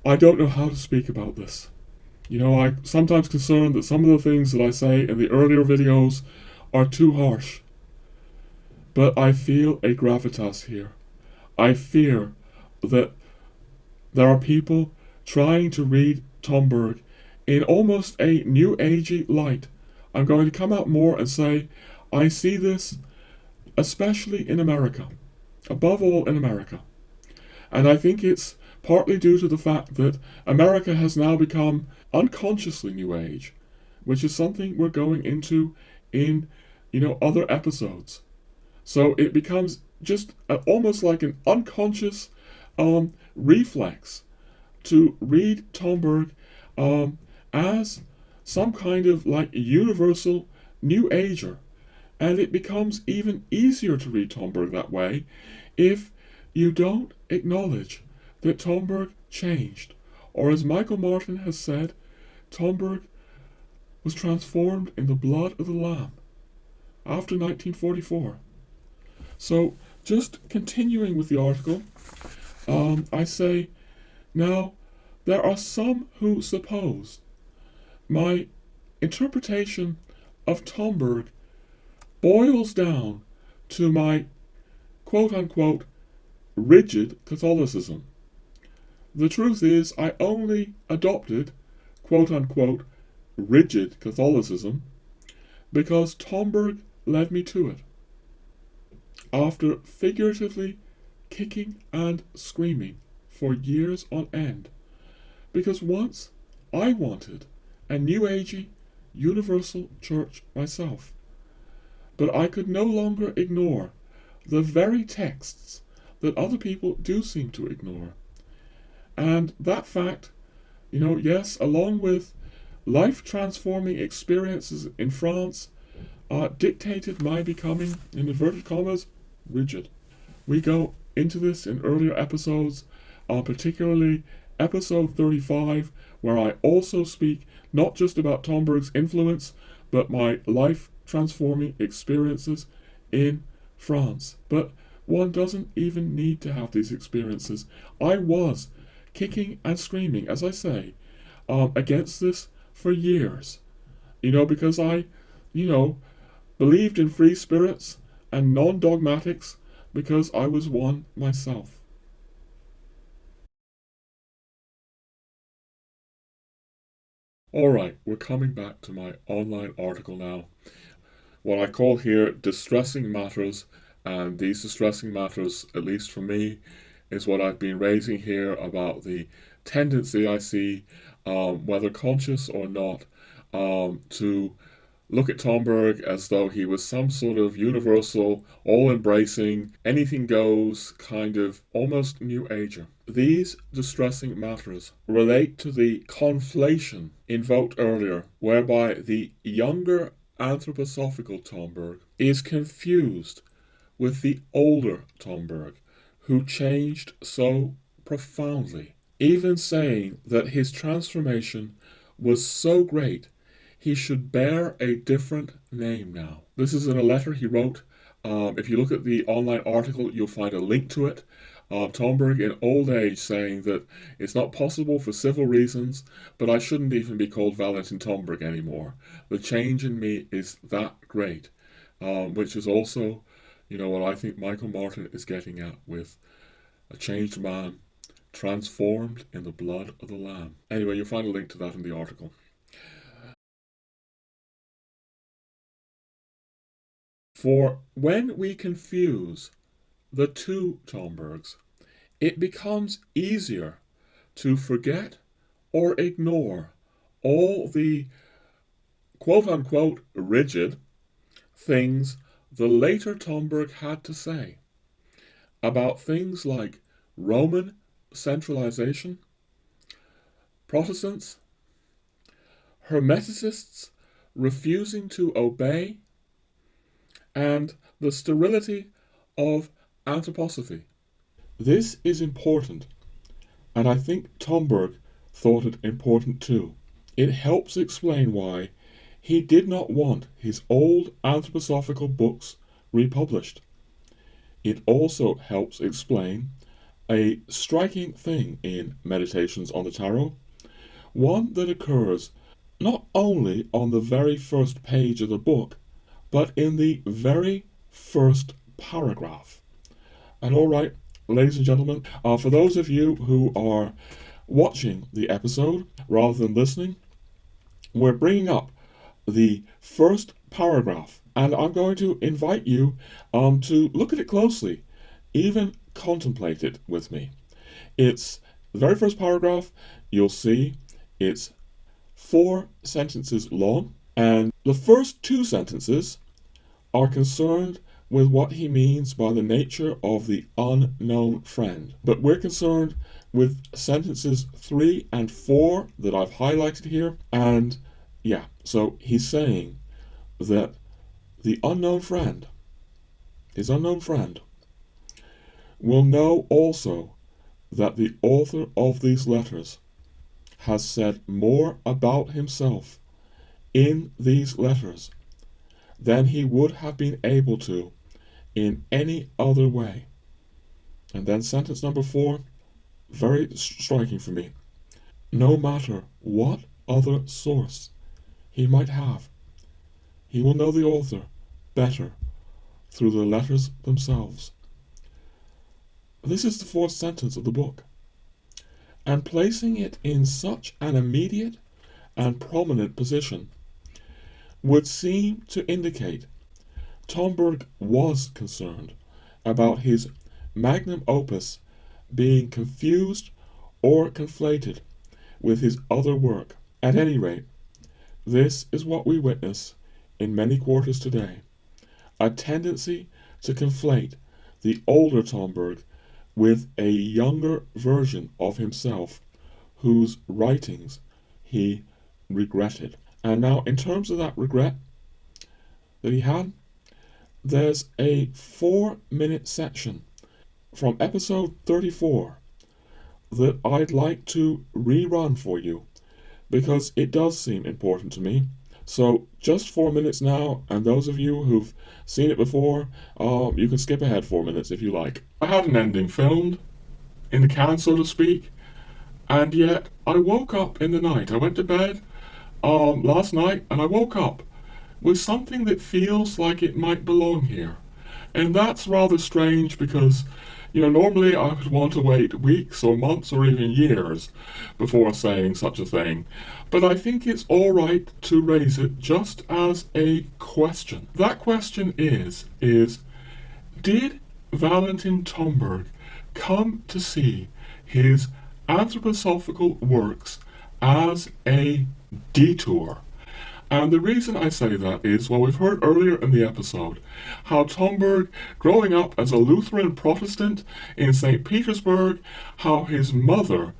[SPEAKER 1] I don't know how to speak about this. I'm sometimes concerned that some of the things that I say in the earlier videos are too harsh. But I feel a gravitas here. I fear that there are people trying to read Tomberg in almost a new agey light. I'm going to come out more and say, I see this especially in America, above all in America. And I think it's partly due to the fact that America has now become unconsciously New Age, which is something we're going into in, other episodes. So it becomes just almost like an unconscious reflex to read Tomberg as some kind of like universal New Ager. And it becomes even easier to read Tomberg that way if you don't acknowledge that Tomberg changed. Or as Michael Martin has said, Tomberg was transformed in the blood of the Lamb after 1944. So, just continuing with the article, I say, now, there are some who suppose my interpretation of Tomberg boils down to my quote-unquote rigid Catholicism. The truth is, I only adopted quote-unquote rigid Catholicism because Tomberg led me to it. After figuratively kicking and screaming for years on end, because once I wanted a New Agey universal church myself, but I could no longer ignore the very texts that other people do seem to ignore. And that fact, yes, along with life-transforming experiences in France, dictated my becoming, in inverted commas, rigid. We go into this in earlier episodes, particularly episode 35, where I also speak not just about Tomberg's influence, but my life-transforming experiences in France. But one doesn't even need to have these experiences. I was kicking and screaming, as I say, against this for years. Because I, believed in free spirits and non-dogmatics because I was one myself. Alright, we're coming back to my online article now. What I call here distressing matters, and these distressing matters, at least for me, is what I've been raising here about the tendency I see, whether conscious or not, to look at Tomberg as though he was some sort of universal, all-embracing, anything goes kind of almost New Ager. These distressing matters relate to the conflation invoked earlier, whereby the younger anthroposophical Tomberg is confused with the older Tomberg, who changed so profoundly, even saying that his transformation was so great he should bear a different name now. This is in a letter he wrote. If you look at the online article, you'll find a link to it. Tomberg in old age saying that it's not possible for civil reasons, but I shouldn't even be called Valentin Tomberg anymore. The change in me is that great, which is also, what I think Michael Martin is getting at with a changed man, transformed in the blood of the Lamb. Anyway, you'll find a link to that in the article. For when we confuse the two Tombergs, it becomes easier to forget or ignore all the quote-unquote rigid things the later Tomberg had to say about things like Roman centralization, Protestants, Hermeticists refusing to obey, and the sterility of anthroposophy. This is important, and I think Tomberg thought it important too. It helps explain why he did not want his old anthroposophical books republished. It also helps explain a striking thing in Meditations on the Tarot, one that occurs not only on the very first page of the book, but in the very first paragraph. And all right, ladies and gentlemen, for those of you who are watching the episode rather than listening, we're bringing up the first paragraph, and I'm going to invite you to look at it closely, even contemplate it with me. It's the very first paragraph. You'll see it's 4 sentences long, and the first 2 sentences are concerned with what he means by the nature of the unknown friend. But we're concerned with sentences 3 and 4 that I've highlighted here. And yeah, so he's saying that the unknown friend, his unknown friend, will know also that the author of these letters has said more about himself in these letters than he would have been able to in any other way. And then sentence number 4, very striking for me. No matter what other source he might have, he will know the author better through the letters themselves. This is the 4th sentence of the book, and placing it in such an immediate and prominent position would seem to indicate Tomberg was concerned about his magnum opus being confused or conflated with his other work. At any rate, this is what we witness in many quarters today, a tendency to conflate the older Tomberg with a younger version of himself whose writings he regretted. And now, in terms of that regret that he had, there's a 4-minute section from episode 34 that I'd like to rerun for you because it does seem important to me. So just 4 minutes now, and those of you who've seen it before, you can skip ahead 4 minutes if you like. I had an ending filmed in the can, so to speak, and yet I woke up in the night. I went to bed last night, and I woke up with something that feels like it might belong here. And that's rather strange because, normally I would want to wait weeks or months or even years before saying such a thing. But I think it's all right to raise it just as a question. That question is did Valentin Tomberg come to see his anthroposophical works as a detour? And the reason I say that is, well, we've heard earlier in the episode how Tomberg, growing up as a Lutheran Protestant in St. Petersburg, how his mother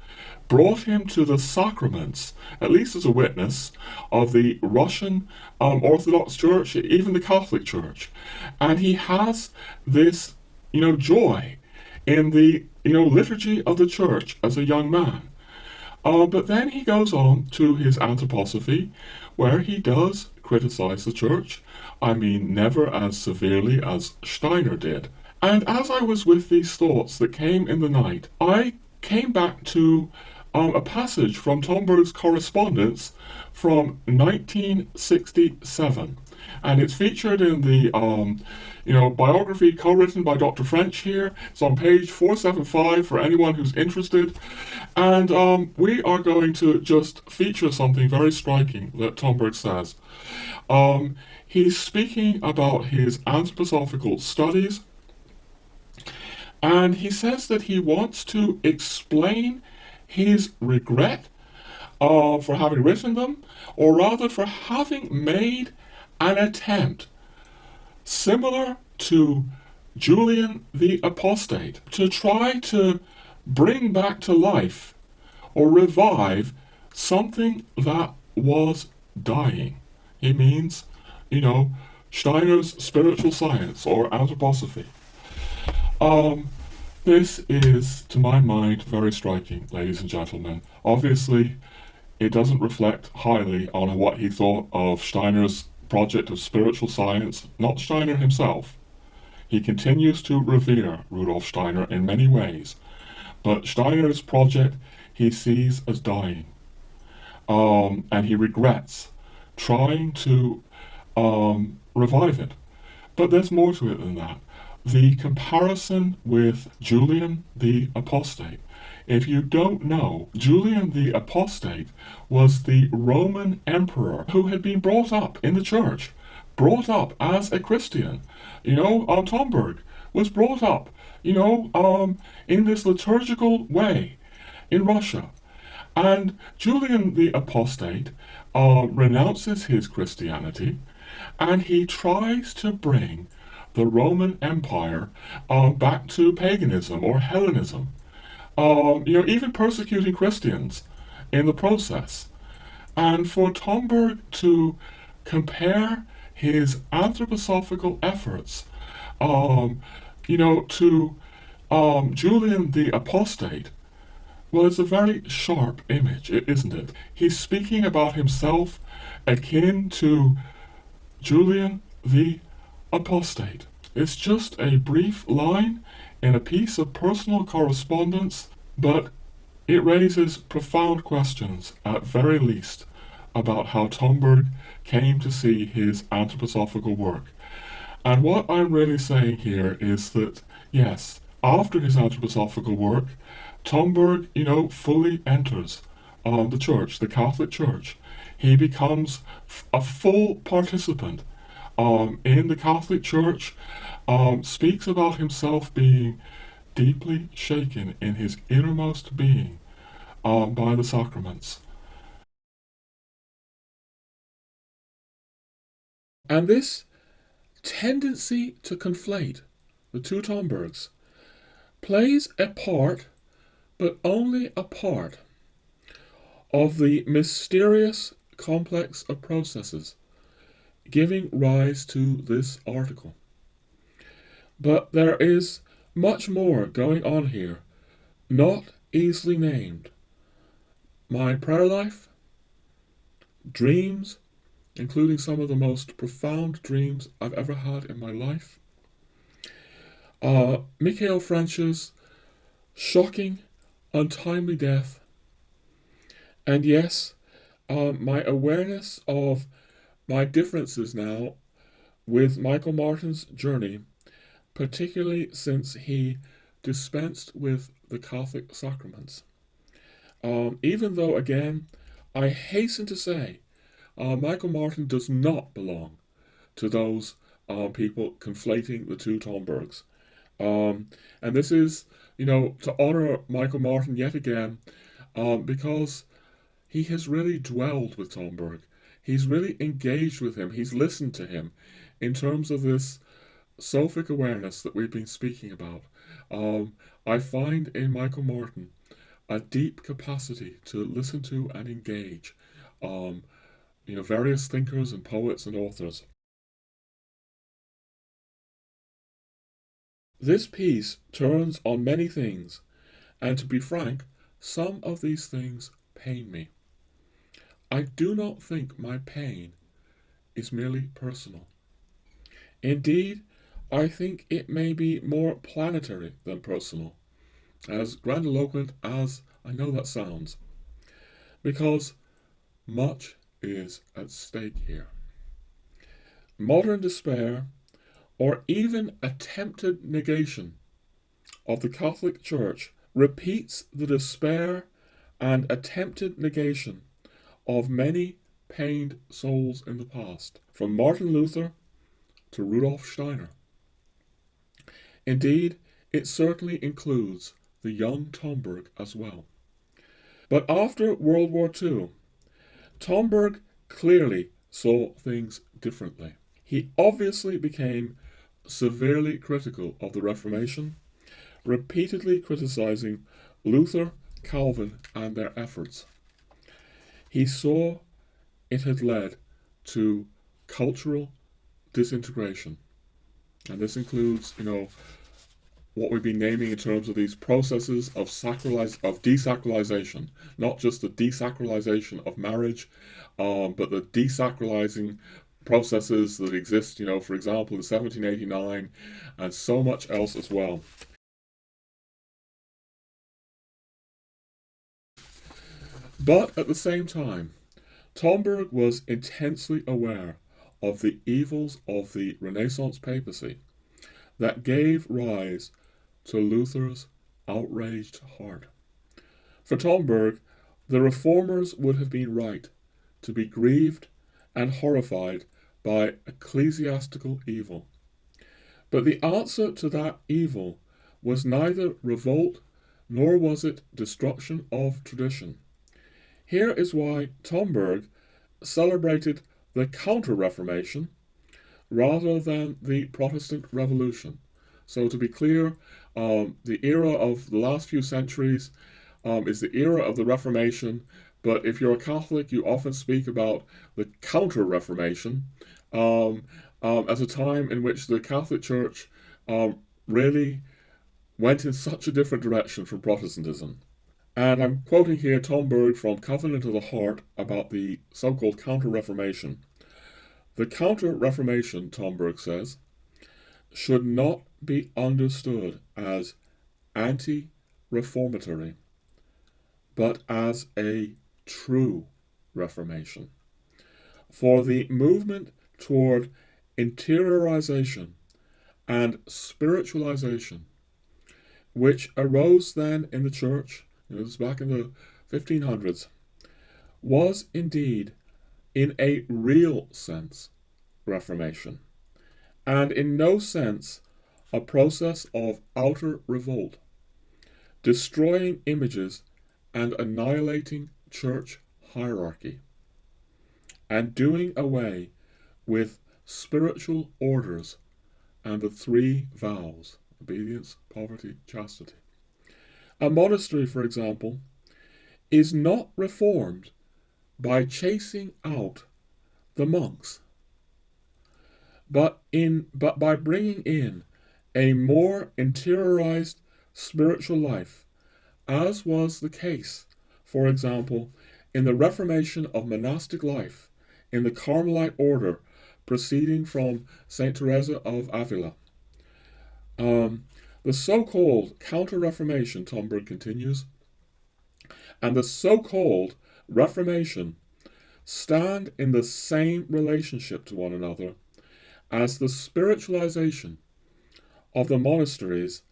[SPEAKER 1] brought him to the sacraments, at least as a witness, of the Russian Orthodox Church, even the Catholic Church. And he has this, joy in the, liturgy of the church as a young man. But then he goes on to his anthroposophy, where he does criticize the church. I mean, never as severely as Steiner did. And as I was with these thoughts that came in the night, I came back to a passage from Tomberg's correspondence from 1967. And it's featured in the biography co-written by Dr. French here. It's on page 475 for anyone who's interested. And we are going to just feature something very striking that Tomberg says. He's speaking about his anthroposophical studies, and he says that he wants to explain his regret for having written them, or rather for having made an attempt similar to Julian the Apostate to try to bring back to life or revive something that was dying. He means, Steiner's spiritual science or anthroposophy. This is, to my mind, very striking, ladies and gentlemen. Obviously, it doesn't reflect highly on what he thought of Steiner's project of spiritual science, not Steiner himself. He continues to revere Rudolf Steiner in many ways, but Steiner's project he sees as dying, and he regrets trying to revive it. But there's more to it than that. The comparison with Julian the Apostate. If you don't know, Julian the Apostate was the Roman emperor who had been brought up in the church, brought up as a Christian. Tomberg was brought up, in this liturgical way in Russia. And Julian the Apostate renounces his Christianity, and he tries to bring the Roman Empire back to paganism or Hellenism. Even persecuting Christians in the process. And for Tomberg to compare his anthroposophical efforts, to Julian the Apostate, well, it's a very sharp image, isn't it? He's speaking about himself akin to Julian the Apostate. It's just a brief line in a piece of personal correspondence, but it raises profound questions, at very least, about how Tomberg came to see his anthroposophical work. And what I'm really saying here is that, yes, after his anthroposophical work, Tomberg, fully enters the church, the Catholic Church. He becomes a full participant in the Catholic Church, speaks about himself being deeply shaken in his innermost being by the sacraments. And this tendency to conflate the two Tombergs, plays a part, but only a part, of the mysterious complex of processes giving rise to this article. But there is much more going on here, not easily named. My prayer life, dreams, including some of the most profound dreams I've ever had in my life, Mikhail French's shocking, untimely death, and yes, my awareness of my differences now with Michael Martin's journey, particularly since he dispensed with the Catholic sacraments. Even though, again, I hasten to say, Michael Martin does not belong to those people conflating the two Tombergs. And this is, to honor Michael Martin yet again, because he has really dwelled with Tomberg. He's really engaged with him. He's listened to him in terms of this Sophic awareness that we've been speaking about. I find in Michael Martin a deep capacity to listen to and engage, various thinkers and poets and authors. This piece turns on many things, and to be frank, some of these things pain me. I do not think my pain is merely personal. Indeed, I think it may be more planetary than personal, as grandiloquent as I know that sounds, because much is at stake here. Modern despair, or even attempted negation, of the Catholic Church repeats the despair and attempted negation of many pained souls in the past, from Martin Luther to Rudolf Steiner. Indeed, it certainly includes the young Tomberg as well. But after World War II, Tomberg clearly saw things differently. He obviously became severely critical of the Reformation, repeatedly criticizing Luther, Calvin, and their efforts. He saw it had led to cultural disintegration. And this includes, what we've been naming in terms of these processes of desacralization, not just the desacralization of marriage, but the desacralizing processes that exist, for example, in 1789, and so much else as well. But at the same time, Tomberg was intensely aware of the evils of the Renaissance papacy that gave rise to Luther's outraged heart. For Tomberg, the reformers would have been right to be grieved and horrified by ecclesiastical evil. But the answer to that evil was neither revolt nor was it destruction of tradition. Here is why Tomberg celebrated the Counter-reformation rather than the Protestant Revolution. So to be clear, the era of the last few centuries is the era of the Reformation, but if you're a Catholic, you often speak about the Counter-reformation as a time in which the Catholic Church really went in such a different direction from Protestantism. And I'm quoting here Tomberg from Covenant of the Heart about the so-called Counter-reformation. The Counter-reformation, Tomberg says, should not be understood as anti-reformatory, but as a true reformation. For the movement toward interiorization and spiritualization, which arose then in the church, this was back in the 1500s, was indeed, in a real sense, Reformation, and in no sense a process of outer revolt, destroying images and annihilating church hierarchy, and doing away with spiritual orders and the three vows. obedience, poverty, chastity. A monastery, for example, is not reformed by chasing out the monks, but by bringing in a more interiorized spiritual life, as was the case, for example, in the reformation of monastic life in the Carmelite order proceeding from St. Teresa of Avila. The so-called Counter-reformation, Tomberg continues, and the so-called Reformation stand in the same relationship to one another as the spiritualization of the monasteries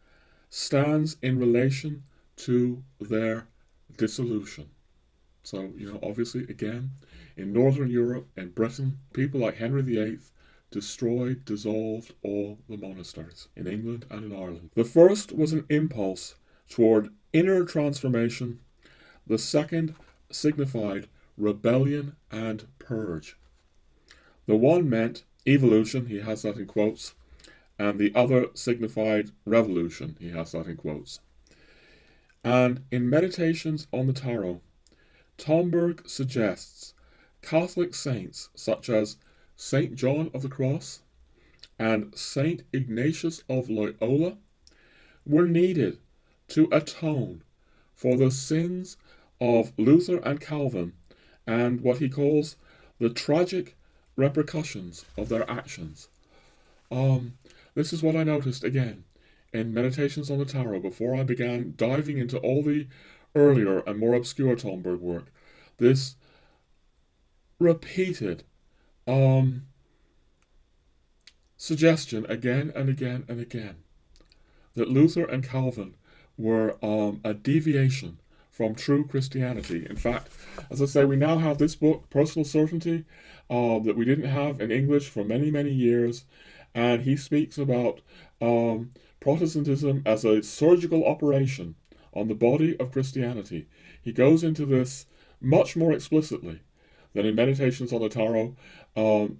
[SPEAKER 1] stands in relation to their dissolution. So, obviously, again, in Northern Europe and Britain, people like Henry VIII destroyed, dissolved all the monasteries in England and in Ireland. The first was an impulse toward inner transformation. The second signified rebellion and purge. The one meant evolution, he has that in quotes, and the other signified revolution, he has that in quotes. And in Meditations on the Tarot, Tomberg suggests Catholic saints such as St. John of the Cross and St. Ignatius of Loyola were needed to atone for the sins of Luther and Calvin and what he calls the tragic repercussions of their actions. This is what I noticed again in Meditations on the Tarot before I began diving into all the earlier and more obscure Tomberg work. This repeated suggestion again and again and again that Luther and Calvin were a deviation from true Christianity. In fact, as I say, we now have this book, Personal Certainty, that we didn't have in English for many, many years, and he speaks about Protestantism as a surgical operation on the body of Christianity. He goes into this much more explicitly than in Meditations on the Tarot,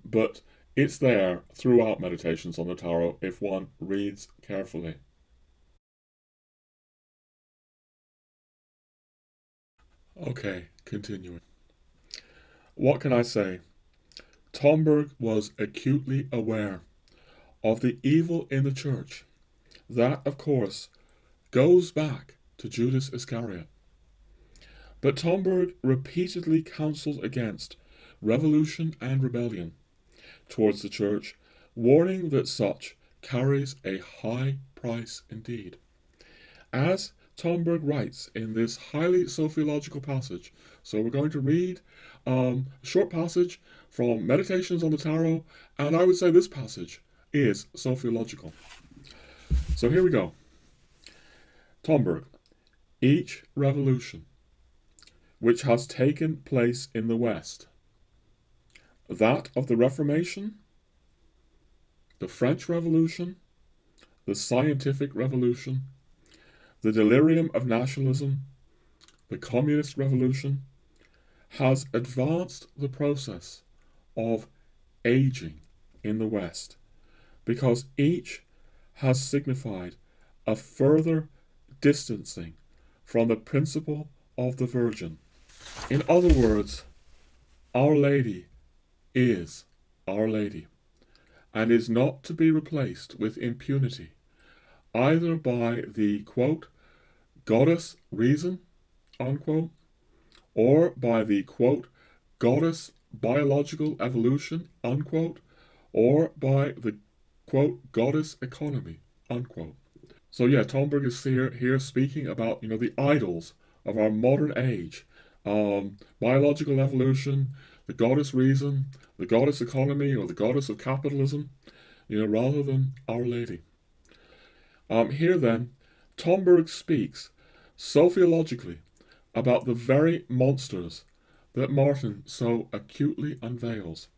[SPEAKER 1] but it's there throughout Meditations on the Tarot if one reads carefully. Okay, continuing. What can I say? Tomberg was acutely aware of the evil in the church. That, of course, goes back to Judas Iscariot. But Tomberg repeatedly counseled against revolution and rebellion towards the church, warning that such carries a high price indeed. As Tomberg writes in this highly sophiological passage, so we're going to read a short passage from Meditations on the Tarot, and I would say this passage is sophiological. So here we go. Tomberg, each revolution which has taken place in the West, that of the Reformation, the French Revolution, the Scientific Revolution, the delirium of nationalism, the Communist Revolution, has advanced the process of aging in the West, because each has signified a further distancing from the principle of the Virgin. In other words, Our Lady is Our Lady, and is not to be replaced with impunity, either by the, quote, goddess reason, unquote, or by the, quote, goddess biological evolution, unquote, or by the, quote, goddess economy, unquote. So yeah, Tomberg is here speaking about, the idols of our modern age. Biological evolution, the goddess reason, the goddess economy, or the goddess of capitalism, rather than Our Lady. Here then, Tomberg speaks sophiologically about the very monsters that Martin so acutely unveils,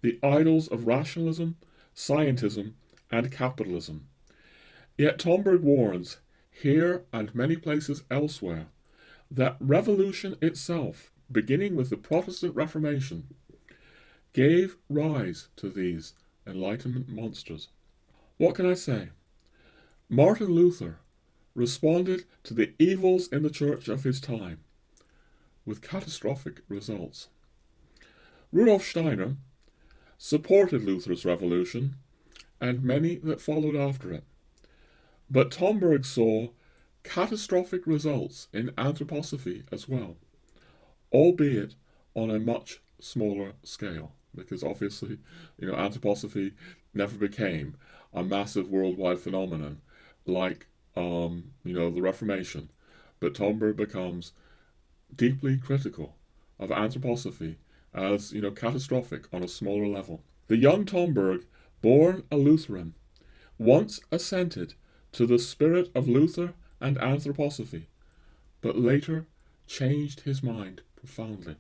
[SPEAKER 1] the idols of rationalism, scientism, and capitalism. Yet Tomberg warns, here and many places elsewhere, that revolution itself, beginning with the Protestant Reformation, gave rise to these Enlightenment monsters. What can I say? Martin Luther responded to the evils in the church of his time with catastrophic results. Rudolf Steiner supported Luther's revolution and many that followed after it. But Tomberg saw catastrophic results in anthroposophy as well, albeit on a much smaller scale, because obviously, anthroposophy never became a massive worldwide phenomenon like, the Reformation. But Tomberg becomes deeply critical of anthroposophy as, catastrophic on a smaller level. The young Tomberg, born a Lutheran, once assented to the spirit of Luther and anthroposophy, but later changed his mind profoundly.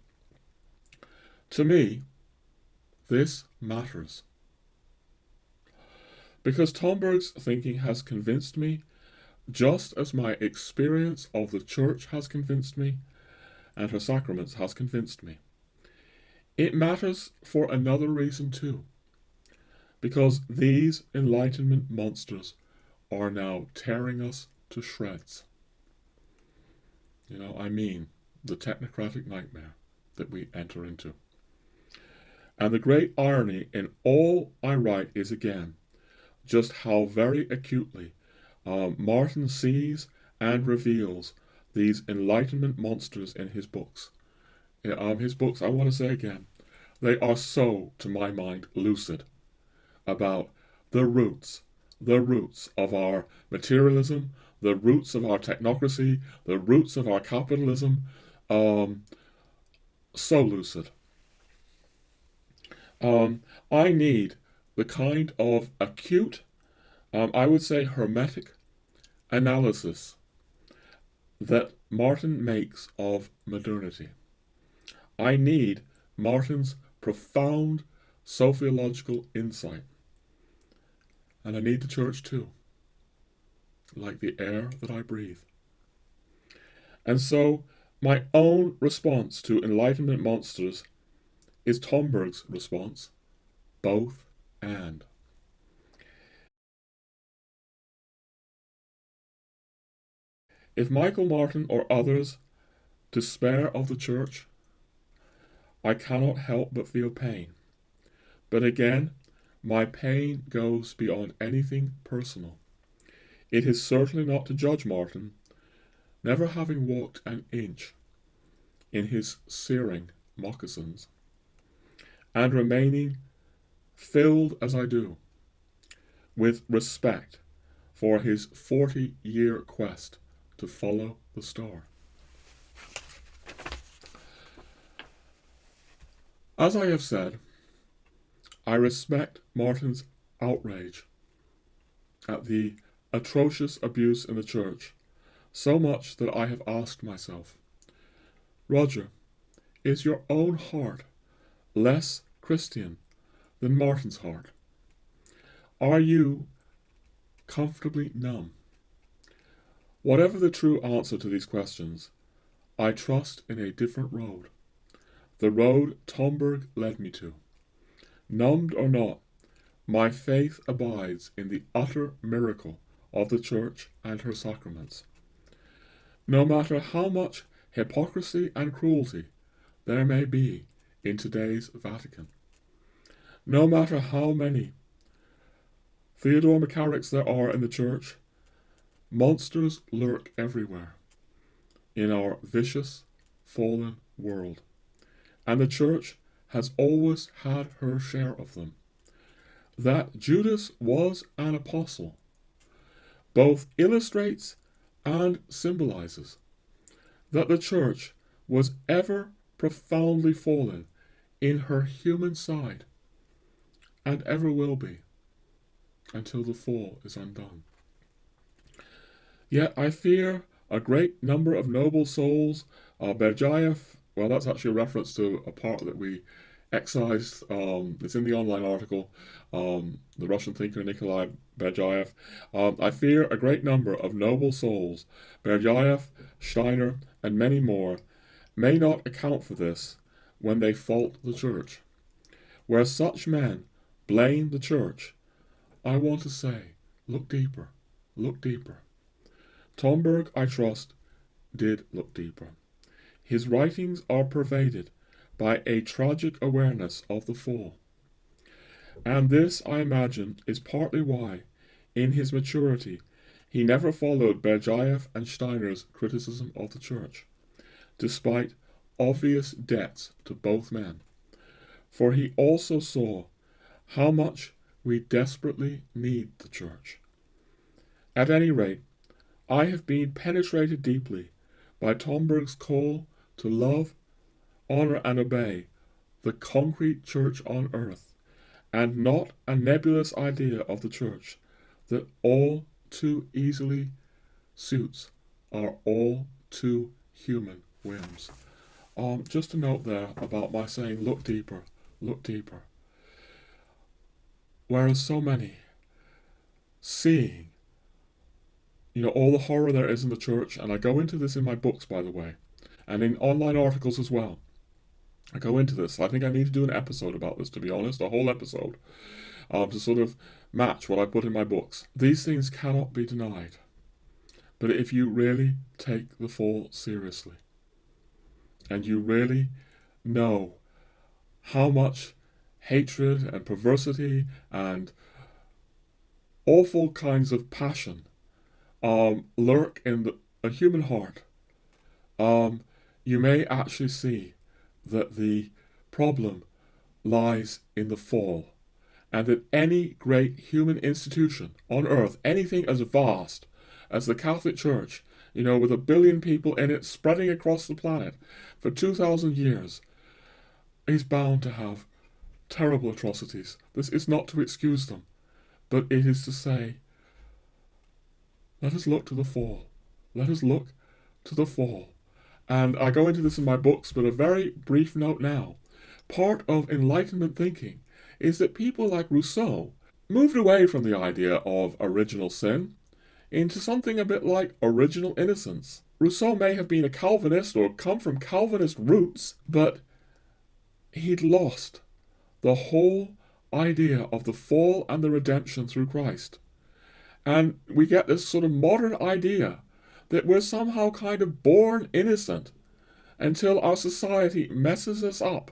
[SPEAKER 1] To me, this matters, because Tomberg's thinking has convinced me, just as my experience of the church has convinced me, and her sacraments has convinced me. It matters for another reason too, because these Enlightenment monsters are now tearing us to shreds. The technocratic nightmare that we enter into. And the great irony in all I write is, again, just how very acutely Martin sees and reveals these Enlightenment monsters in his books. His books, I want to say again, they are so, to my mind, lucid about the roots of our materialism, the roots of our technocracy, the roots of our capitalism. So lucid. I need the kind of acute, I would say hermetic analysis that Martin makes of modernity. I need Martin's profound Sophiological insight. And I need the church too, like the air that I breathe. And so my own response to Enlightenment monsters is Tomberg's response, both and. If Michael Martin or others despair of the church, I cannot help but feel pain. But again, my pain goes beyond anything personal. It is certainly not to judge Martin, never having walked an inch in his searing moccasins, and remaining filled as I do with respect for his 40-year quest to follow the star. As I have said, I respect Martin's outrage at the atrocious abuse in the church so much that I have asked myself, Roger, is your own heart less Christian than Martin's heart? Are you comfortably numb? Whatever the true answer to these questions, I trust in a different road, the road Tomberg led me to. Numbed or not, my faith abides in the utter miracle of the church and her sacraments. No matter how much hypocrisy and cruelty there may be in today's Vatican, no matter how many Theodore McCarricks there are in the church, monsters lurk everywhere in our vicious, fallen world, and the church has always had her share of them. That Judas was an apostle both illustrates and symbolizes that the church was ever profoundly fallen in her human side, and ever will be, until the fall is undone. Yet I fear a great number of noble souls, Berdyaev, well, that's actually a reference to a part that we excised. It's in the online article, the Russian thinker Nikolai Berdyaev. I fear a great number of noble souls, Berdyaev, Steiner, and many more, may not account for this when they fault the church. Where such men blame the church, I want to say, look deeper, look deeper. Tomberg, I trust, did look deeper. His writings are pervaded by a tragic awareness of the fall. And this, I imagine, is partly why, in his maturity, he never followed Berdyaev and Steiner's criticism of the Church, despite obvious debts to both men. For he also saw how much we desperately need the Church. At any rate, I have been penetrated deeply by Tomberg's call to love, honour and obey the concrete Church on earth, and not a nebulous idea of the Church that all too easily suits our all too human whims. Just a note there about my saying, look deeper, look deeper. Whereas so many, seeing, all the horror there is in the Church, and I go into this in my books, by the way, and in online articles as well. I go into this. I think I need to do an episode about this, to be honest, a whole episode, to sort of match what I put in my books. These things cannot be denied. But if you really take the fall seriously, and you really know how much hatred and perversity and awful kinds of passion lurk in a human heart, you may actually see that the problem lies in the fall, and that any great human institution on earth, anything as vast as the Catholic Church, with 1 billion people in it spreading across the planet for 2,000 years, is bound to have terrible atrocities. This is not to excuse them, but it is to say, let us look to the fall. Let us look to the fall. And I go into this in my books, but a very brief note now. Part of Enlightenment thinking is that people like Rousseau moved away from the idea of original sin into something a bit like original innocence. Rousseau may have been a Calvinist or come from Calvinist roots, but he'd lost the whole idea of the fall and the redemption through Christ. And we get this sort of modern idea that we're somehow kind of born innocent until our society messes us up.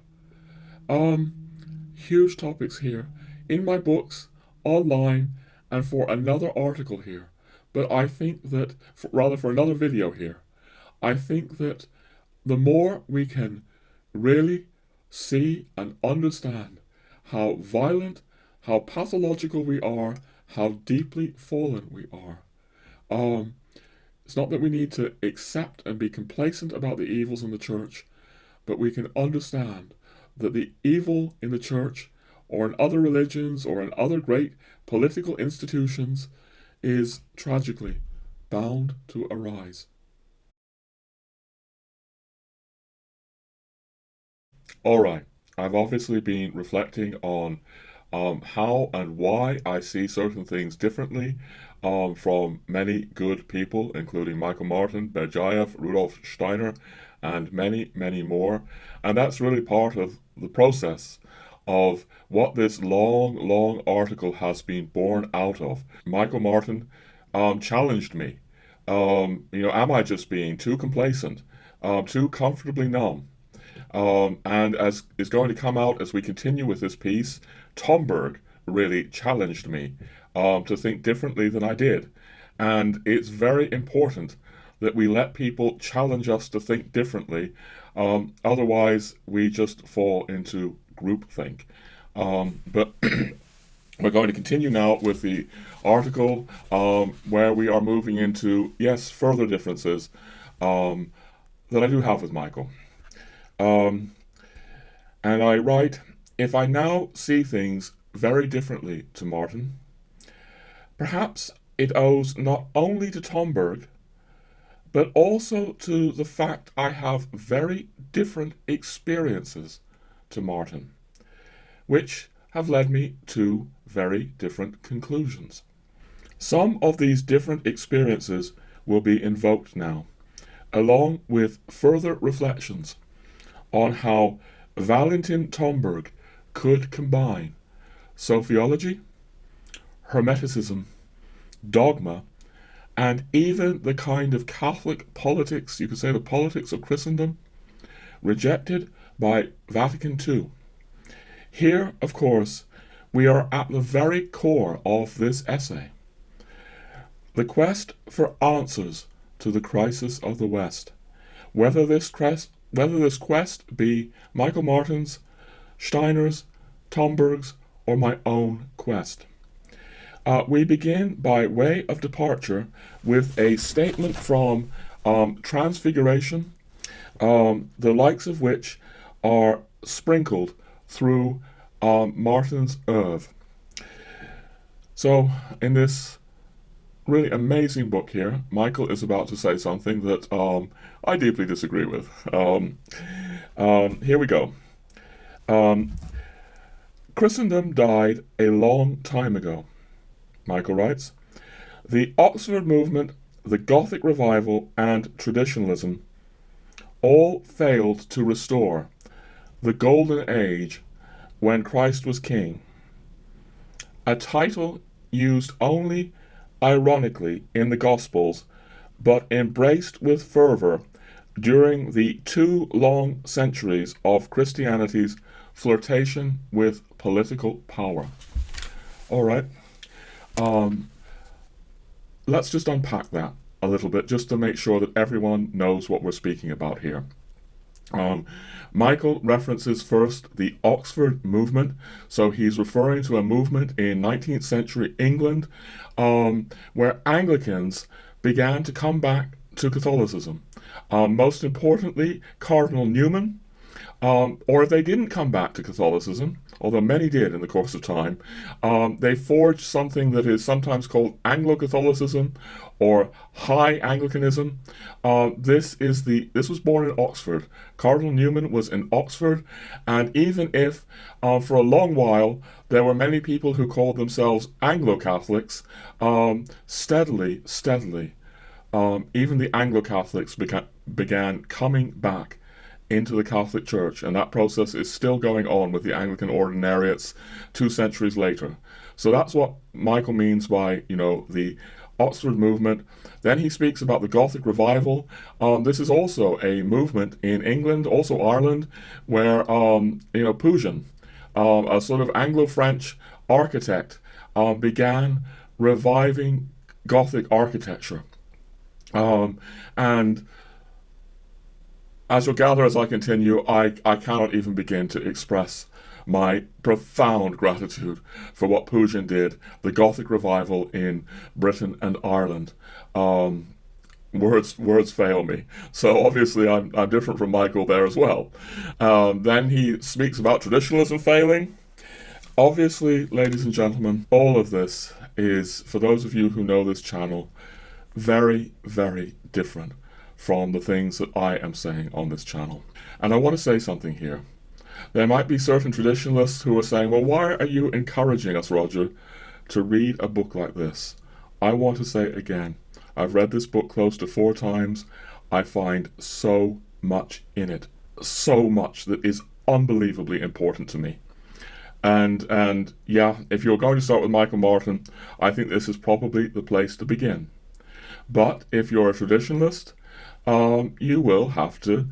[SPEAKER 1] Huge topics here in my books, online, and for another article here. But I think that, for another video here, I think that the more we can really see and understand how violent, how pathological we are, how deeply fallen we are. It's not that we need to accept and be complacent about the evils in the Church, but we can understand that the evil in the Church, or in other religions, or in other great political institutions, is tragically bound to arise. Alright, I've obviously been reflecting on how and why I see certain things differently from many good people, including Michael Martin, Berdyaev, Rudolf Steiner, and many, many more. And that's really part of the process of what this long, long article has been born out of. Michael Martin challenged me. Am I just being too complacent, too comfortably numb? And as is going to come out as we continue with this piece, Tomberg really challenged me to think differently than I did. And it's very important that we let people challenge us to think differently. Otherwise, we just fall into groupthink. But we're going to continue now with the article where we are moving into, yes, further differences that I do have with Michael. And I write, if I now see things very differently to Martin, perhaps it owes not only to Tomberg, but also to the fact I have very different experiences to Martin, which have led me to very different conclusions. Some of these different experiences will be invoked now, along with further reflections on how Valentin Tomberg could combine Sophiology, Hermeticism, dogma, and even the kind of Catholic politics, you could say the politics of Christendom, rejected by Vatican II. Here, of course, we are at the very core of this essay. The quest for answers to the crisis of the West, whether this quest be Michael Martin's, Steiner's, Tomberg's, or my own quest. We begin by way of departure with a statement from Transfiguration, the likes of which are sprinkled through Martin's oeuvre. So, in this really amazing book here, Michael is about to say something that I deeply disagree with. Here we go. Christendom died a long time ago, Michael writes. The Oxford movement, the Gothic revival, and traditionalism all failed to restore the golden age when Christ was king, a title used only ironically in the Gospels, but embraced with fervor during the 2 long centuries of Christianity's flirtation with political power. All right. Let's just unpack that a little bit, just to make sure that everyone knows what we're speaking about here. Michael references first the Oxford movement, so he's referring to a movement in 19th century England where Anglicans began to come back to Catholicism. Most importantly, Cardinal Newman, or if they didn't come back to Catholicism, although many did in the course of time, they forged something that is sometimes called Anglo-Catholicism or High Anglicanism. This was born in Oxford. Cardinal Newman was in Oxford, and even if for a long while there were many people who called themselves Anglo-Catholics, steadily, even the Anglo-Catholics began coming back into the Catholic Church, and that process is still going on with the Anglican ordinariates 2 centuries later. So that's what Michael means by, the Oxford movement. Then he speaks about the Gothic revival. This is also a movement in England, also Ireland, where, Pugin, a sort of Anglo-French architect, began reviving Gothic architecture. And as you'll gather as I continue, I cannot even begin to express my profound gratitude for what Pugin did, the Gothic revival in Britain and Ireland. Words fail me. So obviously I'm different from Michael there as well. Then he speaks about traditionalism failing. Obviously, ladies and gentlemen, all of this is, for those of you who know this channel, very, very different from the things that I am saying on this channel. And I want to say something here. There might be certain traditionalists who are saying, well, why are you encouraging us, Roger, to read a book like this? I want to say again, I've read this book close to 4 times. I find so much in it, so much that is unbelievably important to me. And yeah, if you're going to start with Michael Martin, I think this is probably the place to begin. But if you're a traditionalist, you will have to,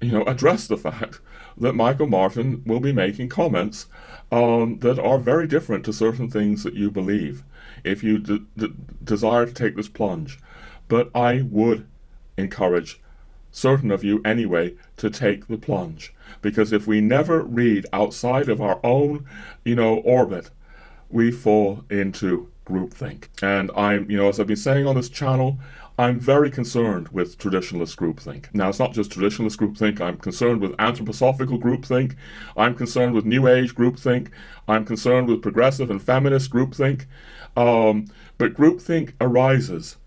[SPEAKER 1] address the fact that Michael Martin will be making comments that are very different to certain things that you believe if you desire to take this plunge. But I would encourage certain of you anyway to take the plunge, because if we never read outside of our own, orbit, we fall into groupthink. And I'm, as I've been saying on this channel, I'm very concerned with traditionalist groupthink. Now, it's not just traditionalist groupthink. I'm concerned with anthroposophical groupthink. I'm concerned with New Age groupthink. I'm concerned with progressive and feminist groupthink. But groupthink arises,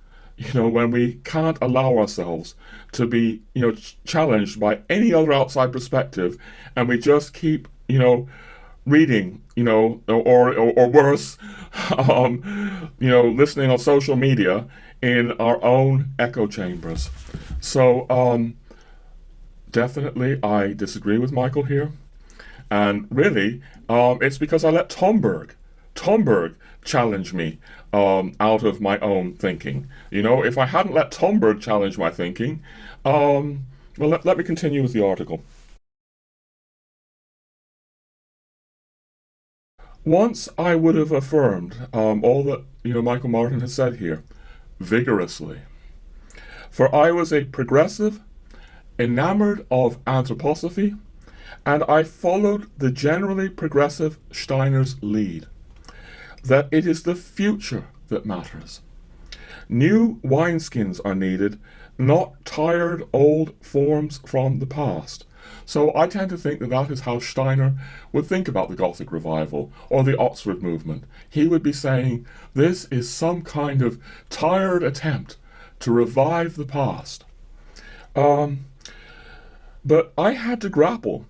[SPEAKER 1] when we can't allow ourselves to be, challenged by any other outside perspective, and we just keep, reading, or worse, listening on social media in our own echo chambers. So, definitely I disagree with Michael here. And really, it's because I let Tomberg Tomberg challenge me out of my own thinking. If I hadn't let Tomberg challenge my thinking, well, let me continue with the article. Once I would have affirmed all that Michael Martin has said here vigorously, for I was a progressive, enamored of anthroposophy, and I followed the generally progressive Steiner's lead, that it is the future that matters. New wineskins are needed, not tired old forms from the past. So I tend to think that that is how Steiner would think about the Gothic revival or the Oxford movement. He would be saying this is some kind of tired attempt to revive the past. But I had to grapple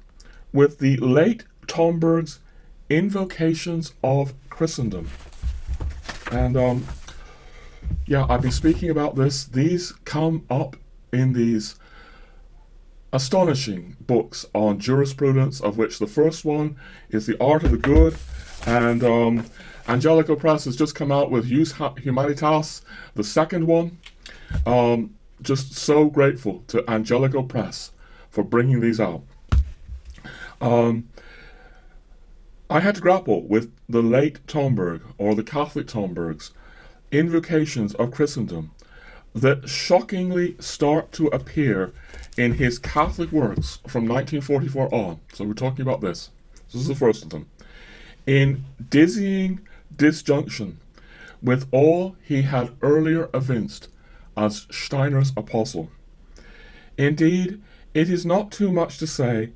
[SPEAKER 1] with the late Tomberg's invocations of Christendom. And I've been speaking about this. These come up in these astonishing books on jurisprudence, of which the first one is The Art of the Good, and Angelical Press has just come out with Jus Humanitas, the second one. Just so grateful to Angelical Press for bringing these out. I had to grapple with the late Tomberg, or the Catholic Tomberg's, invocations of Christendom that shockingly start to appear in his Catholic works from 1944 on. So we're talking about this. This is the first of them. In dizzying disjunction with all he had earlier evinced as Steiner's apostle. Indeed, it is not too much to say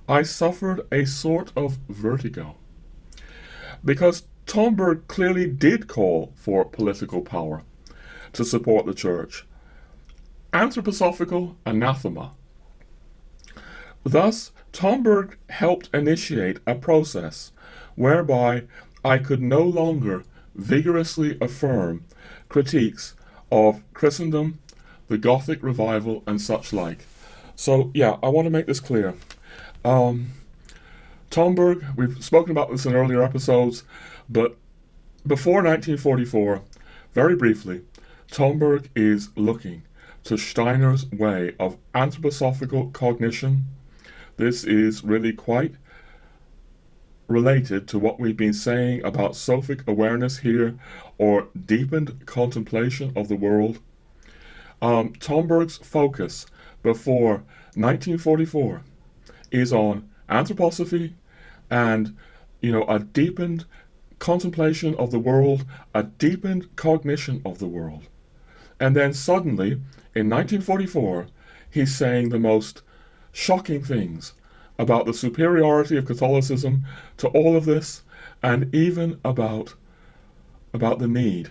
[SPEAKER 1] I suffered a sort of vertigo, because Tomberg clearly did call for political power to support the church. Anthroposophical anathema. Thus, Tomberg helped initiate a process whereby I could no longer vigorously affirm critiques of Christendom, the Gothic revival, and such like. So, I want to make this clear. Tomberg, we've spoken about this in earlier episodes, but before 1944, very briefly, Tomberg is looking to Steiner's way of anthroposophical cognition. This is really quite related to what we've been saying about sophic awareness here, or deepened contemplation of the world. Tomberg's focus before 1944 is on anthroposophy and, a deepened contemplation of the world, a deepened cognition of the world. And then suddenly, in 1944, he's saying the most shocking things about the superiority of Catholicism to all of this, and even about the need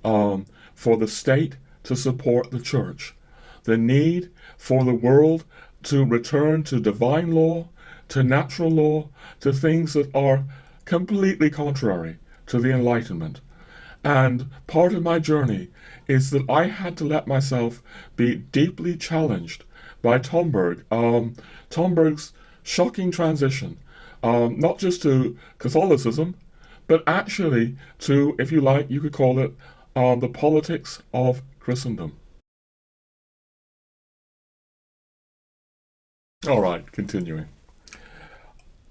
[SPEAKER 1] for the state to support the church, the need for the world to return to divine law, to natural law, to things that are completely contrary to the Enlightenment. And part of my journey is that I had to let myself be deeply challenged by Tomberg. Tomberg's shocking transition, not just to Catholicism, but actually to, if you like, you could call it the politics of Christendom. All right, continuing.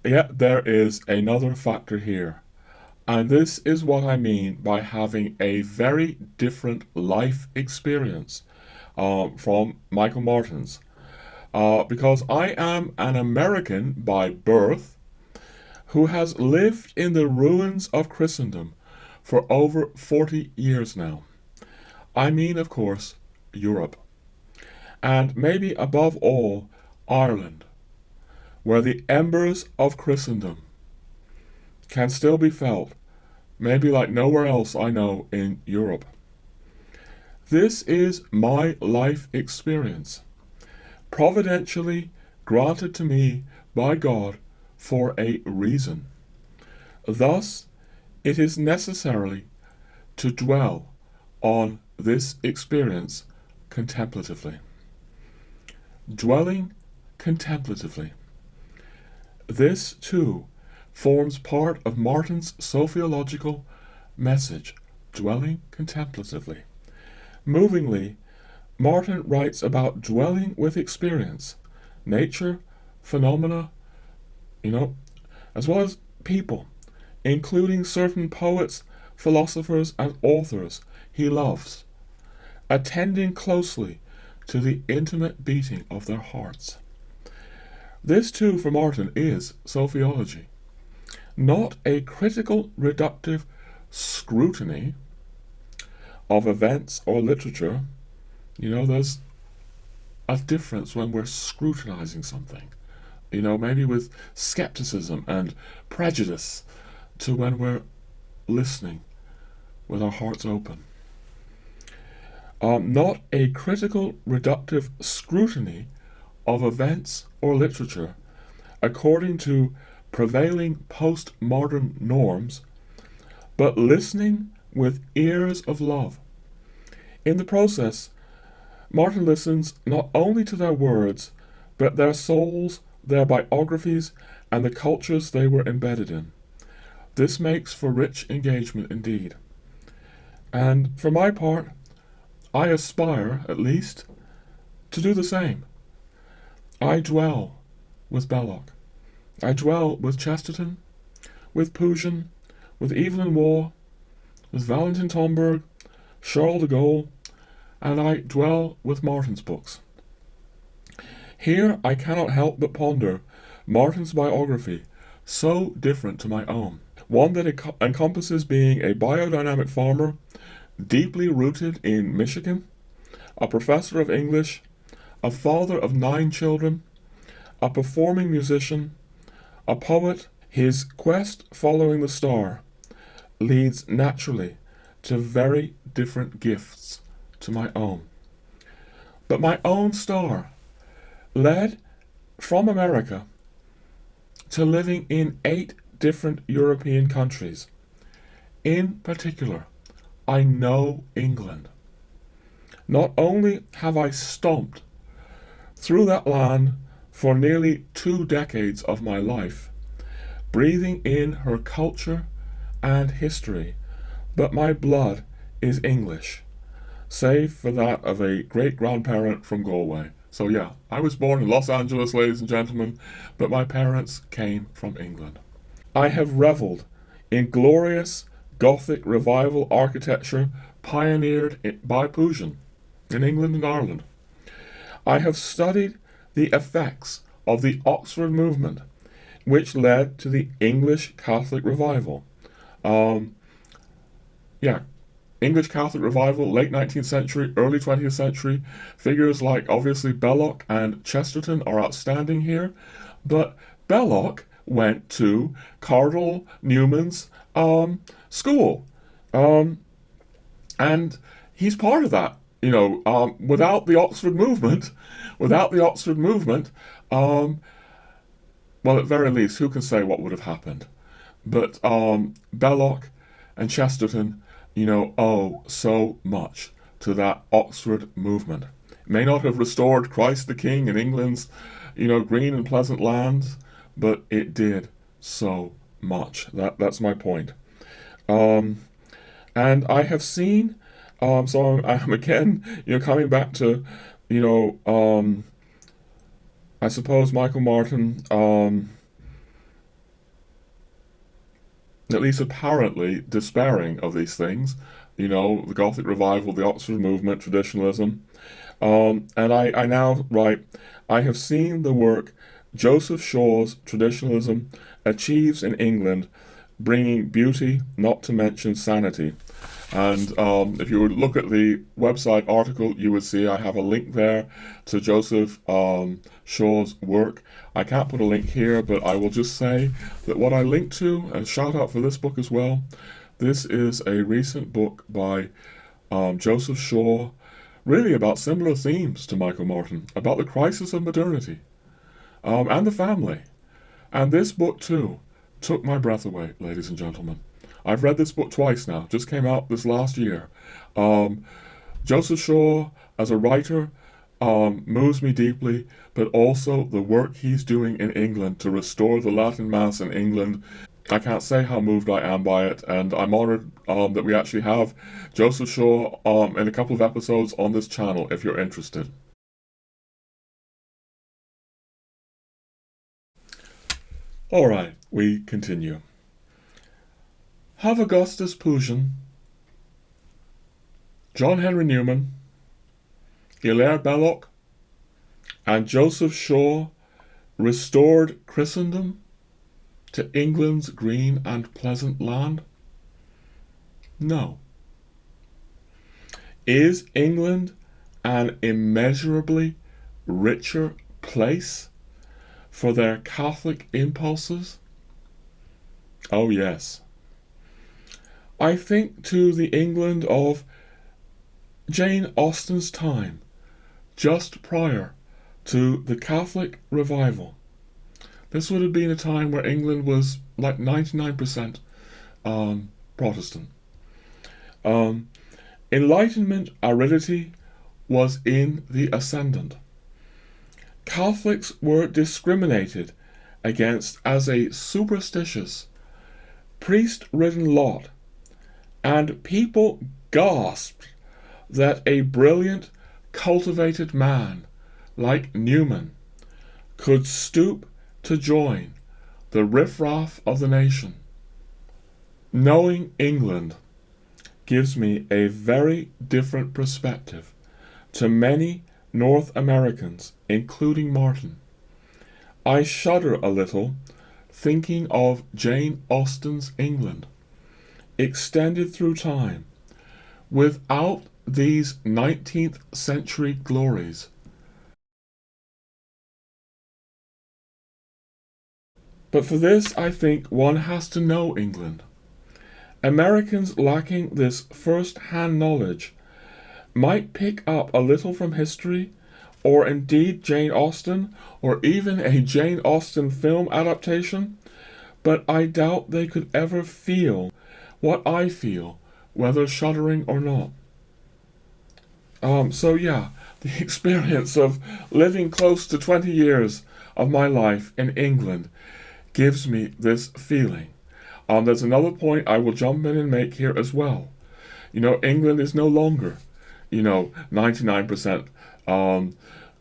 [SPEAKER 1] There is another factor here. And this is what I mean by having a very different life experience from Michael Martin's. Because I am an American by birth who has lived in the ruins of Christendom for over 40 years now. I mean, of course, Europe. And maybe above all, Ireland, where the embers of Christendom can still be felt, maybe like nowhere else I know in Europe. This is my life experience, providentially granted to me by God for a reason. Thus, it is necessarily to dwell on this experience contemplatively. Dwelling contemplatively. This, too, forms part of Martin's Sophiological message, dwelling contemplatively. Movingly, Martin writes about dwelling with experience, nature, phenomena, as well as people, including certain poets, philosophers, and authors he loves, attending closely to the intimate beating of their hearts. This too, for Martin, is Sophiology, not a critical, reductive scrutiny of events or literature. There's a difference when we're scrutinizing something, maybe with skepticism and prejudice, to when we're listening with our hearts open. Not a critical, reductive scrutiny of events or literature according to prevailing postmodern norms, but listening with ears of love. In the process, Martin listens not only to their words, but their souls, their biographies, and the cultures they were embedded in. This makes for rich engagement indeed. And for my part, I aspire, at least, to do the same. I dwell with Belloc. I dwell with Chesterton, with Pugin, with Evelyn Waugh, with Valentin Tomberg, Charles de Gaulle, and I dwell with Martin's books. Here I cannot help but ponder Martin's biography, so different to my own. One that encompasses being a biodynamic farmer, deeply rooted in Michigan, a professor of English, a father of 9 children, a performing musician, a poet. His quest following the star leads naturally to very different gifts to my own. But my own star led from America to living in 8 different European countries. In particular, I know England. Not only have I stomped through that land for nearly 2 decades of my life, breathing in her culture and history, but my blood is English, save for that of a great-grandparent from Galway. So yeah, I was born in Los Angeles, ladies and gentlemen, but my parents came from England. I have reveled in glorious Gothic revival architecture pioneered by Pugin in England and Ireland. I have studied the effects of the Oxford movement, which led to the English Catholic revival. English Catholic revival, late 19th century, early 20th century. Figures like, obviously, Belloc and Chesterton are outstanding here, but Belloc went to Cardinal Newman's school, and he's part of that. Without the Oxford movement, well, at very least, who can say what would have happened? But Belloc and Chesterton, owe so much to that Oxford movement. It may not have restored Christ the King in England's, green and pleasant lands, but it did so much. That's my point. And I have seen, so I'm again, coming back to, I suppose Michael Martin, at least apparently despairing of these things, the Gothic revival, the Oxford movement, traditionalism. And I now write, I have seen the work Joseph Shaw's traditionalism achieves in England, bringing beauty, not to mention sanity. And if you would look at the website article, you would see I have a link there to Joseph Shaw's work. I can't put a link here, but I will just say that what I link to, and shout out for this book as well, this is a recent book by Joseph Shaw, really about similar themes to Michael Martin, about the crisis of modernity and the family. And this book, too, took my breath away, ladies and gentlemen. I've read this book twice now, just came out this last year. Joseph Shaw, as a writer, moves me deeply, but also the work he's doing in England to restore the Latin Mass in England. I can't say how moved I am by it, and I'm honored that we actually have Joseph Shaw in a couple of episodes on this channel if you're interested. Alright, we continue. Have Augustus Pugin, John Henry Newman, Hilaire Belloc, and Joseph Shaw restored Christendom to England's green and pleasant land? No. Is England an immeasurably richer place for their Catholic impulses? Oh yes. I think to the England of Jane Austen's time, just prior to the Catholic revival. This would have been a time where England was like 99% Protestant. Enlightenment aridity was in the ascendant. Catholics were discriminated against as a superstitious, priest-ridden lot, and people gasped that a brilliant, cultivated man like Newman could stoop to join the riffraff of the nation. Knowing England gives me a very different perspective to many North Americans, including Martin. I shudder a little thinking of Jane Austen's England, extended through time, without these 19th century glories. But for this, I think one has to know England. Americans lacking this first-hand knowledge might pick up a little from history, or indeed Jane Austen, or even a Jane Austen film adaptation, but I doubt they could ever feel what I feel, whether shuddering or not. So yeah, the experience of living close to 20 years of my life in England gives me this feeling. There's another point I will jump in and make here as well. England is no longer, 99%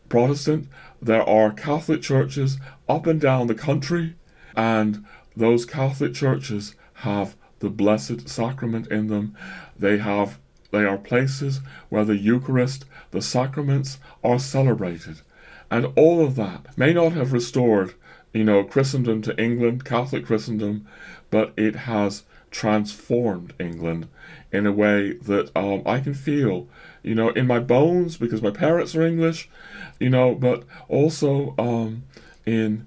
[SPEAKER 1] Protestant. There are Catholic churches up and down the country, and those Catholic churches have the Blessed Sacrament in them. They are places where the Eucharist, the sacraments, are celebrated. And all of that may not have restored, Christendom to England, Catholic Christendom, but it has transformed England in a way that I can feel, in my bones, because my parents are English, but also in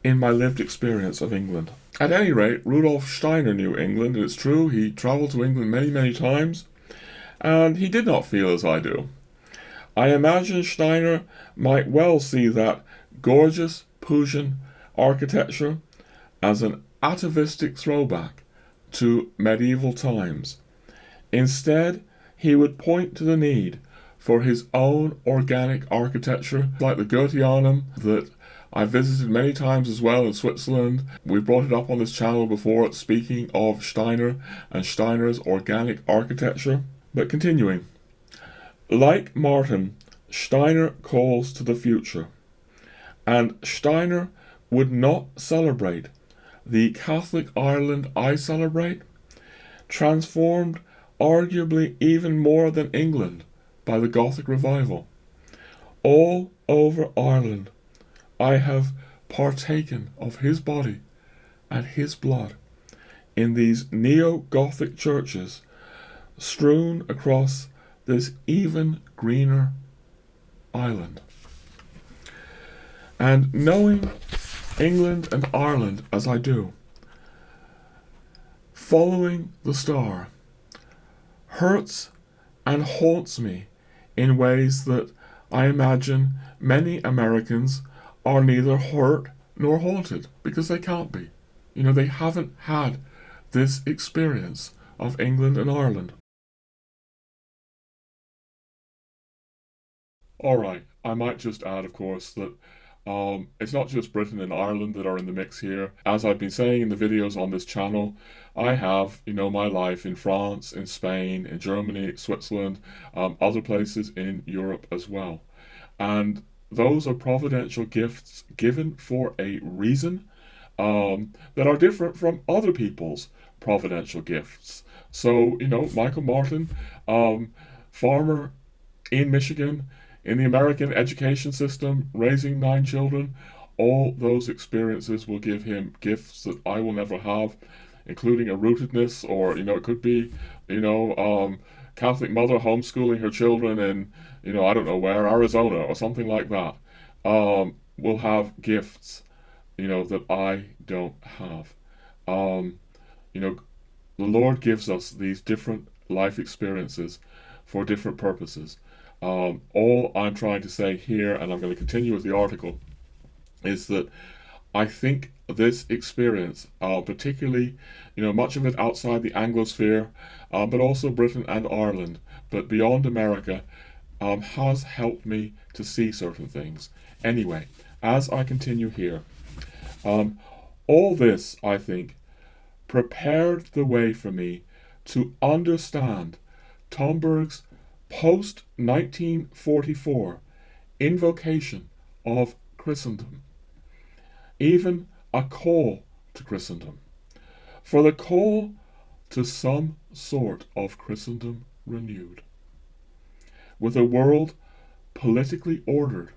[SPEAKER 1] my lived experience of England. At any rate, Rudolf Steiner knew England, and it's true, he travelled to England many, many times, and he did not feel as I do. I imagine Steiner might well see that gorgeous Pugin architecture as an atavistic throwback to medieval times. Instead, he would point to the need for his own organic architecture, like the Goetheanum that I visited many times as well in Switzerland. We brought it up on this channel before, speaking of Steiner and Steiner's organic architecture. But continuing, like Martin, Steiner calls to the future, and Steiner would not celebrate the Catholic Ireland I celebrate, transformed arguably even more than England by the Gothic revival. All over Ireland I have partaken of his body and his blood in these neo-Gothic churches strewn across this even greener island. And knowing England and Ireland as I do, following the star hurts and haunts me in ways that I imagine many Americans are neither hurt nor haunted, because they can't be. They haven't had this experience of England and Ireland. Alright, I might just add, of course, that It's not just Britain and Ireland that are in the mix here. As I've been saying in the videos on this channel, I have, my life in France, in Spain, in Germany, Switzerland, other places in Europe as well. And those are providential gifts given for a reason, that are different from other people's providential gifts. So, Michael Martin, farmer in Michigan, in the American education system, raising 9 children, all those experiences will give him gifts that I will never have, including a rootedness, or, it could be, Catholic mother homeschooling her children in, I don't know where, Arizona or something like that, will have gifts, that I don't have. You know, the Lord gives us these different life experiences for different purposes. All I'm trying to say here, and I'm going to continue with the article, is that I think this experience, particularly, much of it outside the Anglosphere, but also Britain and Ireland, but beyond America, has helped me to see certain things. Anyway, as I continue here, all this, I think, prepared the way for me to understand Tomberg's post-1944 invocation of Christendom, even a call to Christendom, for the call to some sort of Christendom renewed, with a world politically ordered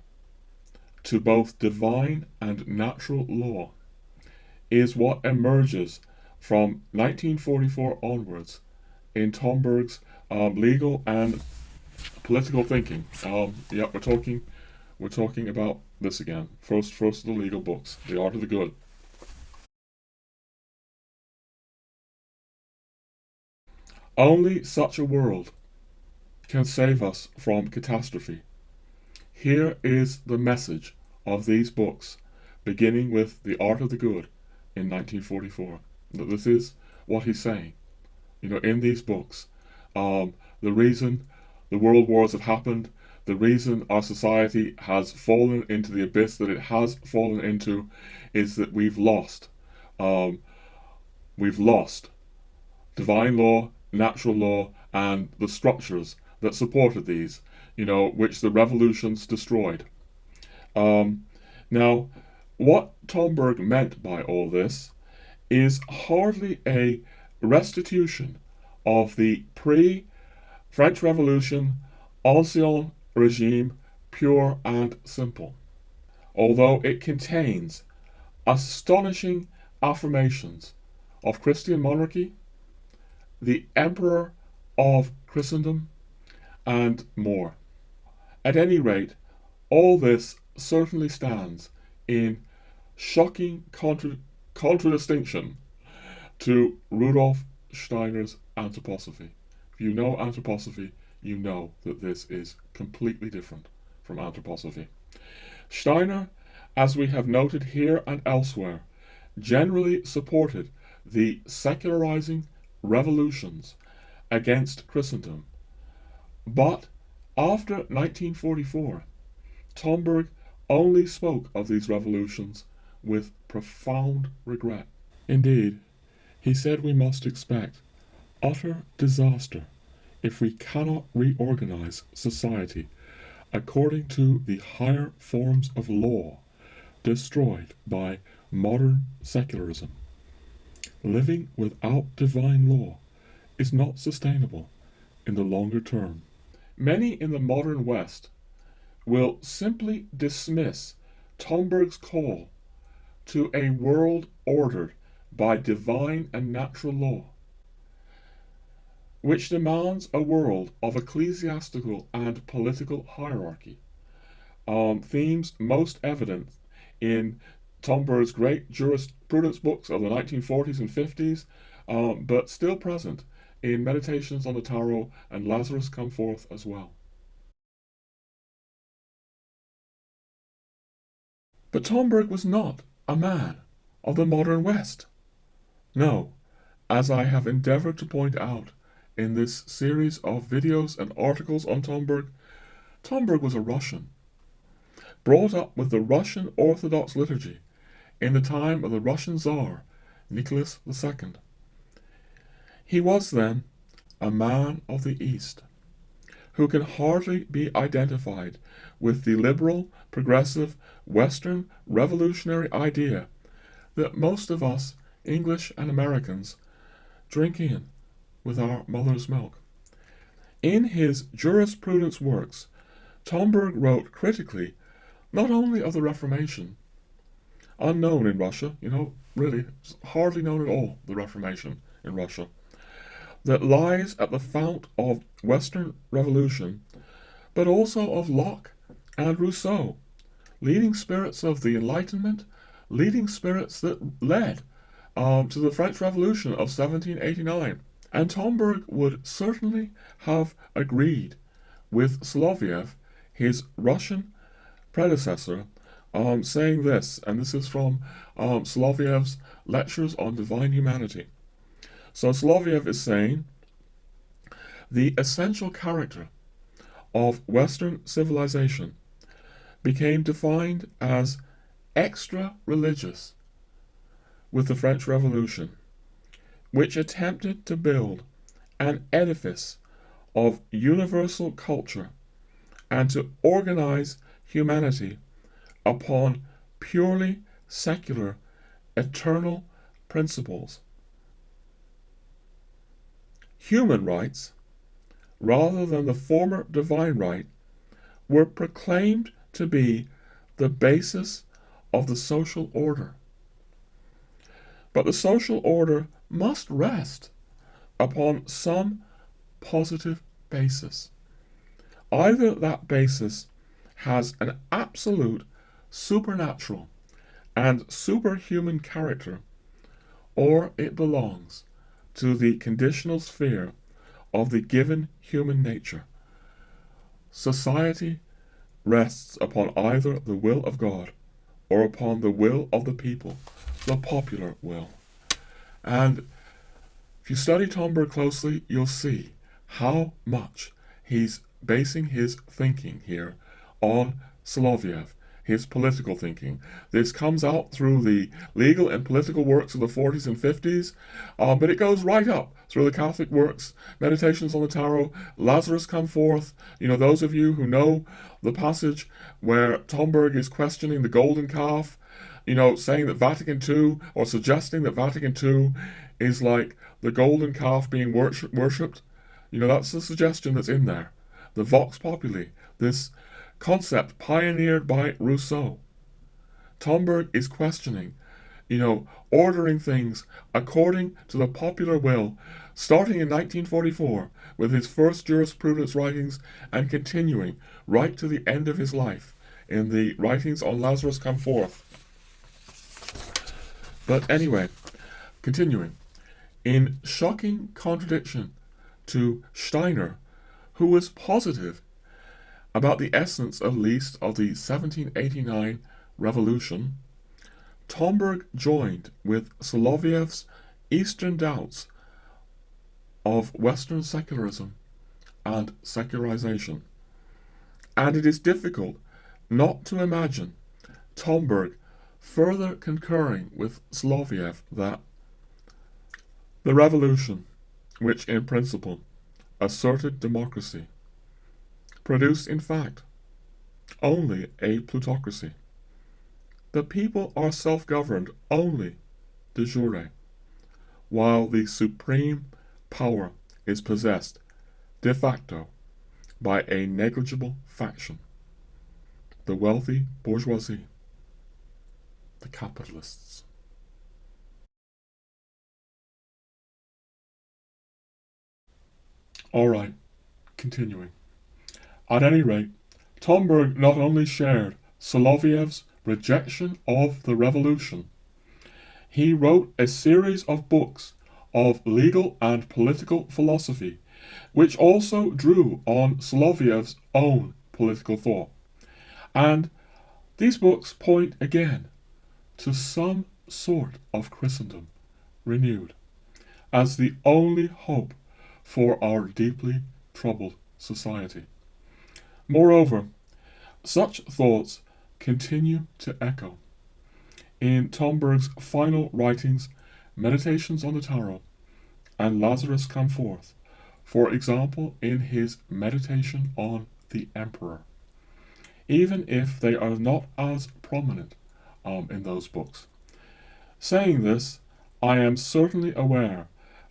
[SPEAKER 1] to both divine and natural law, is what emerges from 1944 onwards in Tomberg's legal and political thinking. Yeah, we're talking about this again. First of the legal books, The Art of the Good. Only such a world can save us from catastrophe. Here is the message of these books, beginning with The Art of the Good in 1944. This is what he's saying. In these books, the reason the world wars have happened, the reason our society has fallen into the abyss that it has fallen into, is that we've lost. We've lost divine law, natural law, and the structures that supported these, which the revolutions destroyed. Now, what Tomberg meant by all this is hardly a restitution of the pre-French Revolution ancien regime, pure and simple, although it contains astonishing affirmations of Christian monarchy, the Emperor of Christendom, and more. At any rate, all this certainly stands in shocking contradistinction to Rudolf Steiner's anthroposophy. If you know anthroposophy, you know that this is completely different from anthroposophy. Steiner, as we have noted here and elsewhere, generally supported the secularizing revolutions against Christendom. But after 1944, Tomberg only spoke of these revolutions with profound regret. Indeed, he said we must expect utter disaster if we cannot reorganize society according to the higher forms of law destroyed by modern secularism. Living without divine law is not sustainable in the longer term. Many in the modern West will simply dismiss Tomberg's call to a world ordered by divine and natural law, which demands a world of ecclesiastical and political hierarchy. Themes most evident in Tomberg's great jurisprudence books of the 1940s and 50s, but still present in Meditations on the Tarot and Lazarus Come Forth as well. But Tomberg was not a man of the modern West. No, as I have endeavored to point out in this series of videos and articles on Tomberg, Tomberg was a Russian. brought up with the Russian Orthodox liturgy in the time of the Russian Tsar, Nicholas II. He was then a man of the East, who can hardly be identified with the liberal, progressive, Western revolutionary idea that most of us, English and Americans, drink in with our mother's milk. In his jurisprudence works, Tomberg wrote critically not only of the Reformation, unknown in Russia, really hardly known at all, the Reformation in Russia, that lies at the fount of Western revolution, but also of Locke and Rousseau, leading spirits of the Enlightenment, leading spirits that led to the French Revolution of 1789. And Tomberg would certainly have agreed with Solovyov, his Russian predecessor, saying this, and this is from Solovyov's Lectures on Divine Humanity. So Solovyov is saying, the essential character of Western civilization became defined as extra-religious with the French Revolution, which attempted to build an edifice of universal culture and to organize humanity upon purely secular, eternal principles. Human rights, rather than the former divine right, were proclaimed to be the basis of the social order. But the social order must rest upon some positive basis. Either that basis has an absolute supernatural and superhuman character, or it belongs to the conditional sphere of the given human nature. Society rests upon either the will of God or upon the will of the people, the popular will. And if you study Tomberg closely, you'll see how much he's basing his thinking here on Solovyov, his political thinking. This comes out through the legal and political works of the 40s and 50s, but it goes right up through the Catholic works, Meditations on the Tarot, Lazarus Come Forth. Those of you who know the passage where Tomberg is questioning the golden calf, saying that Vatican II, or suggesting that Vatican II is like the golden calf being worshipped. That's the suggestion that's in there. The Vox Populi, this concept pioneered by Rousseau. Tomberg is questioning, ordering things according to the popular will, starting in 1944 with his first jurisprudence writings and continuing right to the end of his life in the writings on Lazarus Come Forth. But anyway, continuing, in shocking contradiction to Steiner, who was positive about the essence, at least, of the 1789 revolution, Tomberg joined with Solovyov's Eastern doubts of Western secularism and secularization. And it is difficult not to imagine Tomberg further concurring with Solovyov that the revolution, which in principle asserted democracy, produced in fact only a plutocracy. The people are self-governed only de jure, while the supreme power is possessed de facto by a negligible faction, the wealthy bourgeoisie, the capitalists. All right, continuing. At any rate, Tomberg not only shared Solovyov's rejection of the revolution, he wrote a series of books of legal and political philosophy, which also drew on Solovyov's own political thought. And these books point again to some sort of Christendom renewed as the only hope for our deeply troubled society. Moreover, such thoughts continue to echo. In Tomberg's final writings, Meditations on the Tarot and Lazarus Come Forth, for example, in his meditation on the Emperor, even if they are not as prominent in those books. Saying this, I am certainly aware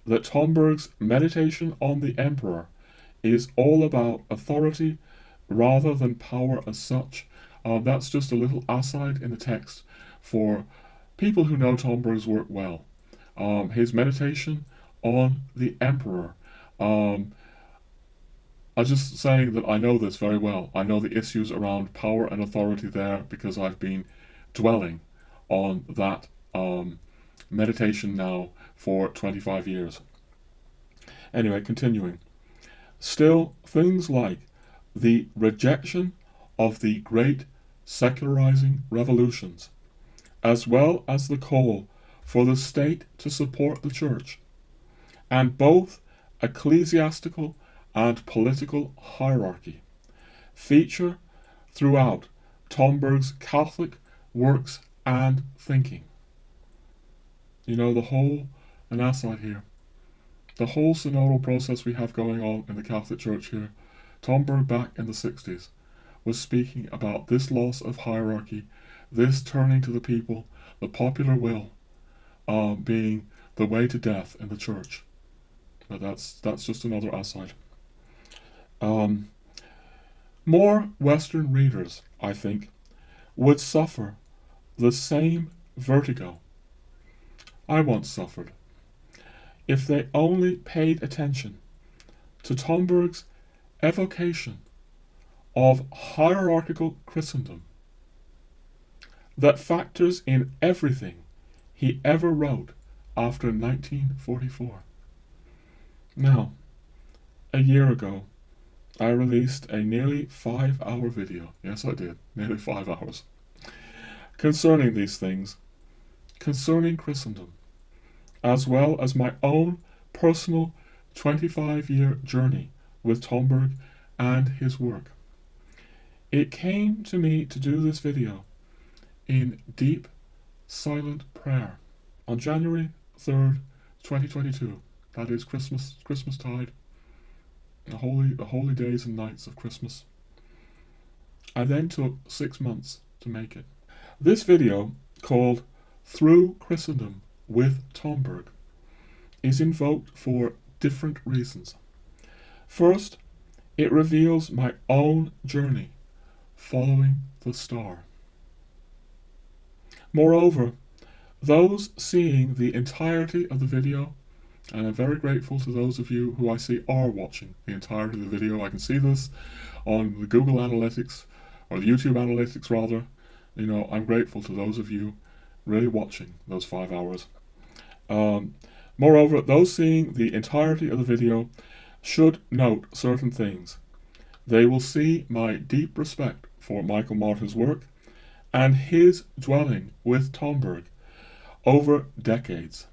[SPEAKER 1] that Tomberg's meditation on the Emperor is all about authority rather than power as such. That's just a little aside in the text for people who know Tomberg's work well. His meditation on the Emperor. I'm just saying that I know this very well. I know the issues around power and authority there because I've been dwelling on that meditation now for 25 years. Anyway, continuing. Still, things like the rejection of the great secularizing revolutions, as well as the call for the state to support the church, and both ecclesiastical and political hierarchy, feature throughout Tomberg's Catholic works and thinking. You know, an aside here, the whole synodal process we have going on in the Catholic Church here, Tomberg back in the 60s was speaking about this loss of hierarchy, this turning to the people, the popular will being the way to death in the church. But that's just another aside. More Western readers, I think, would suffer the same vertigo I once suffered if they only paid attention to Tomberg's evocation of hierarchical Christendom that factors in everything he ever wrote after 1944. Now, a year ago, I released a nearly 5-hour video, yes I did, nearly 5 hours, concerning these things, concerning Christendom, as well as my own personal 25-year journey with Tomberg and his work. It came to me to do this video in deep, silent prayer on January 3rd, 2022. That is Christmastide, the holy days and nights of Christmas. I then took 6 months to make it. This video, called Through Christendom with Tomberg, is invoked for different reasons. First, it reveals my own journey following the star. Moreover, those seeing the entirety of the video, and I'm very grateful to those of you who I see are watching the entirety of the video. I can see this on the Google Analytics, or the YouTube Analytics rather. You know, I'm grateful to those of you really watching those 5 hours. Moreover, those seeing the entirety of the video should note certain things. They will see my deep respect for Michael Martin's work and his dwelling with Tomberg over decades.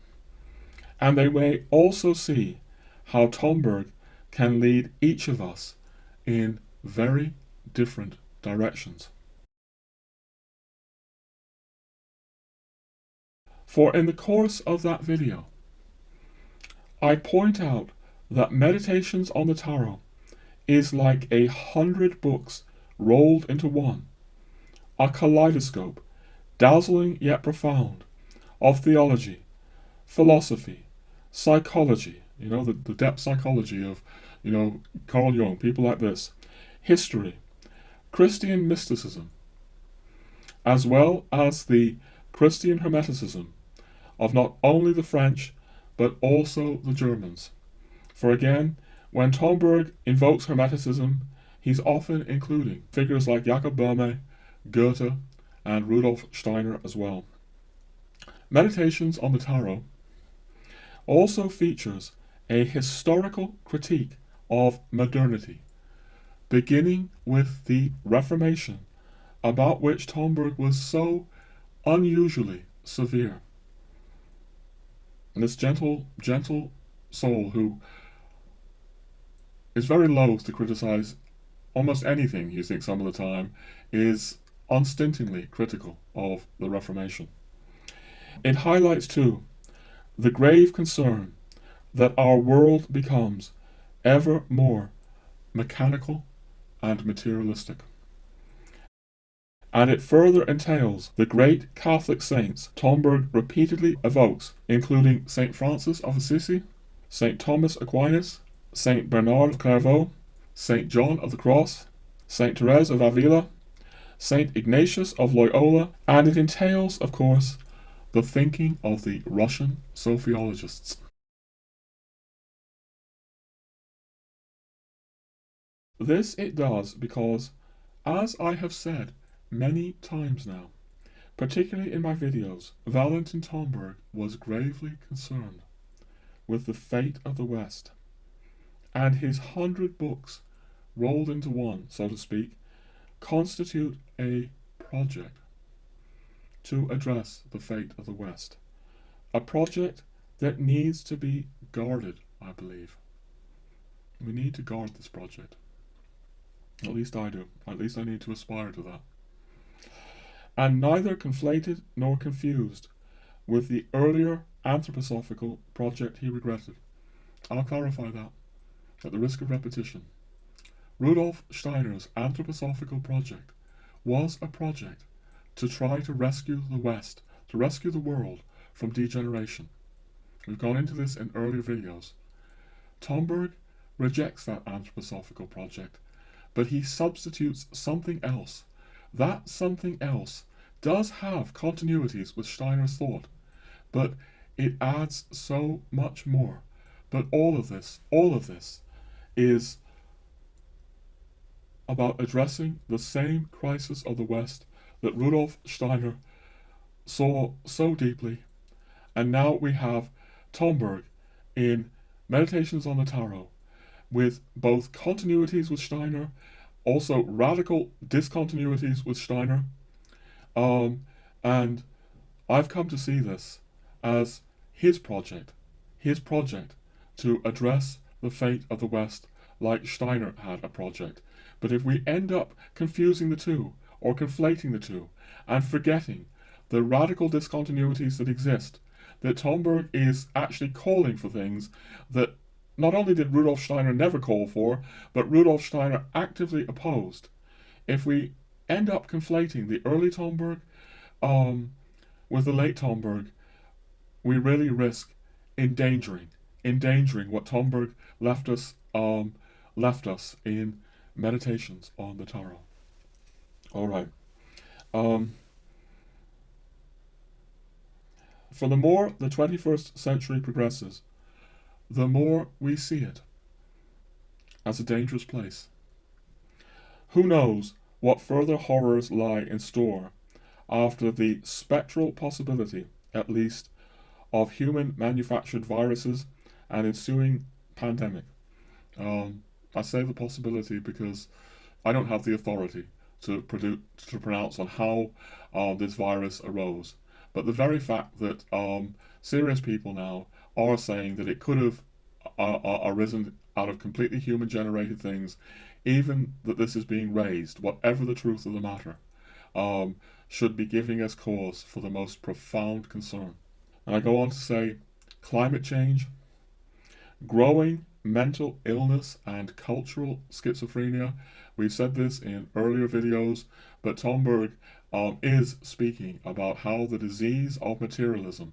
[SPEAKER 1] And they may also see how Tomberg can lead each of us in very different directions. For in the course of that video, I point out that Meditations on the Tarot is like 100 books rolled into one, a kaleidoscope, dazzling yet profound, of theology, philosophy, psychology, the depth psychology of, Carl Jung, people like this, history, Christian mysticism, as well as the Christian Hermeticism of not only the French, but also the Germans. For again, when Tomberg invokes Hermeticism, he's often including figures like Jakob Böhme, Goethe, and Rudolf Steiner as well. Meditations on the Tarot also features a historical critique of modernity, beginning with the Reformation, about which Tomberg was so unusually severe. And this gentle soul who is very loath to criticize almost anything, you think, some of the time, is unstintingly critical of the Reformation. It highlights, too, the grave concern that our world becomes ever more mechanical and materialistic. And it further entails the great Catholic saints Tomberg repeatedly evokes, including St. Francis of Assisi, St. Thomas Aquinas, St. Bernard of Clairvaux, St. John of the Cross, St. Therese of Avila, St. Ignatius of Loyola, and it entails, of course, the thinking of the Russian Sophiologists. This it does because, as I have said many times now, particularly in my videos, Valentin Tomberg was gravely concerned with the fate of the West, and his 100 books, rolled into one, so to speak, constitute a project to address the fate of the West. A project that needs to be guarded, I believe. We need to guard this project. At least I do. At least I need to aspire to that. And neither conflated nor confused with the earlier anthroposophical project he regretted. I'll clarify that, at the risk of repetition. Rudolf Steiner's anthroposophical project was a project to try to rescue the West, to rescue the world from degeneration. We've gone into this in earlier videos. Tomberg rejects that anthroposophical project, but he substitutes something else. That something else does have continuities with Steiner's thought, but it adds so much more. But all of this is about addressing the same crisis of the West that Rudolf Steiner saw so deeply. And now we have Tomberg in Meditations on the Tarot, with both continuities with Steiner, also radical discontinuities with Steiner. And I've come to see this as his project to address the fate of the West like Steiner had a project. But if we end up confusing the two, or conflating the two, and forgetting the radical discontinuities that exist, that Tomberg is actually calling for things that not only did Rudolf Steiner never call for, but Rudolf Steiner actively opposed. If we end up conflating the early Tomberg with the late Tomberg, we really risk endangering what Tomberg left us in Meditations on the Tarot. All right. For the more the 21st century progresses, the more we see it as a dangerous place. Who knows what further horrors lie in store after the spectral possibility, at least, of human-manufactured viruses and ensuing pandemic. I say the possibility because I don't have the authority to pronounce on how this virus arose. But the very fact that serious people now are saying that it could have arisen out of completely human-generated things, even that this is being raised, whatever the truth of the matter, should be giving us cause for the most profound concern. And I go on to say, climate change, growing mental illness and cultural schizophrenia. We've said this in earlier videos, but Tomberg is speaking about how the disease of materialism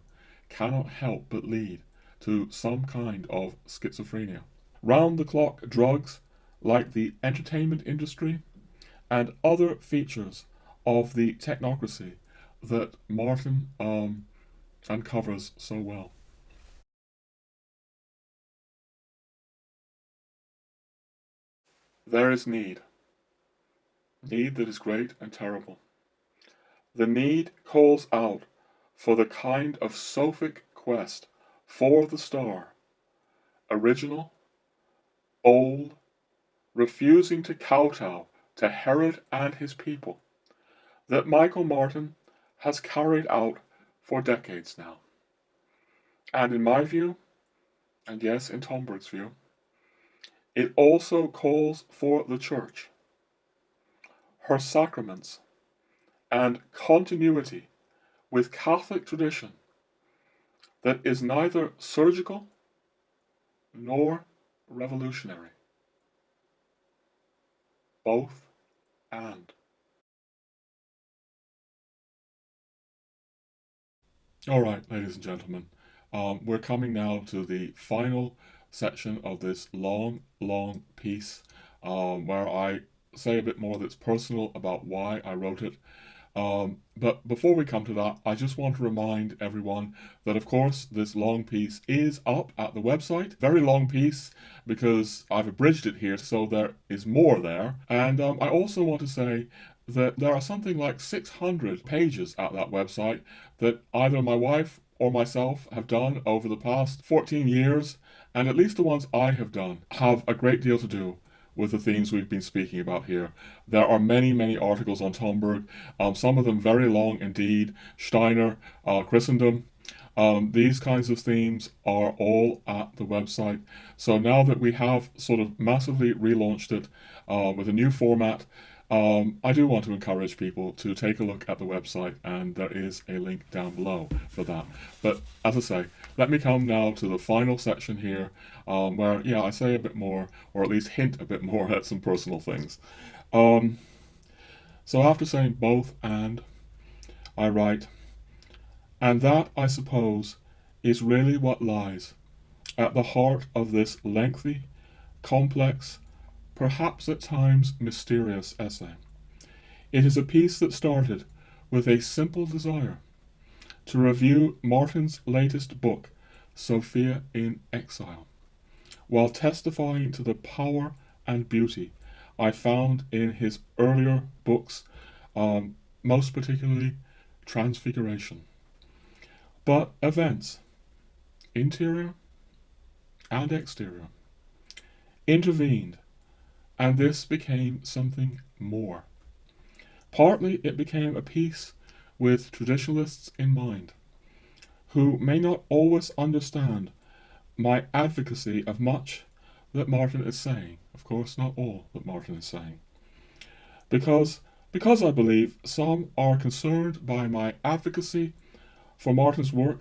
[SPEAKER 1] cannot help but lead to some kind of schizophrenia. Round-the-clock drugs, like the entertainment industry, and other features of the technocracy that Martin uncovers so well. There is need that is great and terrible. The need calls out for the kind of Sophic quest for the star, original, old, refusing to kowtow to Herod and his people, that Michael Martin has carried out for decades now. And in my view, and yes, in Tomberg's view, it also calls for the Church, her sacraments, and continuity with Catholic tradition that is neither surgical nor revolutionary. Both and. All right, ladies and gentlemen, we're coming now to the final section of this long piece where I say a bit more that's personal about why I wrote it. But before we come to that, I just want to remind everyone that, of course, this long piece is up at the website. Very long piece because I've abridged it here, so there is more there. And I also want to say that there are something like 600 pages at that website that either my wife or myself have done over the past 14 years, and at least the ones I have done have a great deal to do with the themes we've been speaking about here. There are many articles on Tomberg, some of them very long indeed. Steiner, Christendom, these kinds of themes are all at the website. So now that we have sort of massively relaunched it with a new format, I do want to encourage people to take a look at the website, and there is a link down below for that. But as I say, let me come now to the final section here, where, yeah, I say a bit more, or at least hint a bit more at some personal things. So after saying both and, I write, and that, I suppose, is really what lies at the heart of this lengthy, complex, perhaps at times mysterious essay. It is a piece that started with a simple desire to review Martin's latest book, Sophia in Exile, while testifying to the power and beauty I found in his earlier books, most particularly Transfiguration. But events, interior and exterior, intervened, and this became something more. Partly it became a piece with traditionalists in mind, who may not always understand my advocacy of much that Martin is saying. Of course, not all that Martin is saying. Because I believe some are concerned by my advocacy for Martin's work,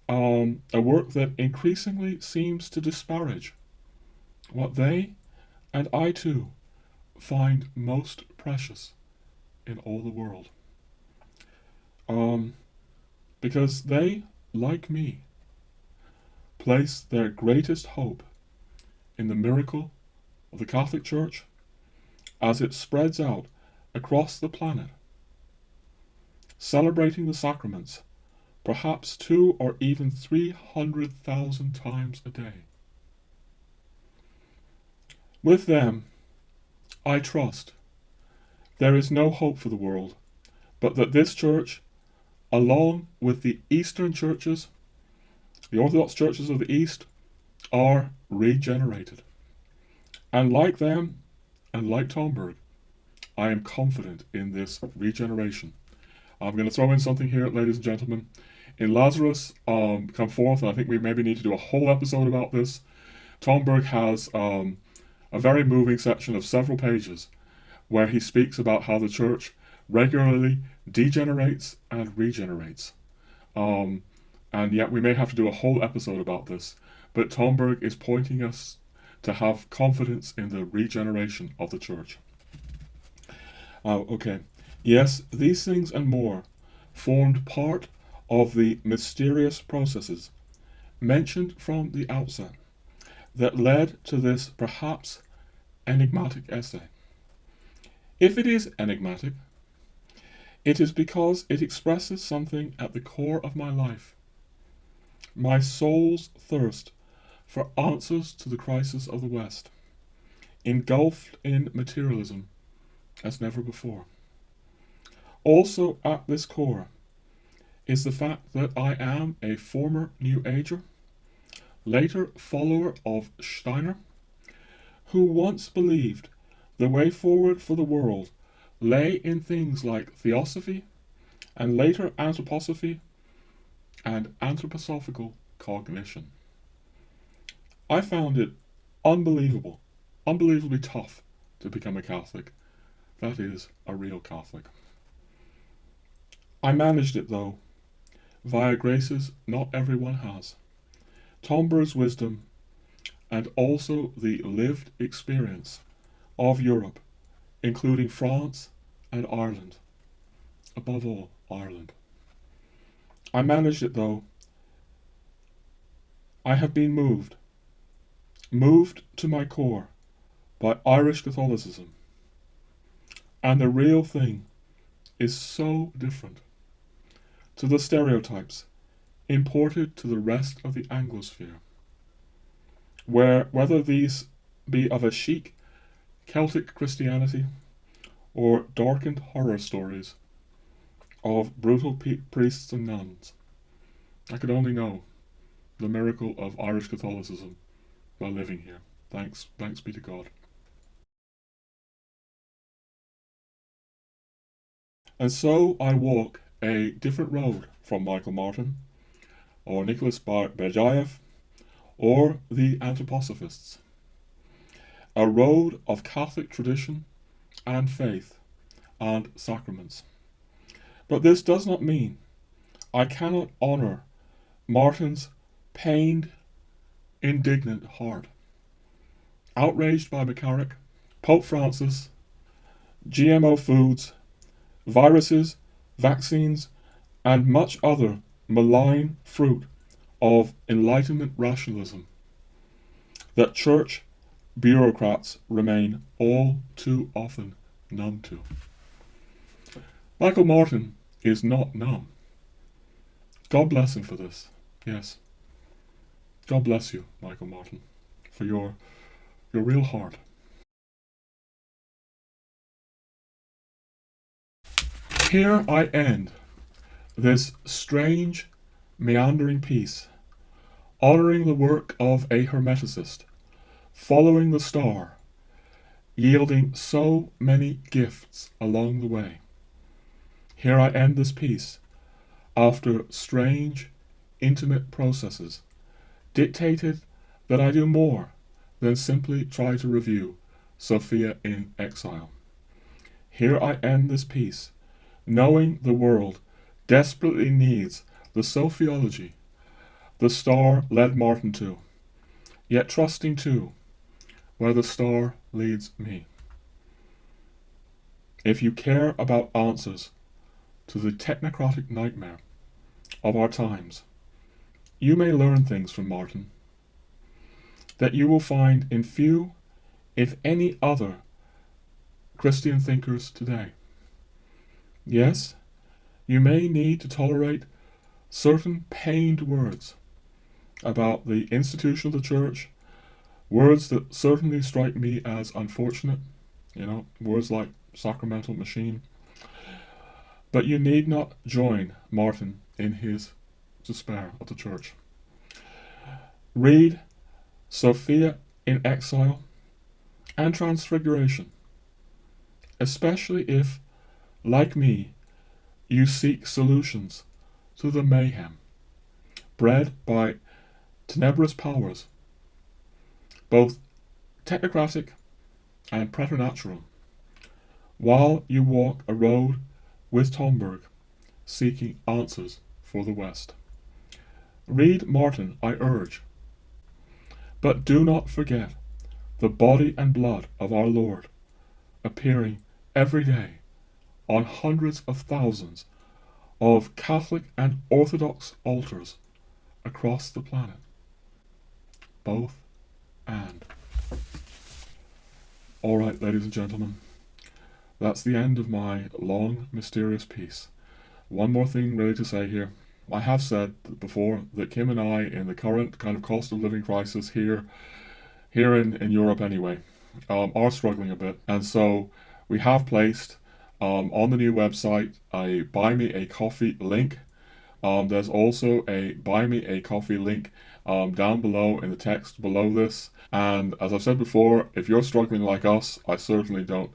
[SPEAKER 1] a work that increasingly seems to disparage what they, and I too, find most precious in all the world. Because they, like me, place their greatest hope in the miracle of the Catholic Church as it spreads out across the planet, celebrating the sacraments perhaps 200,000 or even 300,000 times a day. With them, I trust, there is no hope for the world, but that this church, along with the Eastern churches, the Orthodox churches of the East, are regenerated. And like them, and like Tomberg, I am confident in this regeneration. I'm going to throw in something here, ladies and gentlemen. In Lazarus Come Forth, and I think we maybe need to do a whole episode about this, Tomberg has a very moving section of several pages where he speaks about how the church regularly degenerates and regenerates. And yet we may have to do a whole episode about this. But Tomberg is pointing us to have confidence in the regeneration of the church. Okay. Yes, these things and more formed part of the mysterious processes mentioned from the outset that led to this perhaps enigmatic essay. If it is enigmatic, it is because it expresses something at the core of my life, my soul's thirst for answers to the crisis of the West, engulfed in materialism as never before. Also at this core is the fact that I am a former New Ager, later follower of Steiner, who once believed the way forward for the world lay in things like theosophy, and later anthroposophy and anthroposophical cognition. I found it unbelievably tough to become a Catholic. That is, a real Catholic. I managed it, though, via graces not everyone has. Tomberg's wisdom and also the lived experience of Europe, including France and Ireland, above all, Ireland. I managed it, though. I have been moved to my core by Irish Catholicism, and the real thing is so different to the stereotypes imported to the rest of the Anglosphere, where whether these be of a chic Celtic Christianity or darkened horror stories of brutal priests and nuns, I could only know the miracle of Irish Catholicism by living here. Thanks be to God. And so I walk a different road from Michael Martin, or Nicholas Berdyaev, or the anthroposophists. A road of Catholic tradition and faith and sacraments. But this does not mean I cannot honour Martin's pained, indignant heart. Outraged by McCarrick, Pope Francis, GMO foods, viruses, vaccines, and much other malign fruit of Enlightenment rationalism that church bureaucrats remain all too often numb to. Michael Martin is not numb. God bless him for this. Yes. God bless you, Michael Martin, for your real heart. Here I end this strange, meandering piece, honouring the work of a Hermeticist, following the star, yielding so many gifts along the way. Here I end this piece, after strange, intimate processes, dictated that I do more than simply try to review Sophia in Exile. Here I end this piece, knowing the world desperately needs the Sophiology the star led Martin to, yet trusting too where the star leads me. If you care about answers to the technocratic nightmare of our times, you may learn things from Martin that you will find in few, if any other, Christian thinkers today. Yes, you may need to tolerate certain pained words about the institution of the church, words that certainly strike me as unfortunate, words like sacramental machine. But you need not join Martin in his despair of the church. Read Sophia in Exile and Transfiguration, especially if, like me, you seek solutions to the mayhem bred by tenebrous powers, both technocratic and preternatural, while you walk a road with Tomberg, seeking answers for the West. Read Martin, I urge, but do not forget the body and blood of our Lord, appearing every day on hundreds of thousands of Catholic and Orthodox altars across the planet. Both and. Alright, ladies and gentlemen, that's the end of my long, mysterious piece. One more thing really to say here. I have said before that Kim and I, in the current kind of cost of living crisis here in Europe anyway, are struggling a bit. And so we have placed on the new website a Buy Me a Coffee link. There's also a Buy Me a Coffee link down below in the text below this. And as I've said before, if you're struggling like us, I certainly don't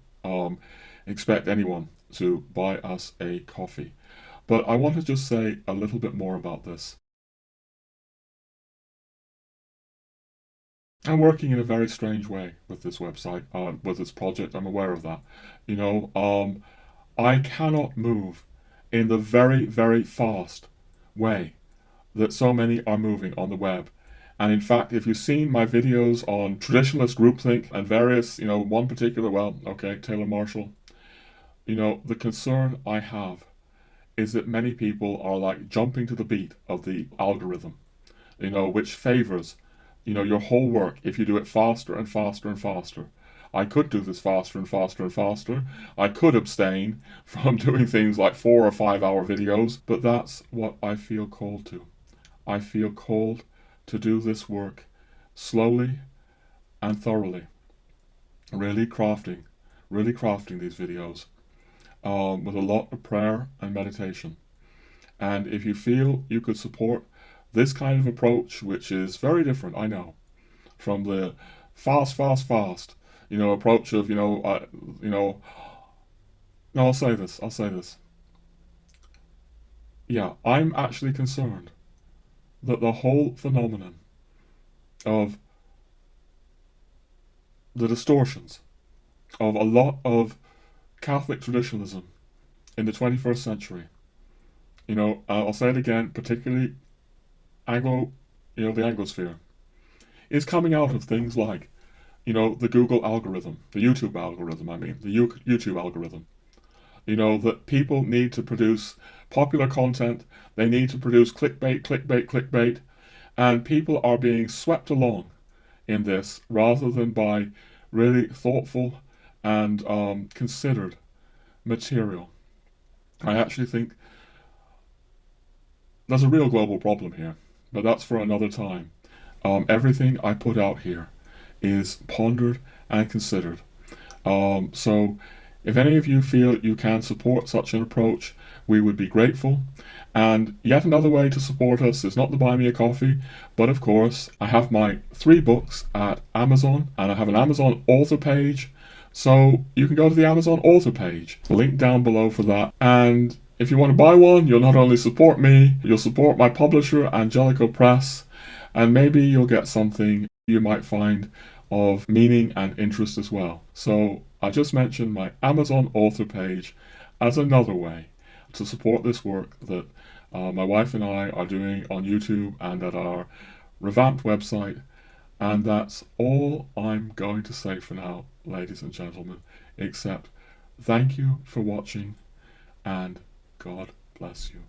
[SPEAKER 1] expect anyone to buy us a coffee. But I want to just say a little bit more about this. I'm working in a very strange way with this website, with this project. I'm aware of that. I cannot move in the very, very fast way that so many are moving on the web. And in fact, if you've seen my videos on traditionalist groupthink and various, one particular, Taylor Marshall, the concern I have is that many people are like jumping to the beat of the algorithm, which favors, your whole work if you do it faster and faster and faster. I could do this faster and faster and faster. I could abstain from doing things like 4 or 5 hour videos, but that's what I feel called to. I feel called to do this work slowly and thoroughly, really crafting these videos with a lot of prayer and meditation. And if you feel you could support this kind of approach, which is very different, I know, from the fast, approach of, no, I'll say this. Yeah, I'm actually concerned that the whole phenomenon of the distortions of a lot of Catholic traditionalism in the 21st century, I'll say it again, particularly Anglo, the Anglosphere, is coming out of things like, the Google algorithm, the YouTube algorithm, YouTube algorithm. That people need to produce popular content, they need to produce clickbait, and people are being swept along in this rather than by really thoughtful and considered material. I actually think there's a real global problem here, but that's for another time. Everything I put out here is pondered and considered. So if any of you feel you can support such an approach, we would be grateful. And yet another way to support us is not to buy me a coffee, but of course I have my 3 books at Amazon, and I have an Amazon author page. So you can go to the Amazon author page, link down below for that. And if you want to buy one, you'll not only support me, you'll support my publisher, Angelico Press, and maybe you'll get something you might find of meaning and interest as well. So I just mentioned my Amazon author page as another way to support this work that my wife and I are doing on YouTube and at our revamped website. And that's all I'm going to say for now, ladies and gentlemen, except thank you for watching and God bless you.